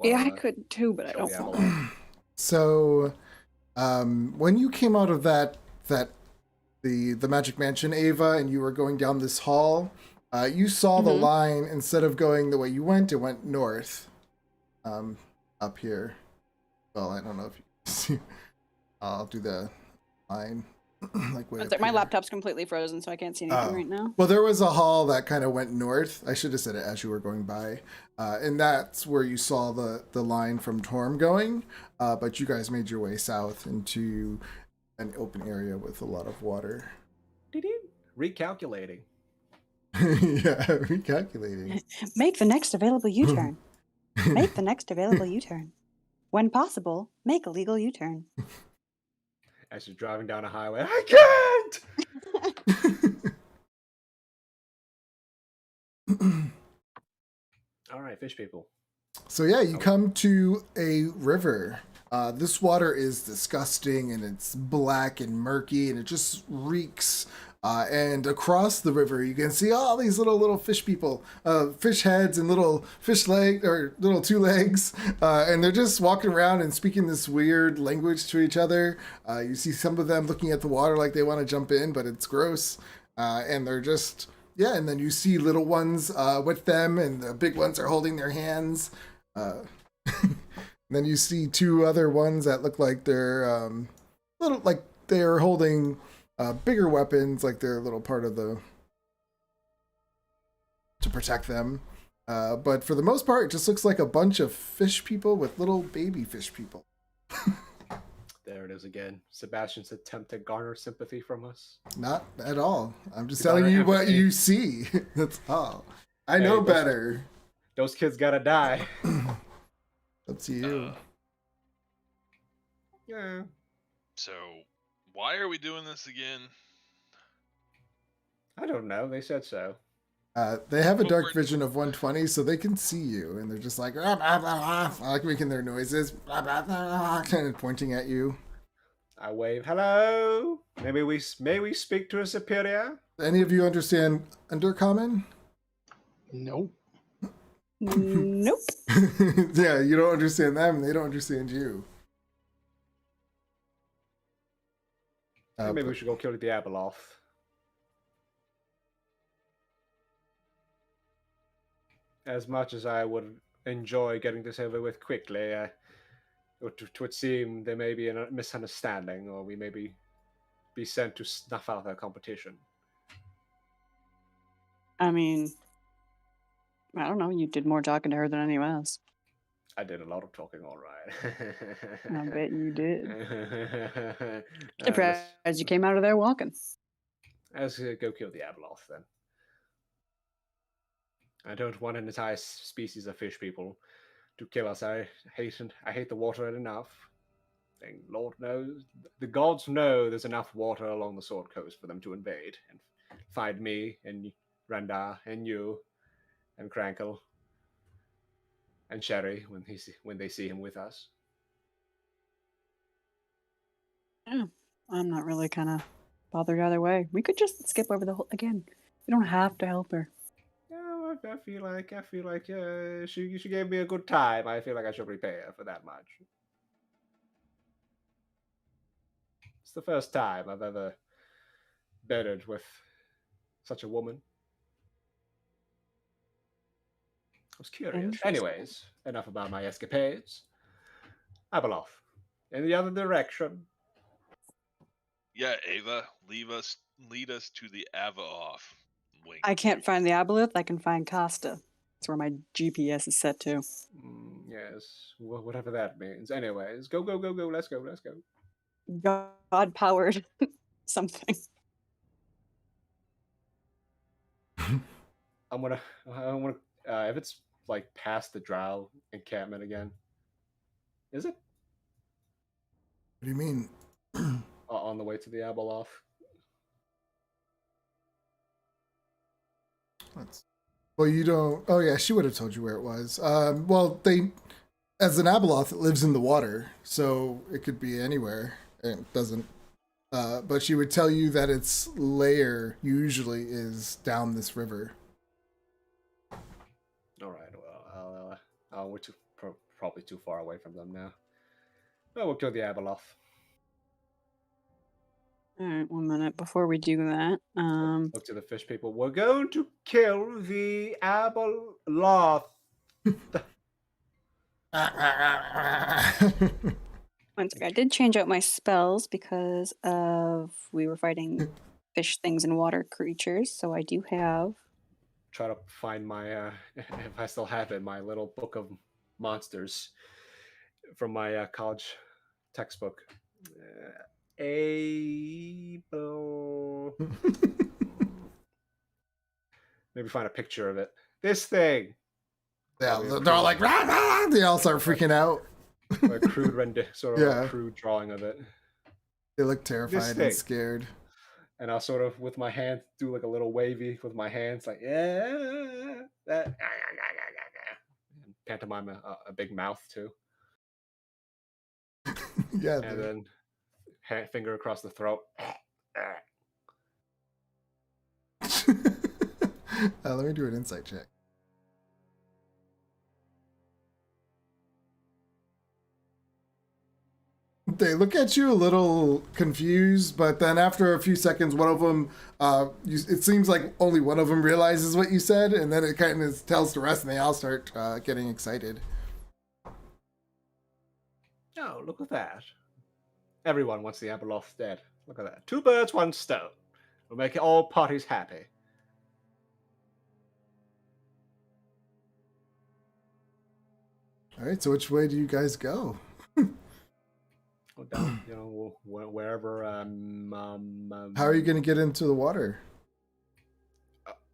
Yeah, I could too, but I don't Show the want. Avalon. So, when you came out of the Magic Mansion, Ava, and you were going down this hall, you saw the line. Instead of going the way you went, it went north. Up here. Well, I don't know if you see. I'll do the line. Like way One up sec. My here. laptop's completely frozen, so I can't see anything Oh. right now. Well, there was a hall that kind of went north. I should have said it as you were going by. And that's where you saw the line from Torm going. But you guys made your way south into an open area with a lot of water. Recalculating. Yeah, recalculating. Make the next available U-turn. Make the next available U-turn. When possible, make a legal U-turn. As you're driving down a highway, I can't! All right, fish people. So yeah, you come to a river. This water is disgusting and it's black and murky and it just reeks. And across the river, you can see all these little fish people, fish heads and little fish leg or little two legs, and they're just walking around and speaking this weird language to each other. You see some of them looking at the water like they want to jump in, but it's gross, and they're just and then you see little ones with them, and the big ones are holding their hands. Then you see two other ones that look like they're little, like they're holding bigger weapons, like they're a little part of the to protect them. But for the most part, it just looks like a bunch of fish people with little baby fish people. There it is again. Sebastian's attempt to garner sympathy from us. Not at all. I'm just telling you what you see. That's all. I know better. Those kids gotta die. Up to you. Yeah. So, why are we doing this again? I don't know. They said so. They have a dark vision of 120, so they can see you, and they're just like, blah, blah, blah, like making their noises, blah, blah, blah, kind of pointing at you. I wave, hello. May we speak to a superior? Any of you understand Undercommon? Nope. Nope. Yeah, you don't understand them, and they don't understand you. Maybe we should go kill the Abeloth. As much as I would enjoy getting this over with quickly, it would seem there may be a misunderstanding, or we may be sent to snuff out our competition. I mean, I don't know. You did more talking to her than anyone else. I did a lot of talking, all right. I bet you did. Surprised you came out of there walking. Let's go kill the Abeloth, then. I don't want an entire species of fish people to kill us. I hate the water enough. And Lord knows, the gods know there's enough water along the Sword Coast for them to invade and find me and Randar and you and Crankle and Sherry when they see him with us. Yeah, I'm not really kind of bothered either way. We could just skip over the whole again. We don't have to help her. Yeah, I feel like she gave me a good time. I feel like I should repay her for that much. It's the first time I've ever bedded with such a woman. I was curious. Anyways, enough about my escapades. Abeloth, in the other direction. Yeah, Ava, lead us to the Avaoth. Wink. I can't find the Abeloth. I can find Costa. That's where my GPS is set to. Yes, whatever that means. Anyways, go. Let's go. God-powered something. I want to. If it's like past the Drow encampment again, is it? What do you mean? On the way to the Abeloth. Well, you don't. Oh yeah, she would have told you where it was. Well, as an Abeloth, it lives in the water, so it could be anywhere. It doesn't. But she would tell you that its lair usually is down this river. All right. Well, we're probably too far away from them now. Well, we'll kill the Abeloth. All right, 1 minute before we do that. Look to the fish people. We're going to kill the Abeloth. One second. I did change out my spells because of we were fighting fish things and water creatures, so I do have. Try to find my if I still have it, my little book of monsters from my college textbook. Able. Maybe find a picture of it. This thing. Yeah, they're all like, rah, rah! They all start freaking out. A crude a crude drawing of it. They look terrified and scared. And I'll sort of, with my hand, do like a little wavy with my hands, like, yeah, that. And pantomime a big mouth, too. Yeah. And then finger across the throat. Let me do an insight check. They look at you a little confused, but then after a few seconds, one of them, it seems like only one of them realizes what you said, and then it kind of tells the rest, and they all start getting excited. Oh, look at that. Everyone wants the Abeloth dead. Look at that. 2 birds, 1 stone. We'll make all parties happy. All right, so which way do you guys go? Go down, wherever. How are you going to get into the water?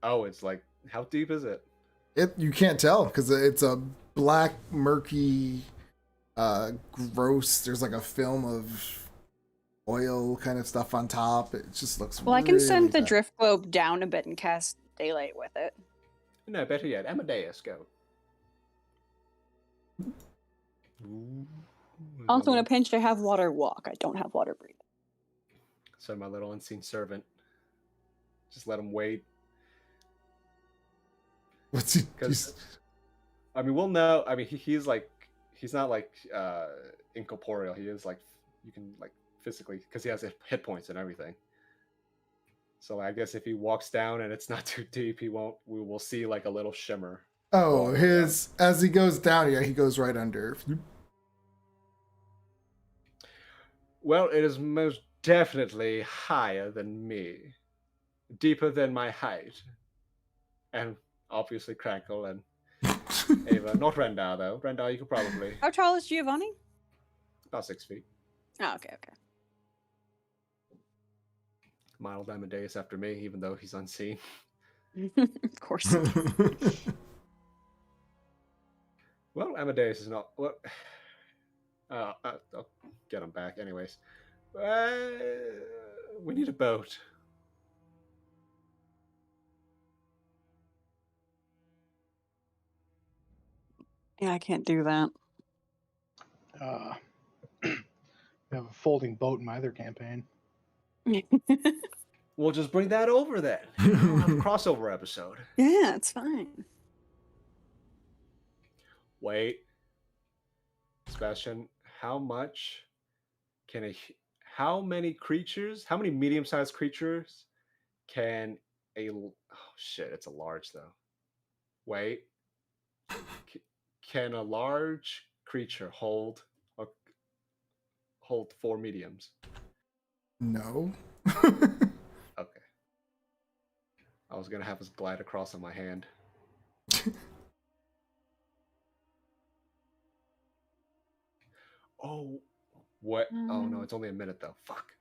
It's like, how deep is it? You can't tell because it's a black, murky, gross. There's like a film of oil kind of stuff on top. It just looks. Well, I can send the drift globe down a bit and cast daylight with it. No, better yet, Amadeus, go. Also, in a pinch, I have water walk. I don't have water breathe. So my little unseen servant, just let him wait. What's he? I mean, we'll know. I mean, he's not like incorporeal. He is like, you can like physically, because he has hit points and everything. So I guess if he walks down and it's not too deep, we will see like a little shimmer. Oh, as he goes down, yeah, he goes right under. Well, it is most definitely higher than me, deeper than my height, and obviously Crackle and Ava. Not Rendar though. Rendar, you could probably. How tall is Giovanni? About 6 feet. Oh, okay. Mild Amadeus after me, even though he's unseen. Of course. Well, Amadeus is not. Well, I'll get him back, anyways. We need a boat. Yeah, I can't do that. We have a folding boat in my other campaign. We'll just bring that over then. We'll have a crossover episode. Yeah, it's fine. Wait, Sebastian, how many medium-sized creatures can oh shit, it's a large though. Wait, can a large creature hold 4 mediums? No. Okay. I was gonna have us glide across on my hand. Oh, what? Oh no, it's only a minute though. Fuck.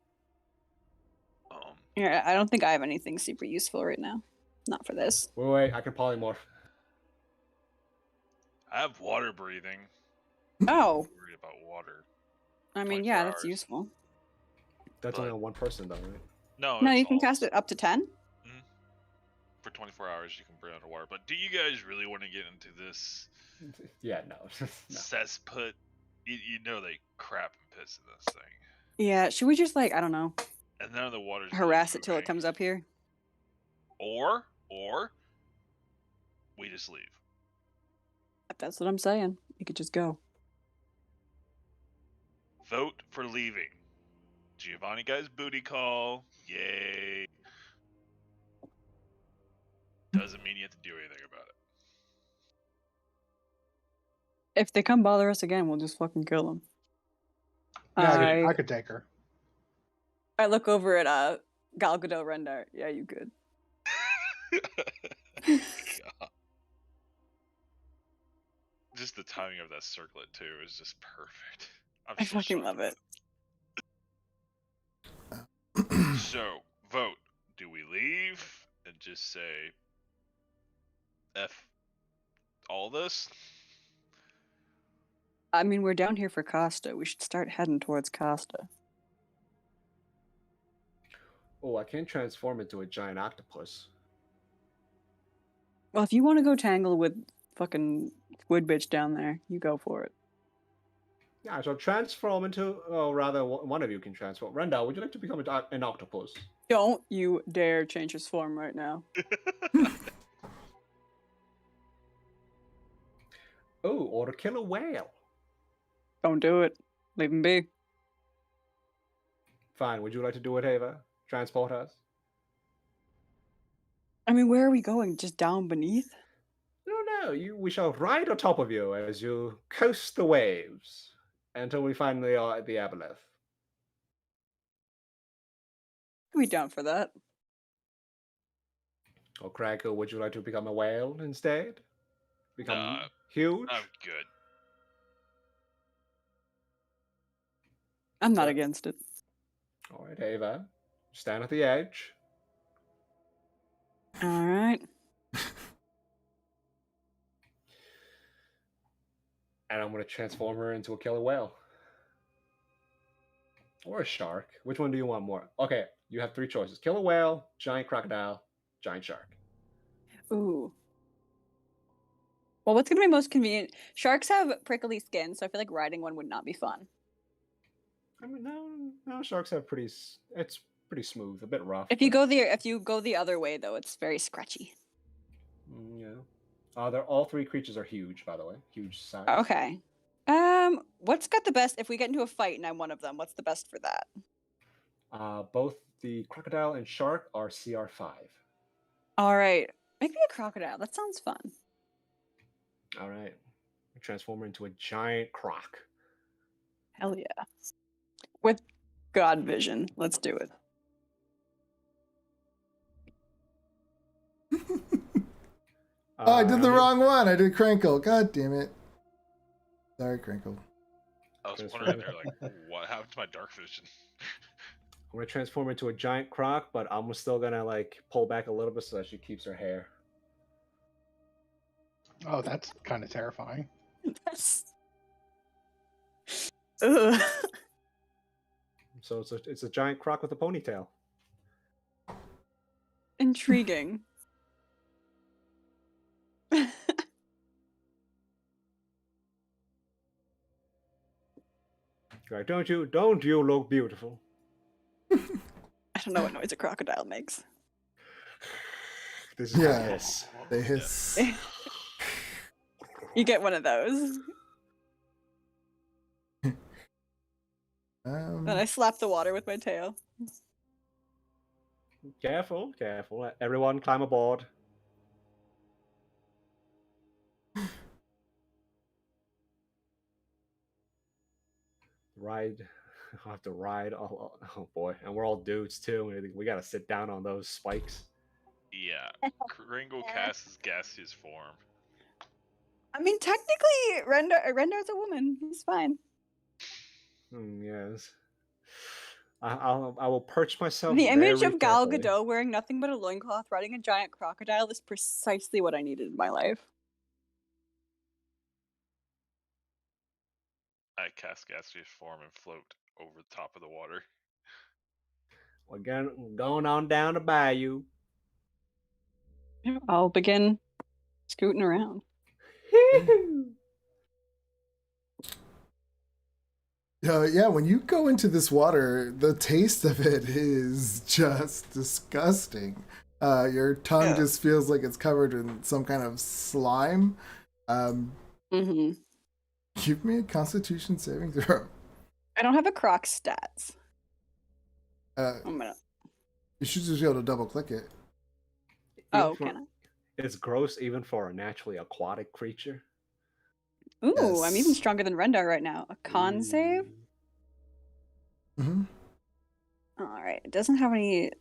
Yeah, I don't think I have anything super useful right now. Not for this. Wait, I can polymorph. I have water breathing. Oh. I'm worried about water. I mean, yeah, that's useful. That's only on 1 person though, right? No, you can cast it up to 10? Mm-hmm. For 24 hours, you can breathe underwater. But do you guys really want to get into this? Yeah, no. Cesspit? You know they crap and piss in this thing. Yeah, should we just I don't know. And none of the water's harass it till it comes up here? Or we just leave. That's what I'm saying. You could just go. Vote for leaving. Giovanni guy's booty call. Yay. Doesn't mean you have to do anything about it. If they come bother us again, we'll just fucking kill them. Yeah, I could take her. I look over at Gal Gadot Rendar. Yeah, you could. Just the timing of that circlet too is just perfect. I fucking love it. So, vote. Do we leave and just say F all this? I mean, we're down here for Costa. We should start heading towards Costa. Oh, I can transform into a giant octopus. Well, if you want to go tangle with fucking squid bitch down there, you go for it. Yeah, so transform into, oh, rather, one of you can transform. Rendell, would you like to become an octopus? Don't you dare change his form right now. Oh, or kill a whale. Don't do it. Leave him be. Fine, would you like to do it, Ava? Transport us? I mean, where are we going? Just down beneath? No, we shall ride on top of you as you coast the waves until we finally are at the aboleth. I'd be down for that. Or Cracker, would you like to become a whale instead? Become Nah, huge? I'm good. I'm not against it. All right, Ava, stand at the edge. All right. And I'm going to transform her into a killer whale. Or a shark. Which one do you want more? Okay, you have 3 choices. Killer whale, giant crocodile, giant shark. Ooh. Well, what's going to be most convenient? Sharks have prickly skin, so I feel like riding one would not be fun. I mean, no, sharks have it's pretty smooth, a bit rough. If you go the other way, though, it's very scratchy. Yeah. They're all 3 creatures are huge, by the way. Huge size. Okay. What's got the best if we get into a fight and I'm one of them? What's the best for that? Both the crocodile and shark are CR5. All right. Make me a crocodile. That sounds fun. All right. Transform her into a giant croc. Hell yeah. With God vision. Let's do it. Oh, I did the wrong one. I did Crinkle. God damn it. Sorry, Crinkle. I was wondering there, like, what happened to my dark vision? I'm gonna transform her into a giant croc, but I'm still gonna like pull back a little bit so that she keeps her hair. Oh, that's kind of terrifying. Ugh. So it's a giant croc with a ponytail. Intriguing. Like, don't you look beautiful? I don't know what noise a crocodile makes. This is a hiss. They hiss. You get one of those. Then I slap the water with my tail. Careful. Everyone climb aboard. Ride. I'll have to ride. Oh boy. And we're all dudes too. We gotta sit down on those spikes. Yeah. Kringle casts his gaseous form. I mean, technically, Rendar's a woman. He's fine. Yes. I will perch myself. The image of Gal carefully. Gadot wearing nothing but a loincloth riding a giant crocodile is precisely what I needed in my life. I cast gaseous form and float over the top of the water. We're going on down the bayou. I'll begin scooting around. Yeah, when you go into this water, the taste of it is just disgusting. Your tongue just feels like it's covered in some kind of slime. Give me a Constitution saving throw. I don't have a croc stats. You should just be able to double click it. Can I? It's gross even for a naturally aquatic creature. Ooh, yes. I'm even stronger than Rendar right now. A con save? Mm-hmm. Alright, it doesn't have any...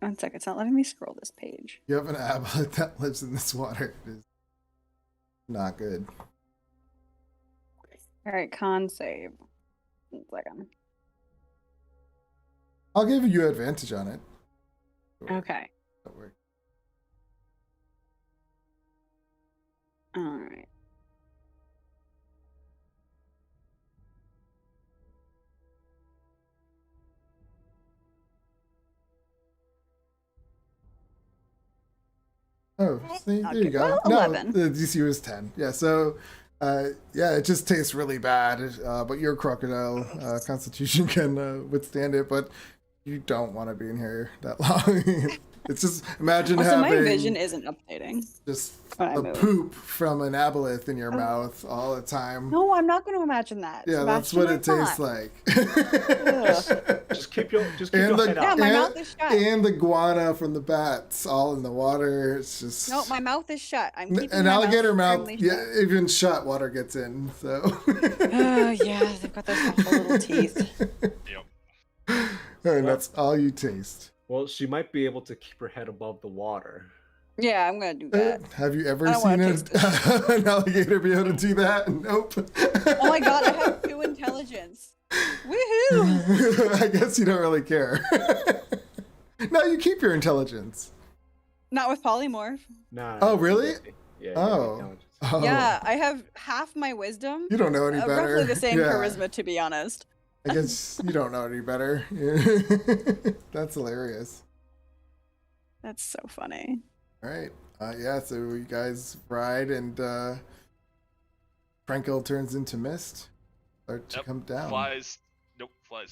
One sec, it's not letting me scroll this page. You have an aboleth that lives in this water. It is not good. Alright, con save. 1 second. I'll give you advantage on it. Okay. Don't worry. All right. Oh, see, there you go. Well, no, 11. the DC was 10. Yeah, so, yeah, it just tastes really bad. But your crocodile constitution can withstand it. But you don't want to be in here that long. It's just imagine Also, having my vision isn't updating. just when I the move. poop from an aboleth in your mouth all the time. No, I'm not going to imagine that. Yeah, that's what it tastes like. Just keep your and head Yeah, up. my mouth is shut. And the guana from the bats all in the water. It's just No, my mouth is shut. I'm keeping an my alligator mouth. firmly Yeah, shut. even shut, water gets in. So. Oh yeah, they've got those awful little teeth. Yep. And that's all you taste. Well, she might be able to keep her head above the water. Yeah, I'm gonna do that. Have you ever I don't seen wanna an alligator be able to do that? Nope. Oh my god, I have 2 intelligence. Woohoo! I guess you don't really care. No, you keep your intelligence. Not with polymorph. Nah. Oh, really? Yeah. Oh. Oh. Yeah, I have half my wisdom. You don't know any better. Roughly the same Yeah. charisma, to be honest. I guess you don't know any better. That's hilarious. That's so funny. All right. Yeah, so you guys ride and Frankel turns into mist. Start to come down. Flies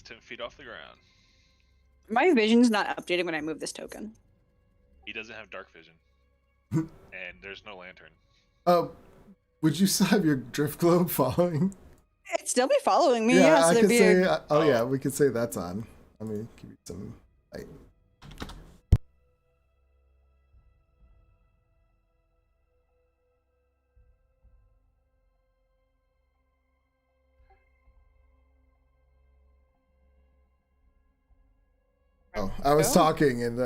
10 feet off the ground. My vision's not updating when I move this token. He doesn't have dark vision. And there's no lantern. Oh, would you still have your drift globe following? It'd still be following me, Yeah, so I there'd could be say. a... Oh yeah, we could say that's on. Let me give you some light. Oh, I was talking and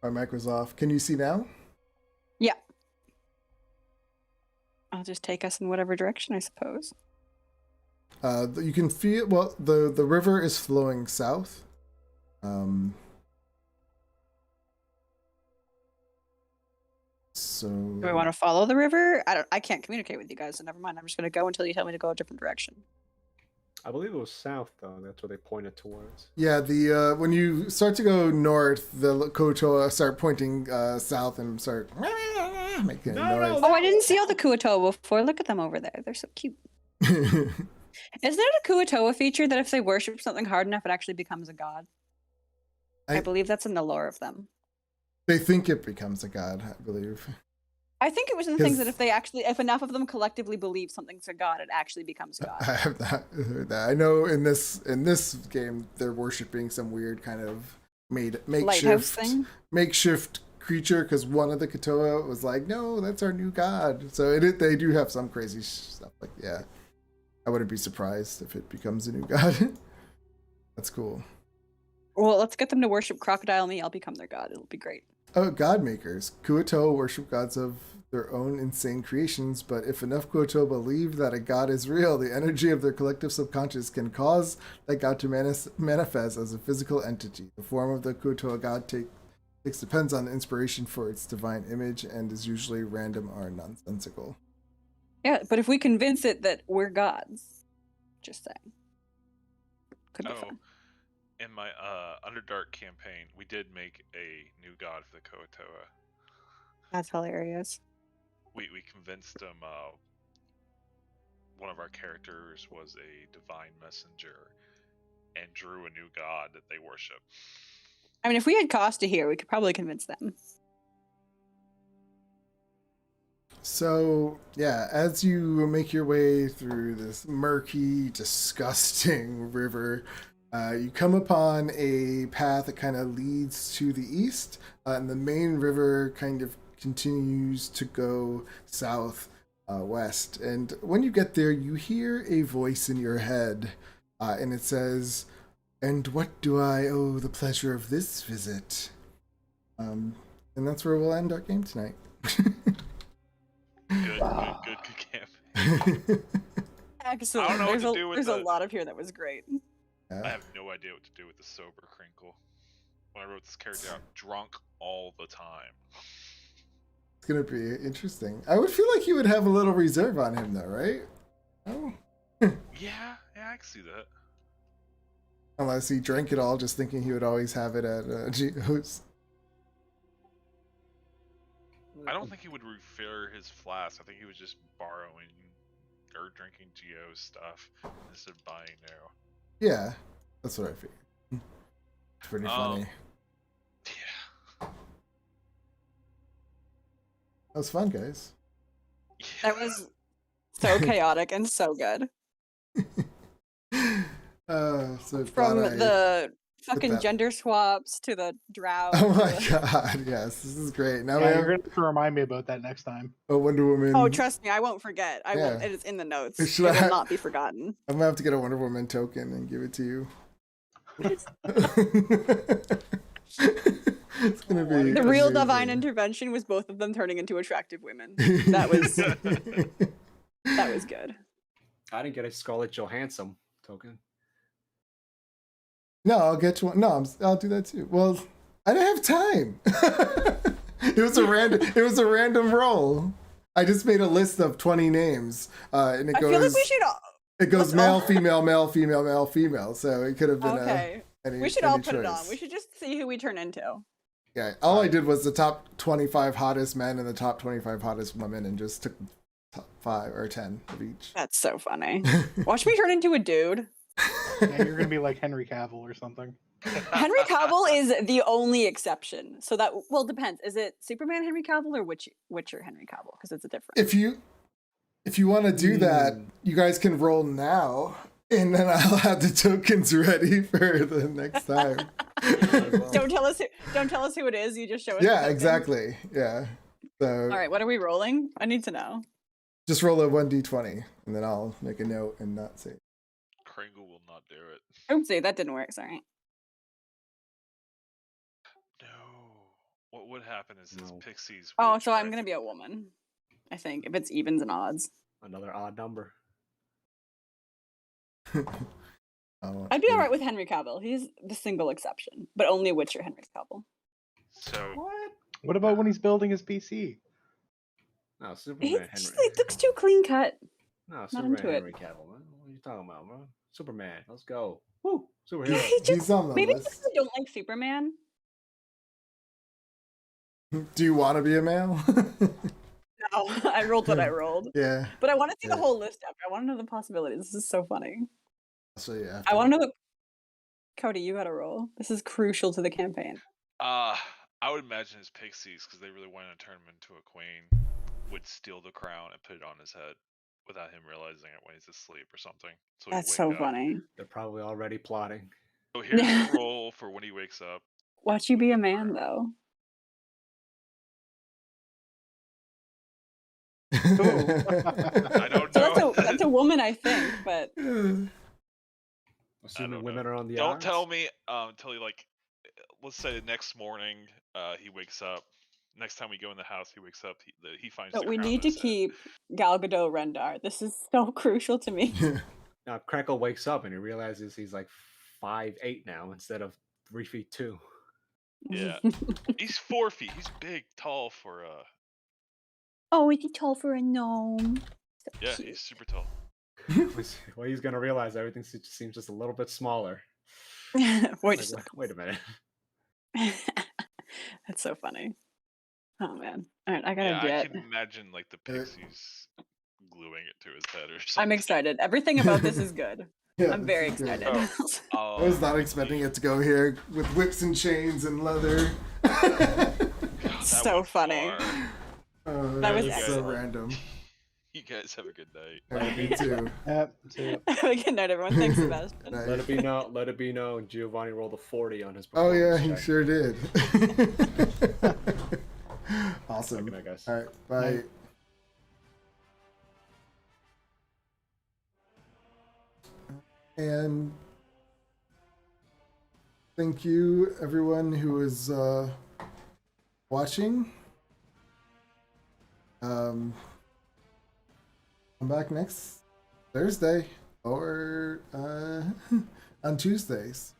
my mic was off. Can you see now? Yeah. I'll just take us in whatever direction, I suppose. You can feel, well, the river is flowing south. So Do I want to follow the river? I can't communicate with you guys, so never mind. I'm just gonna go until you tell me to go a different direction. I believe it was south, though. That's where they pointed towards. yeah, the when you start to go north, the Kotoa start pointing south and start making a noise. Oh, I didn't see all the Kuatoa before. Look at them over there. They're so cute. Isn't it a Kuatoa feature that if they worship something hard enough, it actually becomes a god? I believe that's in the lore of them. They think it becomes a god, I believe. I think it was in the things that if enough of them collectively believe something's a god, it actually becomes a god. I have not heard that. I know in this game they're worshiping some weird kind of Lighthouse thing? makeshift creature because one of the Katoa was like, no, that's our new god. So they do have some crazy stuff. Like, yeah, I wouldn't be surprised if it becomes a new god. That's cool. Well, let's get them to worship Crocodile Me. I'll become their god. It'll be great. Oh, god makers. Kuo-toa worship gods of their own insane creations, but if enough Kuo-toa believe that a god is real, the energy of their collective subconscious can cause that god to manifest as a physical entity. The form of the Kuo-toa god depends on the inspiration for its divine image and is usually random or nonsensical. Yeah, but if we convince it that we're gods, just saying. Could be fun. In my Underdark campaign, we did make a new god for the Koatoa. That's hilarious. We convinced them one of our characters was a divine messenger and drew a new god that they worship. I mean, if we had Costa here, we could probably convince them. So, yeah, as you make your way through this murky, disgusting river, you come upon a path that kind of leads to the east, and the main river kind of continues to go south west. And when you get there, you hear a voice in your head, and it says, "And what do I owe the pleasure of this visit?" And that's where we'll end our game tonight. Good campaign. Excellent. I don't know what to do with There's a lot of here that was great. Yeah. I have no idea what to do with the sober crinkle. When I wrote this character out, drunk all the time. It's gonna be interesting. I would feel like you would have a little reserve on him, though, right? Oh. Yeah, I can see that. Unless he drank it all, just thinking he would always have it at Geo's. I don't think he would refill his flask. I think he was just borrowing or drinking Geo's stuff instead of buying new. Yeah, that's what I figured. It's pretty funny. Yeah. That was fun, guys. That was so chaotic and so good. So From glad the fucking that- gender swaps to the drought. Oh my god, yes, this is great. Now we Yeah, have you're gonna have to remind me about that next time. a Wonder Woman. Oh, trust me, I won't forget. I won't. Yeah. It is in the notes. Should It I- will not be forgotten. I'm gonna have to get a Wonder Woman token and give it to you. It's gonna be The real amazing. divine intervention was both of them turning into attractive women. That was that was good. I didn't get a Scarlett Johansson token. No, I'll get you one. No, I'll do that too. Well, I didn't have time. It was a random. It was a random roll. I just made a list of 20 names, and it I goes. feel like we should. It goes let's male, all- female, male, female, male, female. So it could have been. Okay. Any, We should any all put it on. choice. We should just see who we turn into. Yeah. All I did was the top 25 hottest men and the top 25 hottest women, and just took top 5 or 10 of each. That's so funny. Watch me turn into a dude. Yeah, you're gonna be like Henry Cavill or something. Henry Cavill is the only exception. So that depends. Is it Superman Henry Cavill or Witcher Henry Cavill? Because it's a different. If you want to do that, you guys can roll now, and then I'll have the tokens ready for the next time. Don't tell us who it is. You just show us. the Yeah, token. exactly. Yeah. So All right, what are we rolling? I need to know. just roll a 1d20, and then I'll make a note and not say. Kringle will not do it. Oopsie, that didn't work. Sorry. No. What would happen is his No. pixies. Oh, would so I'm try gonna to- be a woman. I think if it's evens and odds, Another odd number. Oh, I'd be all right with Henry Cavill. He's the single exception, but only Witcher Henry Cavill. So What? What about when he's building his PC? No, Superman He Henry. looks too clean cut. No, Not Superman into it. Henry Cavill. Man. What are you talking about, bro? Superman. Let's go. Woo! Superhero. He just, He's on the maybe list. because I don't like Superman. Do you want to be a male? No, I rolled what I rolled. Yeah. But I want to see Yeah. the whole list after. I want to know the possibilities. This is so funny. So yeah. I want to know what. Cody, you got to roll. This is crucial to the campaign. I would imagine his pixies, because they really wanted to turn him into a queen, would steal the crown and put it on his head without him realizing it when he's asleep or something. So he'd That's wake so up. funny. They're probably already plotting. So here's the roll for when he wakes up. Watch you be a man, though. I don't So know. that's a woman, I think. But Assuming don't women know. are on the Don't odds. tell me until he, like, let's say the next morning he wakes up. Next time we go in the house, he wakes up. He finds. but the we crown need on to his head. keep Gal Gadot Rendar. This is so crucial to me. Now Crackle wakes up and he realizes he's like 5'8" now instead of 3'2". Yeah. He's 4 feet. He's big, tall for Oh, is he tall for a gnome? So yeah, cute. he's super tall. Well, he's gonna realize everything seems just a little bit smaller. Wait, Like, just wait a minute. That's so funny. Oh man! All right, I gotta Yeah, jet. I can imagine like the pixies gluing it to his head or something. I'm excited. Everything about this is good. Yeah, I'm very this is good. excited. Oh, I was not expecting it to go here with whips and chains and leather. God, that So went funny. Oh, That was so excellent. random. You guys have a good night. All right, me too. Yep. So, Good night, everyone. Thanks, Sebastian. Night. Let it be known. Giovanni rolled a 40 on his. Oh yeah, performance he check. sure did. Awesome. Good night, guys. All right, bye. Night. And thank you everyone who is watching. Come back next Thursday or on Tuesdays.